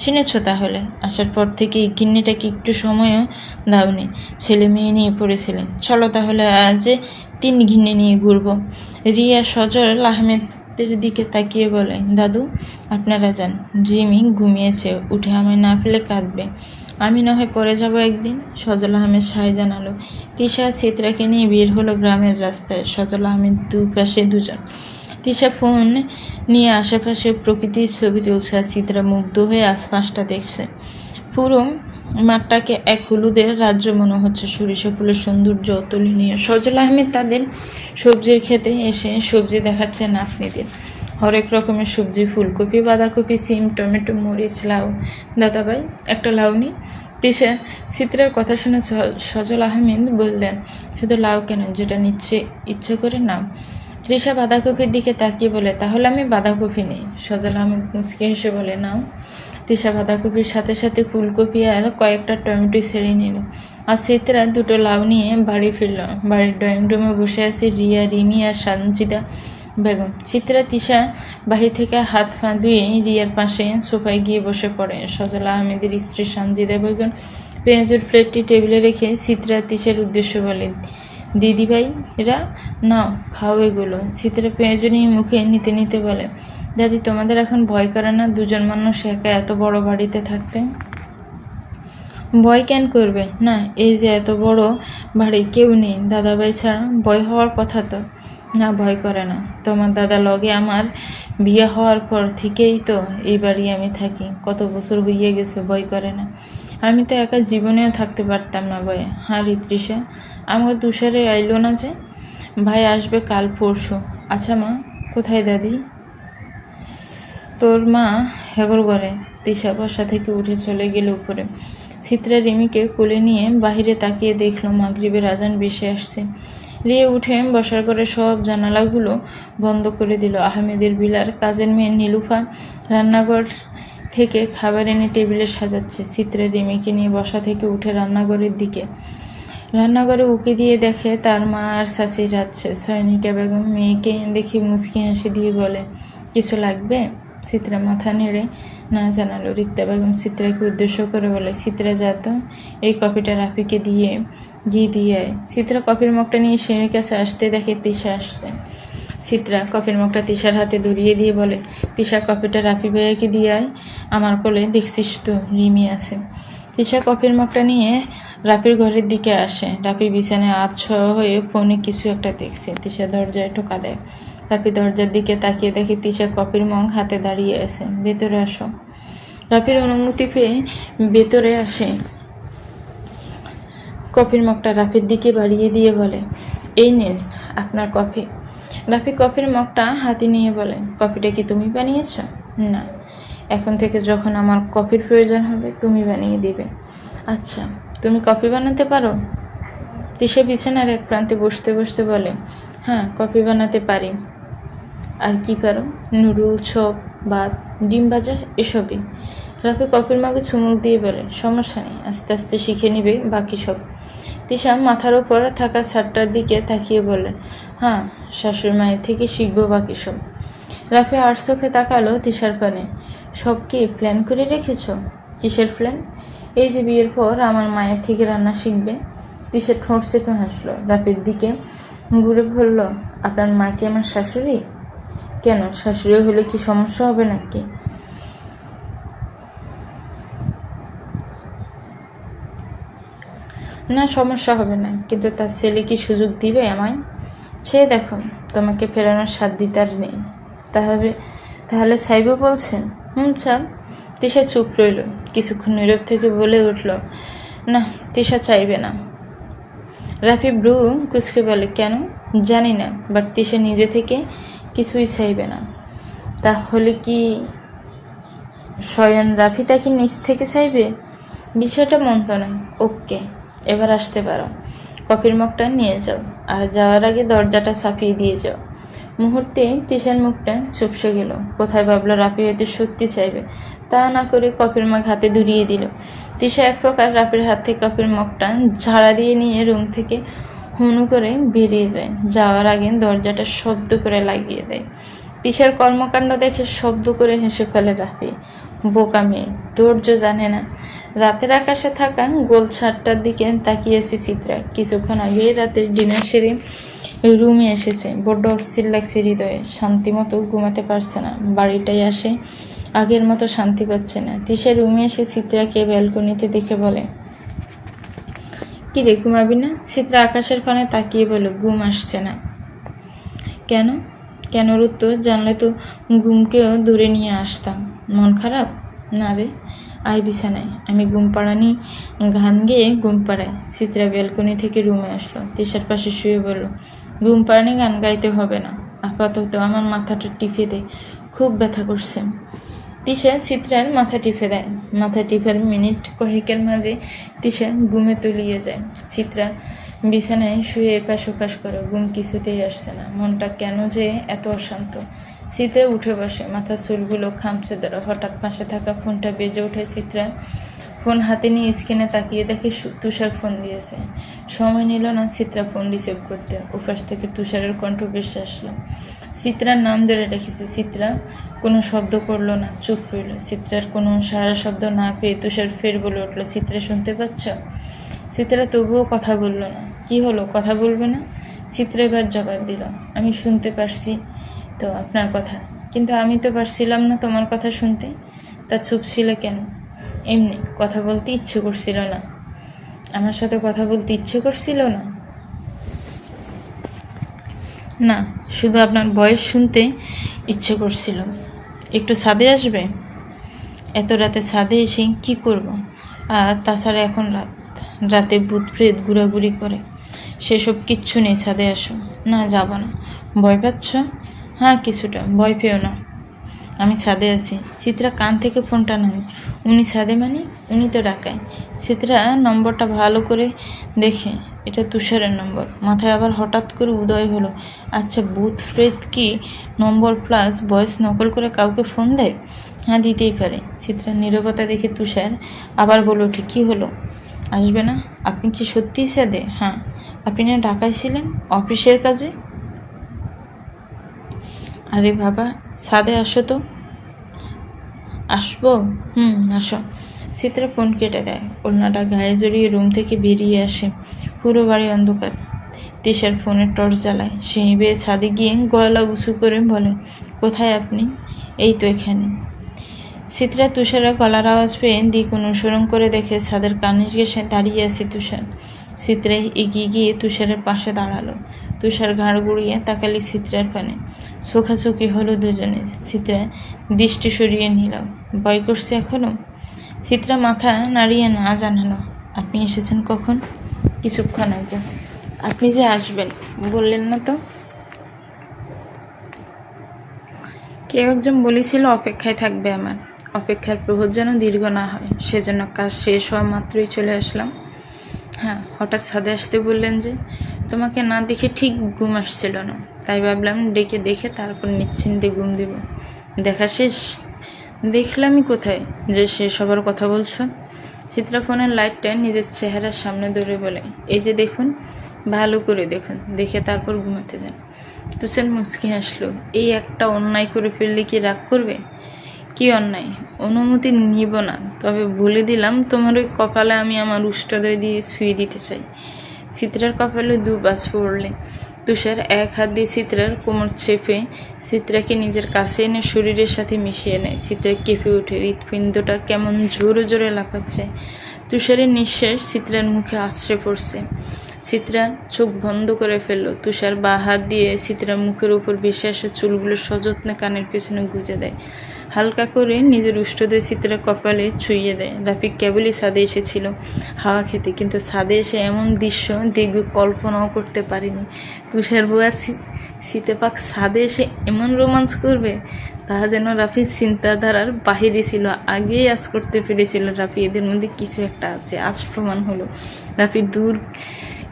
চিনেছ তাহলে? আসার পর থেকে এই গিন্নিটাকে একটু সময়ও দাওনি। ছেলে মেয়ে নিয়ে পড়েছিলেন। চলো তাহলে আজ 3 গিন্নি নিয়ে ঘুরবো। রিয়া সজল আহমেদের দিকে তাকিয়ে বলে, দাদু আপনারা যান, রিমি ঘুমিয়েছে, উঠে আমায় না ফেলে কাঁদবে। আমি না হয় পরে যাব একদিন। সজল আহমেদ সায় জানালো। তিশা চিত্রাকে নিয়ে বের হলো গ্রামের রাস্তায়। সজল আহমেদ দুপাশে দুজন। তিশা ফোন নিয়ে আশেপাশে প্রকৃতির ছবি তুলছে, আর চিত্রা মুগ্ধ হয়ে আশপাশটা দেখছে। পুরো মাঠটাকে এক হলুদের রাজ্য মনে হচ্ছে। সরিষা ফুলের সৌন্দর্য অতুলনীয়। সজল আহমেদ তাদের সবজির খেতে এসে সবজি দেখাচ্ছে নাতনিদের। হরেক রকমের সবজি, ফুলকপি, বাঁধাকপি, সিম, টমেটো, মরিচ, লাউ। দাদা ভাই, একটা লাউ নি? তিশা চিত্রার কথা শুনে সজল আহমেদ বললেন, শুধু লাউ কেন, যেটা নিচ্ছে ইচ্ছে করে নাও। তৃষা বাঁধাকপির দিকে তাকিয়ে বলে, তাহলে আমি বাঁধাকপি নেই। সজল আহমেদ মুচকি হেসে বলে, নাও। তৃষা বাঁধাকপির সাথে সাথে ফুলকপি আর কয়েকটা টমেটো ছেড়ে নিল। আর চিত্রা 2টো লাউ নিয়ে বাড়ি ফিরল। বাড়ির ড্রয়িং রুমে বসে আছে রিয়া, রিমি আর সানজিদা বেগম। চিত্রা তিশা বাহির থেকে হাত পা ধুয়ে রিয়ার পাশে সোফায় গিয়ে বসে পড়ে। সজল আহমেদের স্ত্রী সানজিদা বেগম পেঁয়াজের প্লেটটি টেবিলে রেখে চিত্রা তিশার উদ্দেশ্য বলে, দিদিভাই এরা নাও, খাও এগুলো। চিত্রা পেঁয়াজ নিয়ে মুখে নিতে নিতে বলে, দাদি তোমাদের এখন ভয় করে না 2জন মানুষ একা এত বড় বাড়িতে থাকতে? ভয় কেন করবে না, এই যে এত বড় বাড়ি, কেউ নেই দাদাভাই ছাড়া, ভয় হওয়ার কথা তো না। ভয় করে না, তোমার দাদা লগে আমার বিয়ে হওয়ার পর থেকেই তো এই বাড়ি আমি থাকি, কত বছর হইয়া গেছে, ভয় করে না। আমি তো একা জীবনেও থাকতে পারতাম না ভয়ে। হ্যাঁ রে তৃষা, আমাকে তুষারে আইলো না যে? ভাই আসবে কাল পরশু। আচ্ছা মা কোথায় দাদি? তোর মা হেগর ঘরে। তৃষা বসা থেকে উঠে চলে গেল উপরে। চিত্রা রিমিকে কোলে নিয়ে বাহিরে তাকিয়ে দেখলো মাগরিবের আজান ভেসে আসছে। রিয়ে উঠে বসার ঘরে সব জানালাগুলো বন্ধ করে দিল। আহমেদের বিলার কাজের মেয়ে নীলুফা রান্নাঘর থেকে খাবার এনে টেবিলে সাজাচ্ছে। চিত্রা রিমিকে নিয়ে বসা থেকে উঠে রান্নাঘরের দিকে রান্নাঘরে উকি দিয়ে দেখে তার মা আর চাচি রাচ্ছে। সয়নিকা বেগম মেয়েকে দেখে মুচকি হাসি দিয়ে বলে, কিছু লাগবে? চিত্রা মাথা নেড়ে না জানালো। রিক্তা বেগম চিত্রাকে উদ্দেশ্য করে বলে, চিত্রা যা তো, এই কফিটা রাফিকে দিয়ে আয়। চিত্রা কফির মগটা নিয়ে সিঁড়ির কাছে আসতে দেখে তিশা আসছে। চিত্রা কফির মগটা তিশার হাতে ধরিয়ে দিয়ে বলে, তিশা কফিটা রাফি ভাইয়াকে দিয়ে আয়। আমার কোলে দেখছিস তো রিমি আছে। তিশা কফির মগটা নিয়ে রাফির ঘরের দিকে আসে। রাফি বিছানায় আতশোয়া হয়ে ফোনে কিছু একটা দেখছে। তিশা দরজায় টোকা দেয়। রাফি দরজার দিকে তাকিয়ে দেখে তিশা কফির মগ হাতে দাঁড়িয়ে আছে। ভেতরে আসো। রাফির অনুমতি পেয়ে ভেতরে আসে। কফির মগটা রাফির দিকে বাড়িয়ে দিয়ে বলে, এই নিন আপনার কফি। রাফি কফির মগটা হাতে নিয়ে বলে, কফিটা কি তুমি বানিয়েছ? না, এখন থেকে যখন আমার কফির প্রয়োজন হবে তুমি বানিয়ে দিবে। আচ্ছা, তুমি কফি বানাতে পারো? তিশা বিছানার এক প্রান্তে বসতে বসতে বলে, হ্যাঁ কফি বানাতে পারি। আর কি পারো? নুডল, চপ, ভাত, ডিম ভাজা এসবই। রাফি কফির মগে চুমুক দিয়ে বলে, সমস্যা নেই, আস্তে আস্তে শিখে নিবে বাকি সব। তিশা মাথার উপর থাকা ছাদটার দিকে তাকিয়ে বলে, হ্যাঁ শাশুড়ি মায়ের থেকে শিখবো বাকি সব। রাফি আর চোখে তাকালো তিশার পানে। সব কি প্ল্যান করে রেখেছ? কিসের প্ল্যান? এই যে বিয়ের পর আমার মায়ের থেকে রান্না শিখবে। তিশা ঠোঁট চেপে হাসলো। রাফির দিকে ঘুরে বলল, আপনার মা কি আমার শাশুড়ি? কেন, শাশুড়ি হলে কি সমস্যা হবে নাকি? না, সমস্যা হবে না, কিন্তু তার ছেলে কি সুযোগ দিবে আমায়? সে দেখো, তোমাকে ফেরানোর সাধ্য দিতে আর নেই। তাহলে চাইব বলছেন? চাপ। তিশা চুপ রইল। কিছুক্ষণ নীরব থেকে বলে উঠল, না, তিশা চাইবে না। রাফি ব্রু কুচকে বলে, কেন? জানি না, বাট তিশা নিজে থেকে কিছুই চাইবে না। তাহলে কি স্বয়ং রাফি তাকে নিজ থেকে চাইবে? বিষয়টা মন্দ নয়। ওকে, এবার আসতে পারো। কফির মগটা নিয়ে যাও, আর যাওয়ার আগে দরজাটা চাপিয়ে দিয়ে যাও। মুহূর্তে তিশার মুখটা চুপসে গেল। কোথায় ভাবলো রাফি হয়তো সত্যি চাইবে। তা না করে কফির মগ হাতে ধরিয়ে দিল। তিশা এক প্রকার রাফির হাত থেকে কফির মগটা ঝাড়া দিয়ে নিয়ে রুম থেকে হুনু করে বেরিয়ে যায়। যাওয়ার আগে দরজাটা শব্দ করে লাগিয়ে দেয়। তিশার কর্মকাণ্ড দেখে শব্দ করে হেসে ফেলে রাফি। বোকা মেয়ে, ধৈর্য জানে না। রাতের আকাশে থাকা গোল ছাদটার দিকে তাকিয়েছে চিত্রা। কিছুক্ষণ আগেই রাতের ডিনার সেরে রুমে এসেছে। বড্ড অস্থির লাগছে হৃদয়ে। শান্তি মতো ঘুমাতে পারছে না। বাড়িটাই আসে আগের মতো শান্তি পাচ্ছে না। তিশা রুমে এসে চিত্রাকে ব্যালকনিতে দেখে বলে, কি রে, ঘুমাবি না? চিত্রা আকাশের পানে তাকিয়ে বলে, ঘুম আসছে না। কেন? কেনর উত্তর জানলে তো ঘুমকেও দূরে নিয়ে আসতাম। মন খারাপ? না রে, আয় বিছানায়, আমি ঘুম পাড়ানি গান গেয়ে ঘুম পাড়াই। চিত্রা ব্যালকনি থেকে রুমে আসলো। তিশার পাশে শুয়ে বলল, ঘুম পাড়ানি গান গাইতে হবে না, আপাতত আমার মাথাটা টিপে দে, খুব ব্যথা করছে। তিশা চিত্রার মাথা টিপে দেয়। মাথা টিপার মিনিট কয়েকের মাঝে তিশা ঘুমে তলিয়ে যায়। চিত্রা বিছানায় শুয়ে এপাশ ওপাশ করে। ঘুম কিছুতেই আসছে না। মনটা কেন যে এত অশান্ত। চিত্রা উঠে বসে, মাথার চুলগুলো খামচে ধরা। হঠাৎ পাশে থাকা ফোনটা বেজে ওঠে। চিত্রা ফোন হাতে নিয়ে স্ক্রিনে তাকিয়ে দেখে তুষার ফোন দিয়েছে। সময় নিল না চিত্রা ফোন রিসিভ করতে। উপাস থেকে তুষারের কণ্ঠ বেশি আসলো। চিত্রার নাম ধরে রেখেছে। চিত্রা কোনো শব্দ করলো না, চুপ রইল। চিত্রার কোনো সারা শব্দ না পেয়ে তুষার ফের বলে উঠলো, চিত্রা শুনতে পাচ্ছ? চিত্রা তবুও কথা বলল না। কি হলো, কথা বলবে না? চিত্রা এবার জবাব দিল, আমি শুনতে পারছি তো আপনার কথা, কিন্তু আমি তো পারছিলাম না তোমার কথা শুনতে। তা চুপ ছিল কেন? এমনি, কথা বলতে ইচ্ছে করছিল না। আমার সাথে কথা বলতে ইচ্ছে করছিল না? না, শুধু আপনার ভয়েস শুনতে ইচ্ছে করছিল। একটু ছাদে আসবে? এত রাতে ছাদে এসে কি করব? আর তাছাড়া এখন রাতে ভূত প্রেত ঘোরাঘুরি করে, সেসব কিচ্ছু নেই। ছাদে আসো। না, যাব না। ভয় পাচ্ছ? হ্যাঁ কিছুটা। ভয় পেও না, আমি ছাদে আছি। চিত্রা কান থেকে ফোনটা নেন। উনি ছাদে মানে? উনি তো ডাকায়। চিত্রা নম্বরটা ভালো করে দেখে, এটা তুষারের নম্বর। মাথায় আবার হঠাৎ করে উদয় হলো, আচ্ছা ভূত প্রেত কি নম্বর প্লাস ভয়েস নকল করে কাউকে ফোন দেয়? হ্যাঁ, দিতেই পারে। চিত্রার নীরবতা দেখে তুষার আবার বলে ওঠে, কী হলো? আসবে না? আপনি কি সত্যিই সাদে? হ্যাঁ। আপনি না ঢাকায় ছিলেন অফিসের কাজে? আরে বাবা, ছাদে আসো তো। আসবো? আসো। চিত্রা ফোন কেটে দেয়, ওড়নাটা গায়ে জড়িয়ে রুম থেকে বেরিয়ে আসে। পুরো বাড়ি অন্ধকার। তিশার ফোনের টর্চ জ্বালায়, সিঁড়ি বেয়ে ছাদে গিয়ে গলা উঁচু করে বলে, কোথায় আপনি? এই তো এখানে। চিত্রা তুষারের গলার আওয়াজ পেয়ে দিক অনুসরণ করে দেখে ছাদের কার্নিশ ঘেঁষে দাঁড়িয়ে আছে তুষার। চিত্রা এগিয়ে গিয়ে তুষারের পাশে দাঁড়ালো। তুষার ঘাড় গুড়িয়ে তাকালি চিত্রার পানে। চোখাচোখি হলো দুজনে। চিত্রা দৃষ্টি সরিয়ে নিল। ভয় করছে এখনো? চিত্রা মাথা নাড়িয়ে না জানালো, আপনি এসেছেন কখন? কিছুক্ষণ আগে। আপনি যে আসবেন বললেন না তো? কেউ একজন বলেছিল অপেক্ষায় থাকবে আমার। অপেক্ষার প্রহর যেন দীর্ঘ না হয়, সেজন্য কাজ শেষ হওয়া মাত্রই চলে আসলাম। হ্যাঁ, হঠাৎ ছাদে আসতে বললেন যে? তোমাকে না দেখে ঠিক ঘুম আসছিল না, তাই ভাবলাম ডেকে দেখে তারপর নিশ্চিন্তে ঘুম দেব। দেখা শেষ? দেখলামই কোথায় যে শেষ হবার কথা বলছো? চিত্রা ফোনের লাইটটা নিজের চেহারার সামনে ধরে বলে, এই যে দেখুন, ভালো করে দেখুন, দেখে তারপর ঘুমাতে যান। তুষার মুচকি হাসলো। এই একটা অন্যায় করে ফেললে কি রাগ করবে? কি অন্যায়? অনুমতি নিব না, তবে বলে দিলাম তোমার ওই কপালে আমি আমার উষ্ঠদয় দিয়ে ছুঁয়ে দিতে চাই। চিত্রার কপালে দু বাজ পড়লে তুষার এক হাত দিয়ে চিত্রার কোমর চেপে চিত্রাকে নিজের কাছে এনে শরীরের সাথে মিশিয়ে নেয়। চিত্রা কেঁপে ওঠে, হৃৎপিণ্ডটা কেমন জোরে জোরে লাফাচ্ছে। তুষারের নিঃশ্বাস চিত্রার মুখে আছড়ে পড়ছে। চিত্রা চোখ বন্ধ করে ফেললো। তুষার বা হাত দিয়ে চিত্রার মুখের উপর ভেসে আসা চুলগুলো সযত্নে কানের পেছনে গুঁজে দেয়। হালকা করে নিজের উষ্ঠদয় চিত্রার কপালে ছুঁয়ে দেয়। রাফিক কেবলই ছাদে এসেছিল হাওয়া খেতে, কিন্তু ছাদে এসে এমন দৃশ্য দেখবে কল্পনাও করতে পারিনি। তুষার বুয়া শীতেপাক ছাদে এসে এমন রোমাঞ্চ করবে, তাহা যেন রাফির চিন্তাধারার বাহিরে ছিল। আগেই আজ করতে পেরেছিল রাফি এদের মধ্যে কিছু একটা আছে। আজ প্রমাণ হলো। রাফি দূর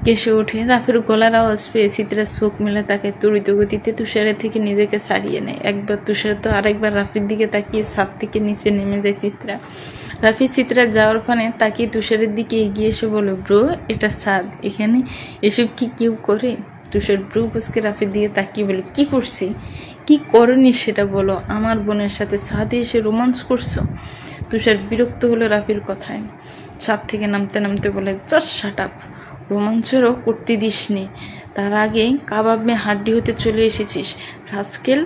কেসে ওঠে। রাফির গলার আওয়াজ পেয়ে চিত্রা চোখ মেলে তাকে তড়িৎ গতিতে তুষারের থেকে নিজেকে ছাড়িয়ে নেয়। একবার তুষার তো আরেকবার রাফির দিকে তাকিয়ে ছাদ থেকে নিচে নেমে যায় চিত্রা। রাফি চিত্রা যাওয়ার ফানে তাকিয়ে তুষারের দিকে এগিয়ে এসে বলে, ব্রো, এটা ছাদ, এখানে এসব কি কেউ করে? তুষার ব্রু কুচকে রাফির দিকে তাকিয়ে বলে, কি করছি? কি করনি সেটা বলো। আমার বোনের সাথে ছাদে এসে রোমান্স করছো? তুষার বিরক্ত হলো রাফির কথায়। ছাদ থেকে নামতে নামতে বলে, জাস্ট শাট আপ। রোমাঞ্চেরও করতে দিসনি, তার আগে কাবাব মে হাড্ডি হতে চলে এসেছিস রাজকেল।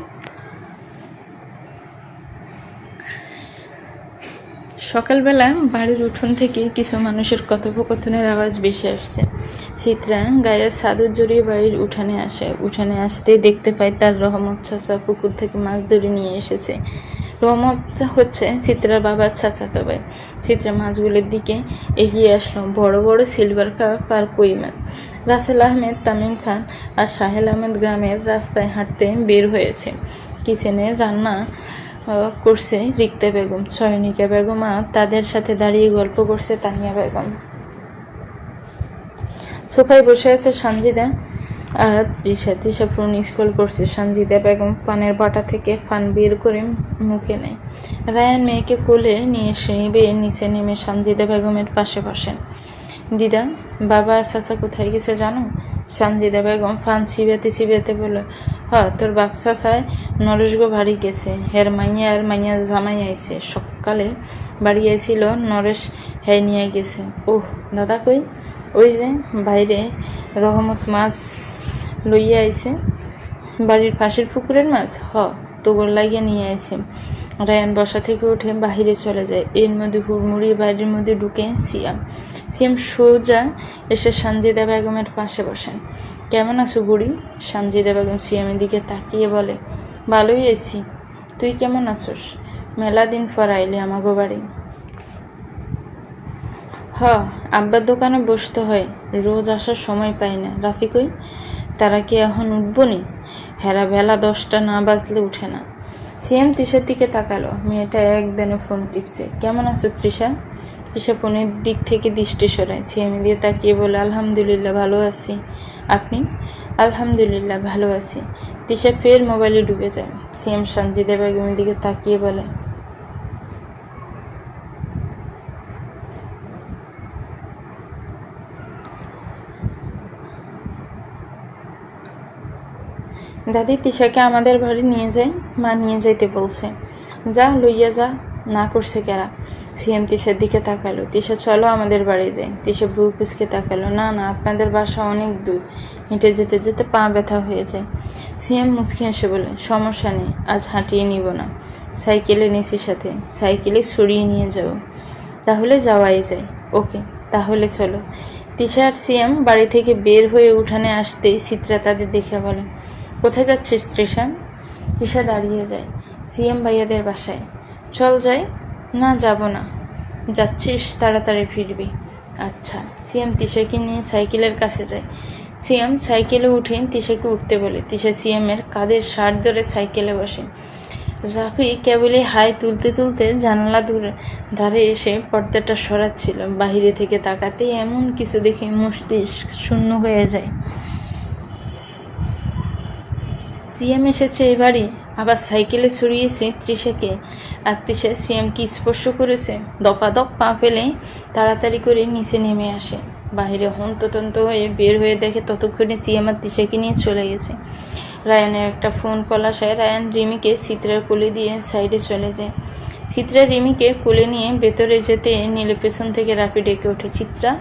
সকালবেলা বাড়ির উঠোন থেকে কিছু মানুষের কথোপকথনের আওয়াজ বেশি আসছে। চিত্রা গায়ের চাদর জড়িয়ে বাড়ির উঠানে আসে। উঠানে আসতেই দেখতে পায় তার রহমত চাচা পুকুর থেকে মাছ ধরে নিয়ে এসেছে। রহমত হচ্ছে চিত্রার বাবার চাচাতো ভাই। চিত্রা মাছগুলোর দিকে এগিয়ে আসলো। বড় বড় সিলভার কাপ আর কই মাছ। রাসেল আহমেদ, তামিম খান আর সাহেল আহমেদ গ্রামের রাস্তায় হাঁটতে বের হয়েছে। কিচেনে রান্না করছে রিক্তা বেগম, চয়নিকা বেগম আর তাদের সাথে দাঁড়িয়ে গল্প করছে তানিয়া বেগম। সোফায় বসে আছে সানজিদা আর তৃষা ফোন স্কুল করছে। সানজিদা বেগম পানের বাটা থেকে পান বের করে মুখে নেয়। রায়ান মেয়েকে কোলে নিয়ে সিঁড়ি বেয়ে নিচে নেমে সানজিদা বেগমের পাশে বসেন। দিদা, বাবা আর চাচা কোথায় গেছে জানো? সানজিদা বেগম ফান চিবাতে বলল, তোর বাপ চাচায় নরেশগো বাড়ি গেছে। হের মাইয়া আর মাইয়া জামাই আইছে। সকালে বাড়ি আইছিল নরেশ, হ্যাঁ নিয়ে গেছে। ওহ, দাদা কই? ওই যে বাইরে রহমত মাছ লইয়া আইছে। বাড়ির পাশের পুকুরের মাছ? তোগর লাগিয়ে নিয়ে আইছে। রায়ান বসা থেকে উঠে বাহিরে চলে যায়। এর মধ্যে হুড়মুড়ি বাড়ির মধ্যে ঢুকে সিয়াম সোজা এসে সানজিদা বেগমের পাশে বসেন। কেমন আছো বুড়ি? সানজিদা বেগম সিয়ামের দিকে তাকিয়ে বলে, ভালোই আছি। তুই কেমন আছোস? মেলা দিন পর আইলে আমাগো বাড়ি। আব্বার দোকানে বসতে হয়, রোজ আসার সময় পাই না। রাফি কই? তারা কি এখন উঠবনি? হেরা বেলা 10টা না বাজলে উঠে না। সিএম তৃষার দিকে তাকালো। মেয়েটা একদিনে ফোন টিপছে। কেমন আছো তৃষা? তৃষা ফোনের দিক থেকে দৃষ্টি সরায়। সিএম দিয়ে তাকিয়ে বলে, আলহামদুলিল্লাহ ভালো আছি। আপনি? আলহামদুলিল্লাহ ভালো আছি। তৃষা ফের মোবাইলে ডুবে যায়। সিএম সানজিদা বেগমের দিকে তাকিয়ে বলে, দাদি তিশাকে আমাদের বাড়ি নিয়ে যাই, মা নিয়ে যাইতে বলছে। যা লইয়া যা, না করছে কেরা। সিএম তিশার দিকে তাকালো। তিশা চলো আমাদের বাড়ি যাই। তিশা ভ্রু কুচকে তাকালো। না না, আপনাদের বাসা অনেক দূর, হেঁটে যেতে যেতে পা ব্যথা হয়ে যায়। সিএম মুচকি হেসে বলে, সমস্যা নেই, আজ হাঁটিয়ে নিব না, সাইকেলে নিছি সাথে, সাইকেলে সরিয়ে নিয়ে যাও। তাহলে যাওয়াই যায়। ওকে, তাহলে চলো। তিশা আর সিএম বাড়ি থেকে বের হয়ে উঠানে আসতেই চিত্রা তাদের দেখে বলে, কোথায় যাচ্ছিস তৃষা? তৃষা দাঁড়িয়ে যায়। সিএম ভাইয়াদের বাসায়। চল যাই। না, যাব না। যাচ্ছিস, তাড়াতাড়ি ফিরবি। আচ্ছা। সিএম তিশাকে নিয়ে সাইকেলের কাছে যায়। সিএম সাইকেলে উঠে তিশাকে উঠতে বলে। তিশা সিএমের কাঁধের শার্ট ধরে সাইকেলে বসে। রাফি কেবলই হাই তুলতে তুলতে জানালা ধারে এসে পর্দাটা সরাচ্ছিল। বাহিরে থেকে তাকাতেই এমন কিছু দেখে মস্তিষ্ক শূন্য হয়ে যায়। সিএম এসেছে এই বাড়ি, আবার সাইকেলে ছড়িয়েছে তৃষাকে, আর তৃষা সিএমকে স্পর্শ করেছে। দপাদপ পা ফেলে তাড়াতাড়ি করে নিচে নেমে আসে। বাহিরে হন্ততন্ত হয়ে বের হয়ে দেখে ততক্ষণে সিএম আর তৃষাকে নিয়ে চলে গেছে। রায়ানের একটা ফোন কল আসায় রায়ান রিমিকে চিত্রার কোলে দিয়ে সাইডে চলে যায়। চিত্রা রিমিকে কোলে নিয়ে ভেতরে যেতে নিলে পেছন থেকে রাফি ডেকে ওঠে, চিত্রা।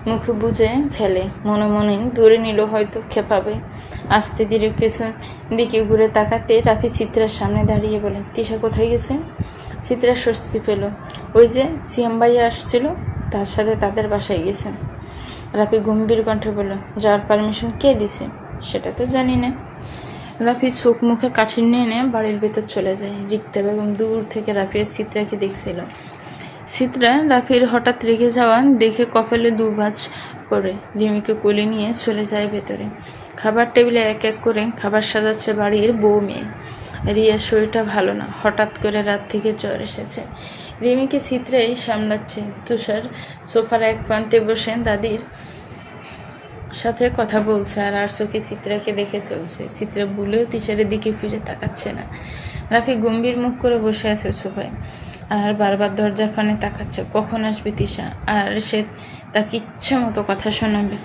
মুখ বুঝে ফেলে, মনে মনে ধরে নিল হয়তো খেপাবে। আস্তে ধীরে পেছন দিকে ঘুরে তাকাতে রাফি চিত্রার সামনে দাঁড়িয়ে বলে, তিশা কোথায় গেছে? চিত্রা স্বস্তি পেল। ওই যে সিএম ভাইয়া আসছিল, তার সাথে তাদের বাসায় গেছে। রাফি গম্ভীর কণ্ঠে বলল, যাওয়ার পারমিশন কে দিছে? সেটা তো জানি না। রাফি চোখ মুখে কাঠিন্য এনে বাড়ির ভেতর চলে যায়। রিক্তা বেগম দূর থেকে রাফি আর চিত্রাকে দেখছিল। চিত্রা রাফির হঠাৎ রেগে যাওয়া দেখে কপালে দুভাঁজ পড়ে রিমিকে কোলে নিয়ে চলে যায় ভেতরে। খাবার টেবিলে এক এক করে খাবার সাজাচ্ছে বাড়ির বউ মেয়ে। রিয়ার শরীরটা ভালো না, হঠাৎ করে রাত থেকে জ্বর এসেছে। রিমিকে চিত্রাই সামলাচ্ছে। তুষার সোফার এক প্রান্তে বসে দাদির সাথে কথা বলছে, আর চোখে চিত্রাকে দেখে চলছে। চিত্রা বলেও তিশারের দিকে ফিরে তাকাচ্ছে না। রাফি গম্ভীর মুখ করে বসে আছে সোফায়, আর বারবার দরজার পানে তাকাচ্ছে, কখন আসবে তিশা, আর সে তাকে ইচ্ছে মতো কথা শোনাবে।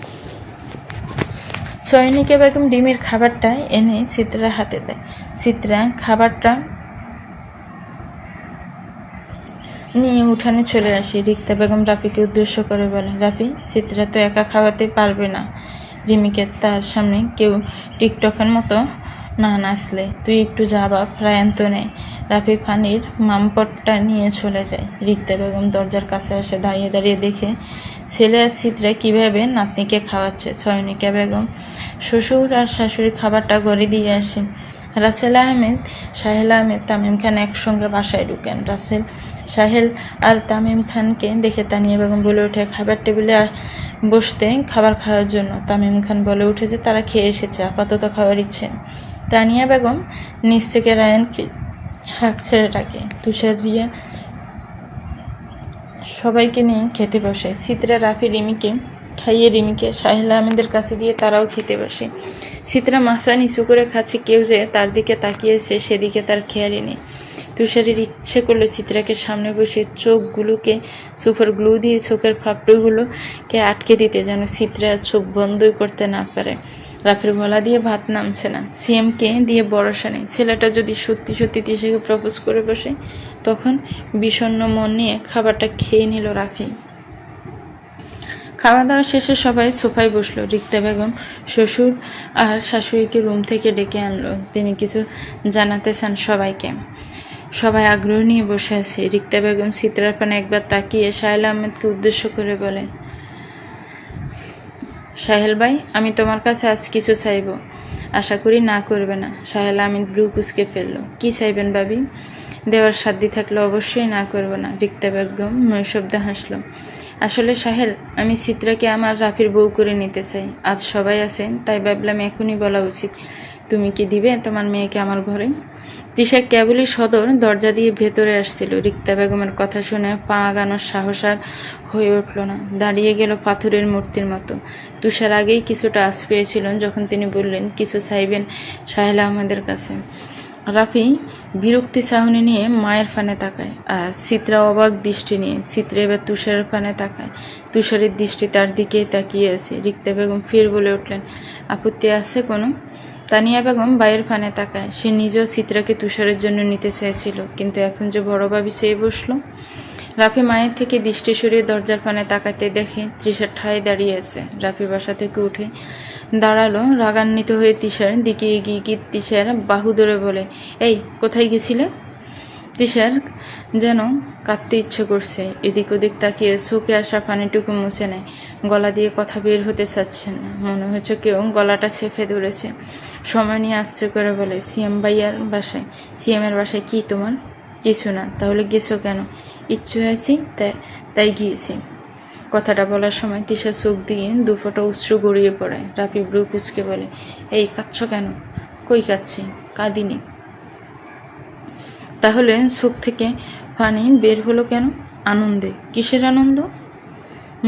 সৈনিকা বেগম ডিমের খাবারটা এনে চিত্রার হাতে দেয়। চিত্রা খাবারটা নিয়ে উঠানে চলে আসে। রিক্তা বেগম রাফিকে উদ্দেশ্য করে বলে, রাফি, চিত্রা তো একা খাওয়াতে পারবে না রিমিকে, তার সামনে কেউ টিকটকের মতো না নাচলে তুই একটু যা বাপ, রায়ান তো নেই। রাফি পানির মামপটটা নিয়ে চলে যায়। রিক্তা বেগম দরজার কাছে এসে দাঁড়িয়ে দাঁড়িয়ে দেখে ছেলে আর চিত্রা কীভাবে নাতনিকে খাওয়াচ্ছে। সৈনিকা বেগম শ্বশুর আর শাশুড়ির খাবারটা ঘরে দিয়ে আসেন। রাসেল আহমেদ, সাহেল আহমেদ, তামিম খান একসঙ্গে বাসায় ঢুকেন। রাসেল, সাহেল আর তামিম খানকে দেখে তানিয়া বেগম বলে ওঠে খাবার টেবিলে বসতে খাবার খাওয়ার জন্য। তামিম খান বলে উঠে যে তারা খেয়ে এসেছে, আপাতত খাওয়ার ইচ্ছে। তানিয়া বেগম নিচ থেকে রায়ানকে হাঁক ছেড়ে ডাকে। তুষার, রিয়া সবাইকে নিয়ে খেতে বসে। চিত্রা রাফি রিমিকে খাইয়ে রিমিকে সাহেল আহমেদের কাছে দিয়ে তারাও খেতে বসে। চিত্রা মাথা নিচু করে খাচ্ছে, কেউ যে তার দিকে তাকিয়েছে সেদিকে তার খেয়ালই নেই। তুষারের ইচ্ছে করলো চিত্রাকে সামনে বসে চোখগুলোকে সুপার গ্লু দিয়ে চোখের ফাপড়িগুলোকে আটকে দিতে, যেন চিত্রা চোখ বন্ধই করতে না পারে। রাফির গলা দিয়ে ভাত নামছে না। সিএমকে দিয়ে ভরসা নেই, ছেলেটা যদি সত্যি সত্যি তিশাকে প্রপোজ করে বসে, তখন বিষণ্ণ মন নিয়ে খাবারটা খেয়ে নিল রাফি। খাওয়া দাওয়া শেষে সবাই সোফায় বসলো। রিক্তা বেগম শ্বশুর আর শাশুড়িকে রুম থেকে ডেকে আনলো। তিনি কিছু জানাতে চান সবাইকে। সবাই আগ্রহ নিয়ে বসে আছে। রিক্তা বেগম চিত্রার পানে একবার তাকিয়ে সাহেল আহমেদকে উদ্দেশ্য করে বলে, সাহেল ভাই, আমি তোমার কাছে আজ কিছু চাইব, আশা করি না করবে না। সাহেল আহমেদ ব্রু কুচকে ফেললো। কি চাইবেন ভাবি? দেওয়ার সাধ্য থাকলে অবশ্যই না করব না। রিক্তা বেগম নৈশব্দে হাসলো। আসলে সাহেল, আমি চিত্রাকে আমার রাফির বউ করে নিতে চাই। আজ সবাই আছেন, তাই ভাবলাম এখনই বলা উচিত। তুমি কি দিবে তোমার মেয়েকে আমার ঘরে? তৃষা কেবলই সদর দরজা দিয়ে ভেতরে আসছিল। রিক্তা বেগমের কথা শুনে পা আগানোর সাহস আর হয়ে উঠল না, দাঁড়িয়ে গেল পাথরের মূর্তির মতো। তুষার আগেই কিছুটা আশ পেয়েছিলেন যখন তিনি বললেন কিছু চাইবেন সাহেল আহমেদের কাছে। রাফি বিরক্তি চাহনি নিয়ে মায়ের ফানে তাকায়, আর চিত্রা অবাক দৃষ্টি নিয়ে। চিত্রা এবার তুষারের ফানে তাকায়। তুষারের দৃষ্টি তার দিকেই তাকিয়ে আছে। রিক্তা বেগম ফির বলে উঠলেন, আপত্তি আছে কোনো? তানিয়া বেগম বাইরের ফানে তাকায়। সে নিজেও চিত্রাকে তুষারের জন্য নিতে চেয়েছিল, কিন্তু এখন যে বড় ভাবি চেয়ে বসলো। রাফি মায়ের থেকে দৃষ্টি সরিয়ে দরজার ফানে তাকাতে দেখে তৃষা ঠায় দাঁড়িয়ে আছে। রাফি বাসা থেকে উঠে দাঁড়ালো, রাগান্বিত হয়ে তৃষার দিকে এগিয়ে গিয়ে তৃষার বাহু ধরে বলে, এই কোথায় গেছিলে? তৃষার যেন কাঁদতে ইচ্ছে করছে। এদিক ওদিক তাকিয়ে চোখে আসা পানিটুকু মুছে নেয়। গলা দিয়ে কথা বের হতে চাচ্ছে না, মনে হচ্ছে কেউ গলাটা চেপে ধরেছে। সময় নিয়ে আস্তে করে বলে, সিএম ভাইয়ার বাসায়। সিএমের বাসায় কি তোমার? কিছু না। তাহলে গেছো কেন? ইচ্ছে হয়েছি তাই গিয়েছি। কথাটা বলার সময় তৃষা চোখ দিয়ে দুফোঁটা অশ্রু গড়িয়ে পড়ে। রাফি ব্রু কুচকে বলে, এই কাঁদছ কেন? কই কাঁদছি? কাঁদিনি। তাহলে চোখ থেকে পানি বের হলো কেন? আনন্দে। কিসের আনন্দ?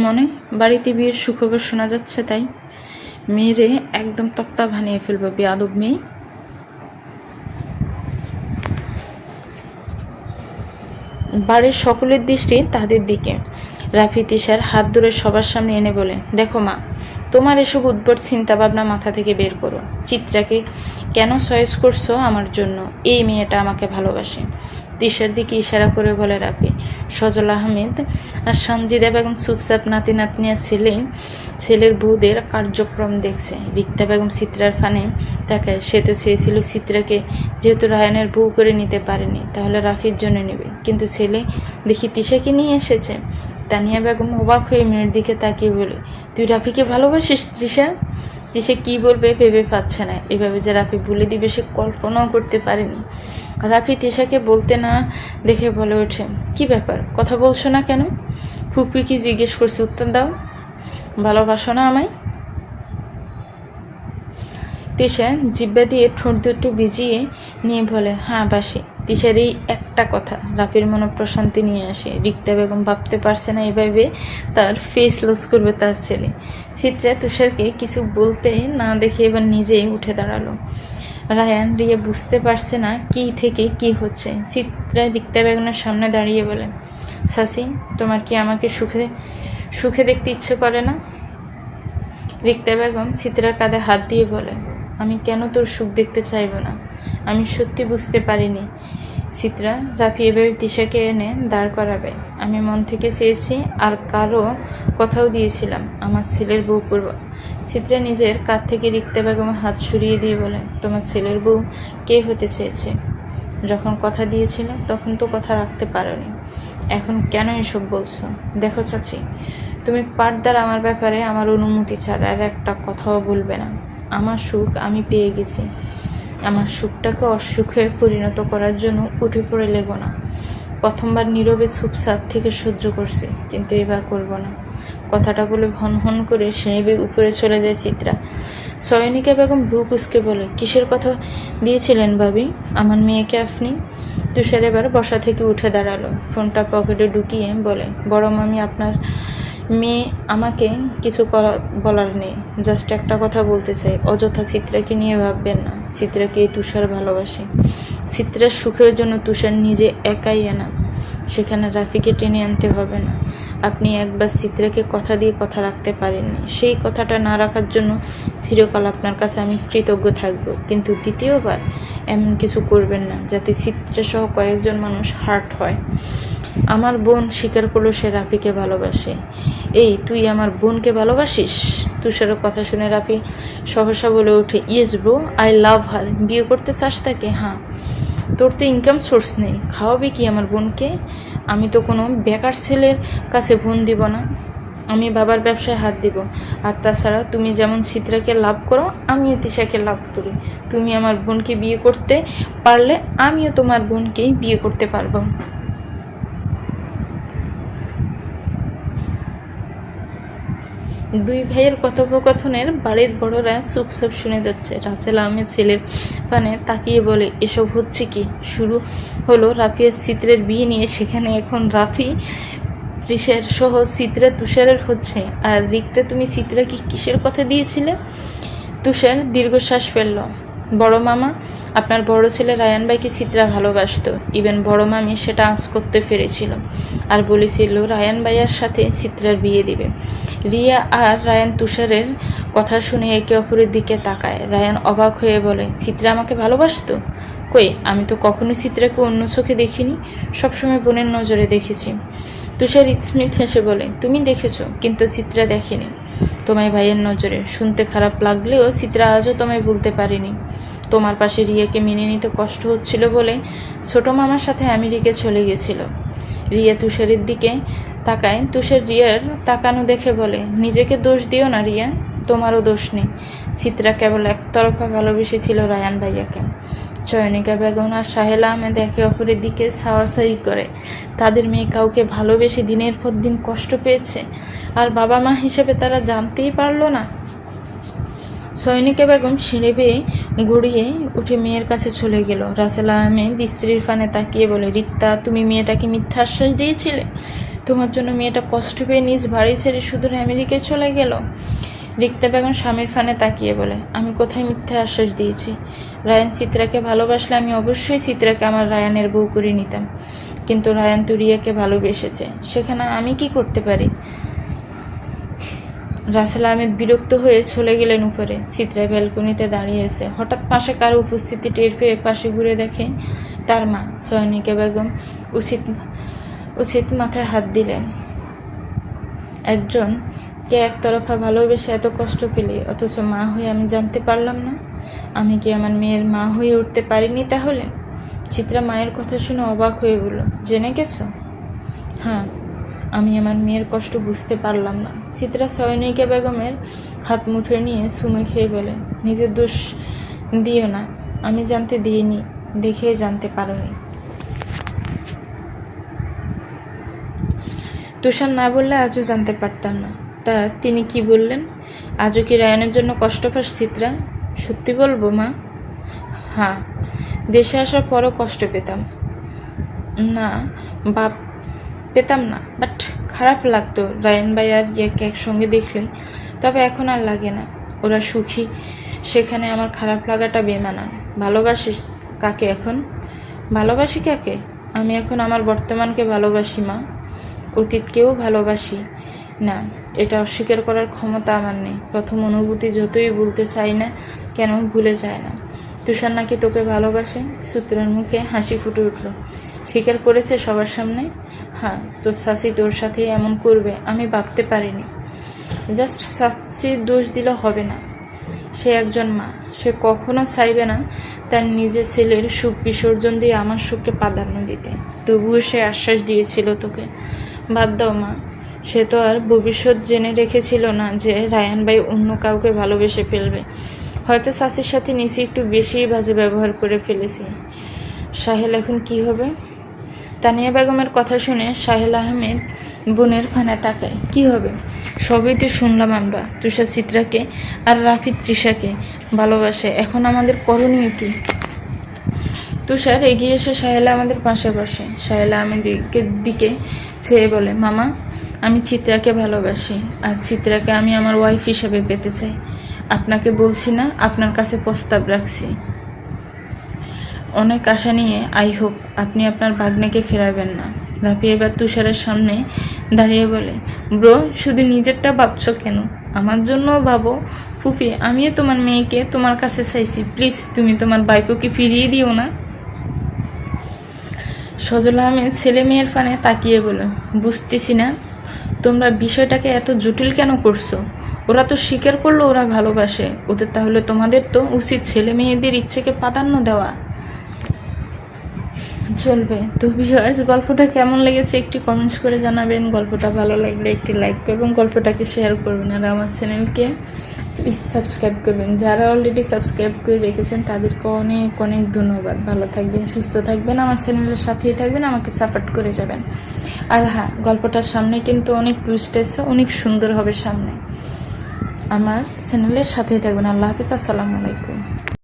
মনে বাড়িতে বিয়ের সুখবর শোনা যাচ্ছে তাই? মেয়েরে একদম তক্তা বানিয়ে ফেলবো, বেয়াদব মেয়ে। বাড়ির সকলের দৃষ্টি তাদের দিকে। রাফি তৃষার হাত ধরে সবার সামনে এনে বলে, দেখো মা, তোমার এসব উদ্ভট চিন্তা ভাবনা মাথা থেকে বের করো। চিত্রাকে কেন চয়েস করছো আমার জন্য? এই মেয়েটা আমাকে ভালোবাসে। তৃষার দিকে ইশারা করে বলে রাফি। সজল আহমেদ আর সঞ্জিদা বেগম চুপচাপ নাতি নাতনিয়া ছেলের বউদের কার্যক্রম দেখছে। রিক্তা বেগম চিত্রার ফানে তাকায়। সে তো চেয়েছিল চিত্রাকে যেহেতু রায়ানের বউ করে নিতে পারেনি, তাহলে রাফির জন্য নেবে, কিন্তু ছেলে দেখি তৃষাকে নিয়ে এসেছে। তানিয়া বেগম অবাক হয়ে মেয়ের দিকে তাকিয়ে বলে, তুই রাফিকে ভালোবাসিস তৃষা? তৃষা কি বলবে ভেবে পাচ্ছে না। এভাবে যে রাফি বলে দিবে সে কল্পনাও করতে পারেনি। রাফি তৃষাকে বলতে না দেখে বলে ওঠে, কি ব্যাপার, কথা বলছো না কেন? ফুপি কি জিজ্ঞেস করছে, উত্তর দাও। ভালোবাসো না আমায়? তৃষা জিব্বা দিয়ে ঠোঁট দুটো ভিজিয়ে নিয়ে বলে, হ্যাঁ বাসি। তৃষার এই একটা কথা রাফির মনে প্রশান্তি নিয়ে আসে। রিক্তা বেগম ভাবতে পারছে না এভাবে তার ফেস লস করবে তার ছেলে। চিত্রা তুষারকে কিছু বলতে না দেখে এবার নিজেই উঠে দাঁড়ালো। রায়ান রিয়া বুঝতে পারছে না কি থেকে কি হচ্ছে। চিত্রা রিক্তা বেগমের সামনে দাঁড়িয়ে বলে, শাসি, তোমার কি আমাকে সুখে দেখতে ইচ্ছে করে না? রিক্তা বেগম চিত্রার কাঁধে হাত দিয়ে বলে, আমি কেন তোর সুখ দেখতে চাইব না? আমি সত্যি বুঝতে পারিনি চিত্রা, রাফি এভাবে তৃষাকে এনে দাঁড় করাবে। আমি মন থেকে চেয়েছি, আর কারো কথাও দিয়েছিলাম আমার ছেলের বউ করব। চিত্রা নিজের কাঁধ থেকে রিক্তা বেগমের হাত সরিয়ে দিয়ে বলে, তোমার ছেলের বউ কে হতে চেয়েছে? যখন কথা দিয়েছিল তখন তো কথা রাখতে পারোনি, এখন কেন এসব বলছো? দেখো চাচি, তুমি পার্দার আমার ব্যাপারে আমার অনুমতি ছাড়া আর একটা কথাও বলবে না। আমার সুখ আমি পেয়ে গেছি। আমার সুখটাকে অসুখে পরিণত করার জন্য উঠে পড়ে লেগো না। প্রথমবার নীরবে চুপচাপ থেকে সহ্য করছে, কিন্তু এবার করব না। কথাটা বলে হন হন করে সেনেবে উপরে চলে যায় চিত্রা। সয়নিকা বেগম ভ্রু কুচকে বলে, কিসের কথা দিয়েছিলেন ভাবি? আমার মেয়েকে আপনি? তুষার এবার বসা থেকে উঠে দাঁড়ালো, ফোনটা পকেটে ঢুকিয়ে বলে, বড় মামি, আপনার মেয়ে আমাকে কিছু বলার নেই, জাস্ট একটা কথা বলতে চাই। অযথা চিত্রাকে নিয়ে ভাববেন না। চিত্রাকে এই তুষার ভালোবাসে। চিত্রার সুখের জন্য তুষার নিজে একাই এনা, সেখানে রাফিকে টেনে আনতে হবে না। আপনি একবার চিত্রাকে কথা দিয়ে কথা রাখতে পারেননি, সেই কথাটা না রাখার জন্য চিরকাল আপনার কাছে আমি কৃতজ্ঞ থাকব, কিন্তু দ্বিতীয়বার এমন কিছু করবেন না যাতে চিত্রা সহ কয়েকজন মানুষ হার্ট হয়। আমার বোন স্বীকার করলো সে রাফিকে ভালোবাসে। এই তুই আমার বোনকে ভালোবাসিস? তুষারের কথা শুনে রাফি সহসা বলে ওঠে, ইয়েস ব্রো, আই লাভ হার। বিয়ে করতে চাস তাকে? হ্যাঁ। তোর তো ইনকাম সোর্স নেই, খাওয়াবে কি আমার বোনকে? আমি তো কোনো বেকার ছেলের কাছে বোন দিব না, আমি বাবার ব্যবসায় হাত দিব। আর তাছাড়া তুমি যেমন চিত্রাকে লাভ করো, আমিও তৃষাকে লাভ করি। তুমি আমার বোনকে বিয়ে করতে পারলে আমিও তোমার বোনকেই বিয়ে করতে পারবো। দুই ভাইয়ের কথোপকথনের বাড়ির বড়রা চুপচাপ শুনে যাচ্ছে। রাসেল আহমেদ ছেলের পানে তাকিয়ে বলে, এসব হচ্ছে কি? শুরু হলো রাফিয়ার চিত্রের বিয়ে নিয়ে, সেখানে এখন রাফি তৃষার সহ চিত্রা তুষারের হচ্ছে। আর রিক্তা, তুমি চিত্রাকে কিসের কথা দিয়েছিলে? তুষার দীর্ঘশ্বাস ফেলল। বড় মামা, আপনার বড় ছেলে রায়ান ভাইকে চিত্রা ভালোবাসত। ইভেন বড় মামি সেটা আঁচ করতে পেরেছিল আর বলেছিল রায়ান ভাইয়ার সাথে চিত্রার বিয়ে দিবে। রিয়া আর রায়ান তুষারের কথা শুনে একে অপরের দিকে তাকায়। রায়ান অবাক হয়ে বলে, চিত্রা আমাকে ভালোবাসতো? কই, আমি তো কখনো চিত্রাকে অন্য চোখে দেখিনি, সবসময় বোনের নজরে দেখেছি। তুষার স্মিথ হেসে বলে, তুমি দেখেছো, কিন্তু চিত্রা দেখেনি তোমায় ভাইয়ের নজরে। শুনতে খারাপ লাগলেও চিত্রা আজও তোমায় বলতে পারেনি। তোমার পাশে রিয়াকে মেনে নিতে কষ্ট হচ্ছিল বলে ছোট মামার সাথে আমেরিকা চলে গেছিল। রিয়া তুষারের দিকে তাকায়। তুষার রিয়ার তাকানো দেখে বলে, নিজেকে দোষ দিও না রিয়া, তোমারও দোষ নেই। চিত্রা কেবল একতরফা ভালোবেসেছিল রায়ান ভাইয়াকে। চয়নিকা বেগম আর সাহেলা আহমেদ একে অপরের দিকে ছাওয়াছাই করে। তাদের মেয়ে কাউকে ভালোবেসে দিনের পর দিন কষ্ট পেয়েছে, আর বাবা মা হিসেবে তারা জানতেই পারল না। চয়নিকা বেগম সিঁড়ি বেয়ে গড়িয়ে উঠে মেয়ের কাছে চলে গেল। রাসেল আহমেদ স্ত্রীর ফানে তাকিয়ে বলে, রিক্তা, তুমি মেয়েটাকে মিথ্যা আশ্বাস দিয়েছিলে? তোমার জন্য মেয়েটা কষ্ট পেয়ে নিজ বাড়ি ছেড়ে সুদূর আমেরিকায় চলে গেল। রিক্তা বেগম স্বামীর ফানে তাকিয়ে বলে, আমি কোথায় মিথ্যা আশ্বাস দিয়েছি? রায়ান চিত্রাকে ভালোবাসলে আমি অবশ্যই চিত্রাকে আমার রায়ানের বউ করে নিতাম, কিন্তু রায়ান তো রিয়াকে ভালোবেসেছে, সেখানে আমি কি করতে পারি? রাসেল আহমেদ বিরক্ত হয়ে চলে গেলেন উপরে। চিত্রা ব্যালকনিতে দাঁড়িয়েছে। হঠাৎ পাশে কারো উপস্থিতি টের পেয়ে পাশে ঘুরে দেখে তার মা। চয়নিকা বেগম উচিত মাথায় হাত দিলেন। একজনকে একতরফা ভালোবেসে এত কষ্ট পেলে, অথচ মা হয়ে আমি জানতে পারলাম না? আমি কি আমার মেয়ের মা হয়ে উঠতে পারিনি তাহলে? চিত্রা মায়ের কথা শুনে অবাক হয়ে বলল, জেনে গেছো? হ্যাঁ, আমি আমার মেয়ের কষ্ট বুঝতে পারলাম না। চিত্রা চয়নিকা বেগমের হাত মুঠে নিয়ে সুমে খেয়ে বলে, নিজের দোষ দিও না, আমি জানতে দিইনি, দেখে জানতে পারোনি। তুষার না বললে আজও জানতে পারতাম না। তা তিনি কি বললেন? আজও কি রায়ানের জন্য কষ্ট পাস চিত্রা? সত্যি বলবো মা? হ্যাঁ, দেশে আসার পরও কষ্ট পেতাম না বাপ, পেতাম না, বাট খারাপ লাগতো রায়ান ভাই আর রিয়াকে একসঙ্গে দেখলে। তবে এখন আর লাগে না, ওরা সুখী, সেখানে আমার খারাপ লাগাটা বেমানান। ভালোবাসিস কাকে এখন? ভালোবাসি কাকে? আমি এখন আমার বর্তমানকে ভালোবাসি মা, অতীতকেও ভালোবাসি না। এটা অস্বীকার করার ক্ষমতা আমার নেই। প্রথম অনুভূতি যতই বলতে চাই না কেন, ভুলে যায় না। তুষার নাকি তোকে ভালোবাসে? সূত্রের মুখে হাসি ফুটে উঠল। স্বীকার করেছে সবার সামনে? হ্যাঁ, তোর শাশি তোর সাথে এমন করবে আমি ভাবতে পারিনি। জাস্ট শাশির দোষ দিলে হবে না। সে একজন মা, সে কখনো চাইবে না তার নিজের ছেলের সুখ বিসর্জন দিয়ে আমার সুখকে প্রাধান্য দিতে। তবুও সে আশ্বাস দিয়েছিল তোকে। বাদ দাও মা, সে তো আর ভবিষ্যৎ জেনে রেখেছিল না যে রায়ান ভাই অন্য কাউকে ভালোবেসে ফেলবে। হয়তো চাষির সাথে নিচে একটু বেশি বাজে ব্যবহার করে ফেলেছি। সাহেল এখন কি হবে? তানিয়া বেগমের কথা শুনে সাহেল আহমেদ বোনের ফানে তাকায়। কি হবে? সবই তো শুনলাম আমরা। তুষার চিত্রাকে আর রাফি তৃষাকে ভালোবাসে, এখন আমাদের করণীয় কি? তুষার এগিয়ে এসে সাহেলা আমাদের পাশে বসে। সাহেলা আহমেদের দিকে চেয়ে বলে, মামা, আমি চিত্রাকে ভালোবাসি, আর চিত্রাকে আমি আমার ওয়াইফ হিসেবে পেতে চাই। আপনাকে বলছি না, আপনার কাছে প্রস্তাব রাখছি। অনেক আশা নিয়ে আই হোপ আপনি আপনার ভাগ্নেকে ফেরাবেন না। রাফি এবার তুষারের সামনে দাঁড়িয়ে বলে, ব্রো, শুধু নিজেরটা ভাবছো কেন? আমার জন্যও ভাবো। ফুফি, আমিও তোমার মেয়েকে তোমার কাছে চাইছি, প্লিজ তুমি তোমার বাইককে ফিরিয়ে দিও না। সজল আহমেদ ছেলে মেয়ের ফানে তাকিয়ে বলে, বুঝতেছি না তোমরা বিষয়টাকে এত জটিল কেন করছো? ওরা তো স্বীকার করলো ওরা ভালোবাসে ওদের, তাহলে তোমাদের তো উচিত ছেলে মেয়েদের ইচ্ছেকে প্রাধান্য দেওয়া। চলবে তো ভিউয়ার্স, গল্পটা কেমন লেগেছে একটি কমেন্টস করে জানাবেন। গল্পটা ভালো লাগলে একটি লাইক করবেন, গল্পটাকে শেয়ার করবেন, আর আমার চ্যানেলকে প্লিজ সাবস্ক্রাইব করবেন। যারা অলরেডি সাবস্ক্রাইব করে রেখেছেন তাদেরকে অনেক অনেক ধন্যবাদ। ভালো থাকবেন, সুস্থ থাকবেন, আমার চ্যানেলের সাথেই থাকবেন, আমাকে সাপোর্ট করে যাবেন। আর হ্যাঁ, গল্পটার সামনে কিন্তু অনেক টুইস্ট আছে, অনেক সুন্দর হবে সামনে। আমার চ্যানেলের সাথেই থাকবেন। আল্লাহ হাফিজ, আসসালামু আলাইকুম।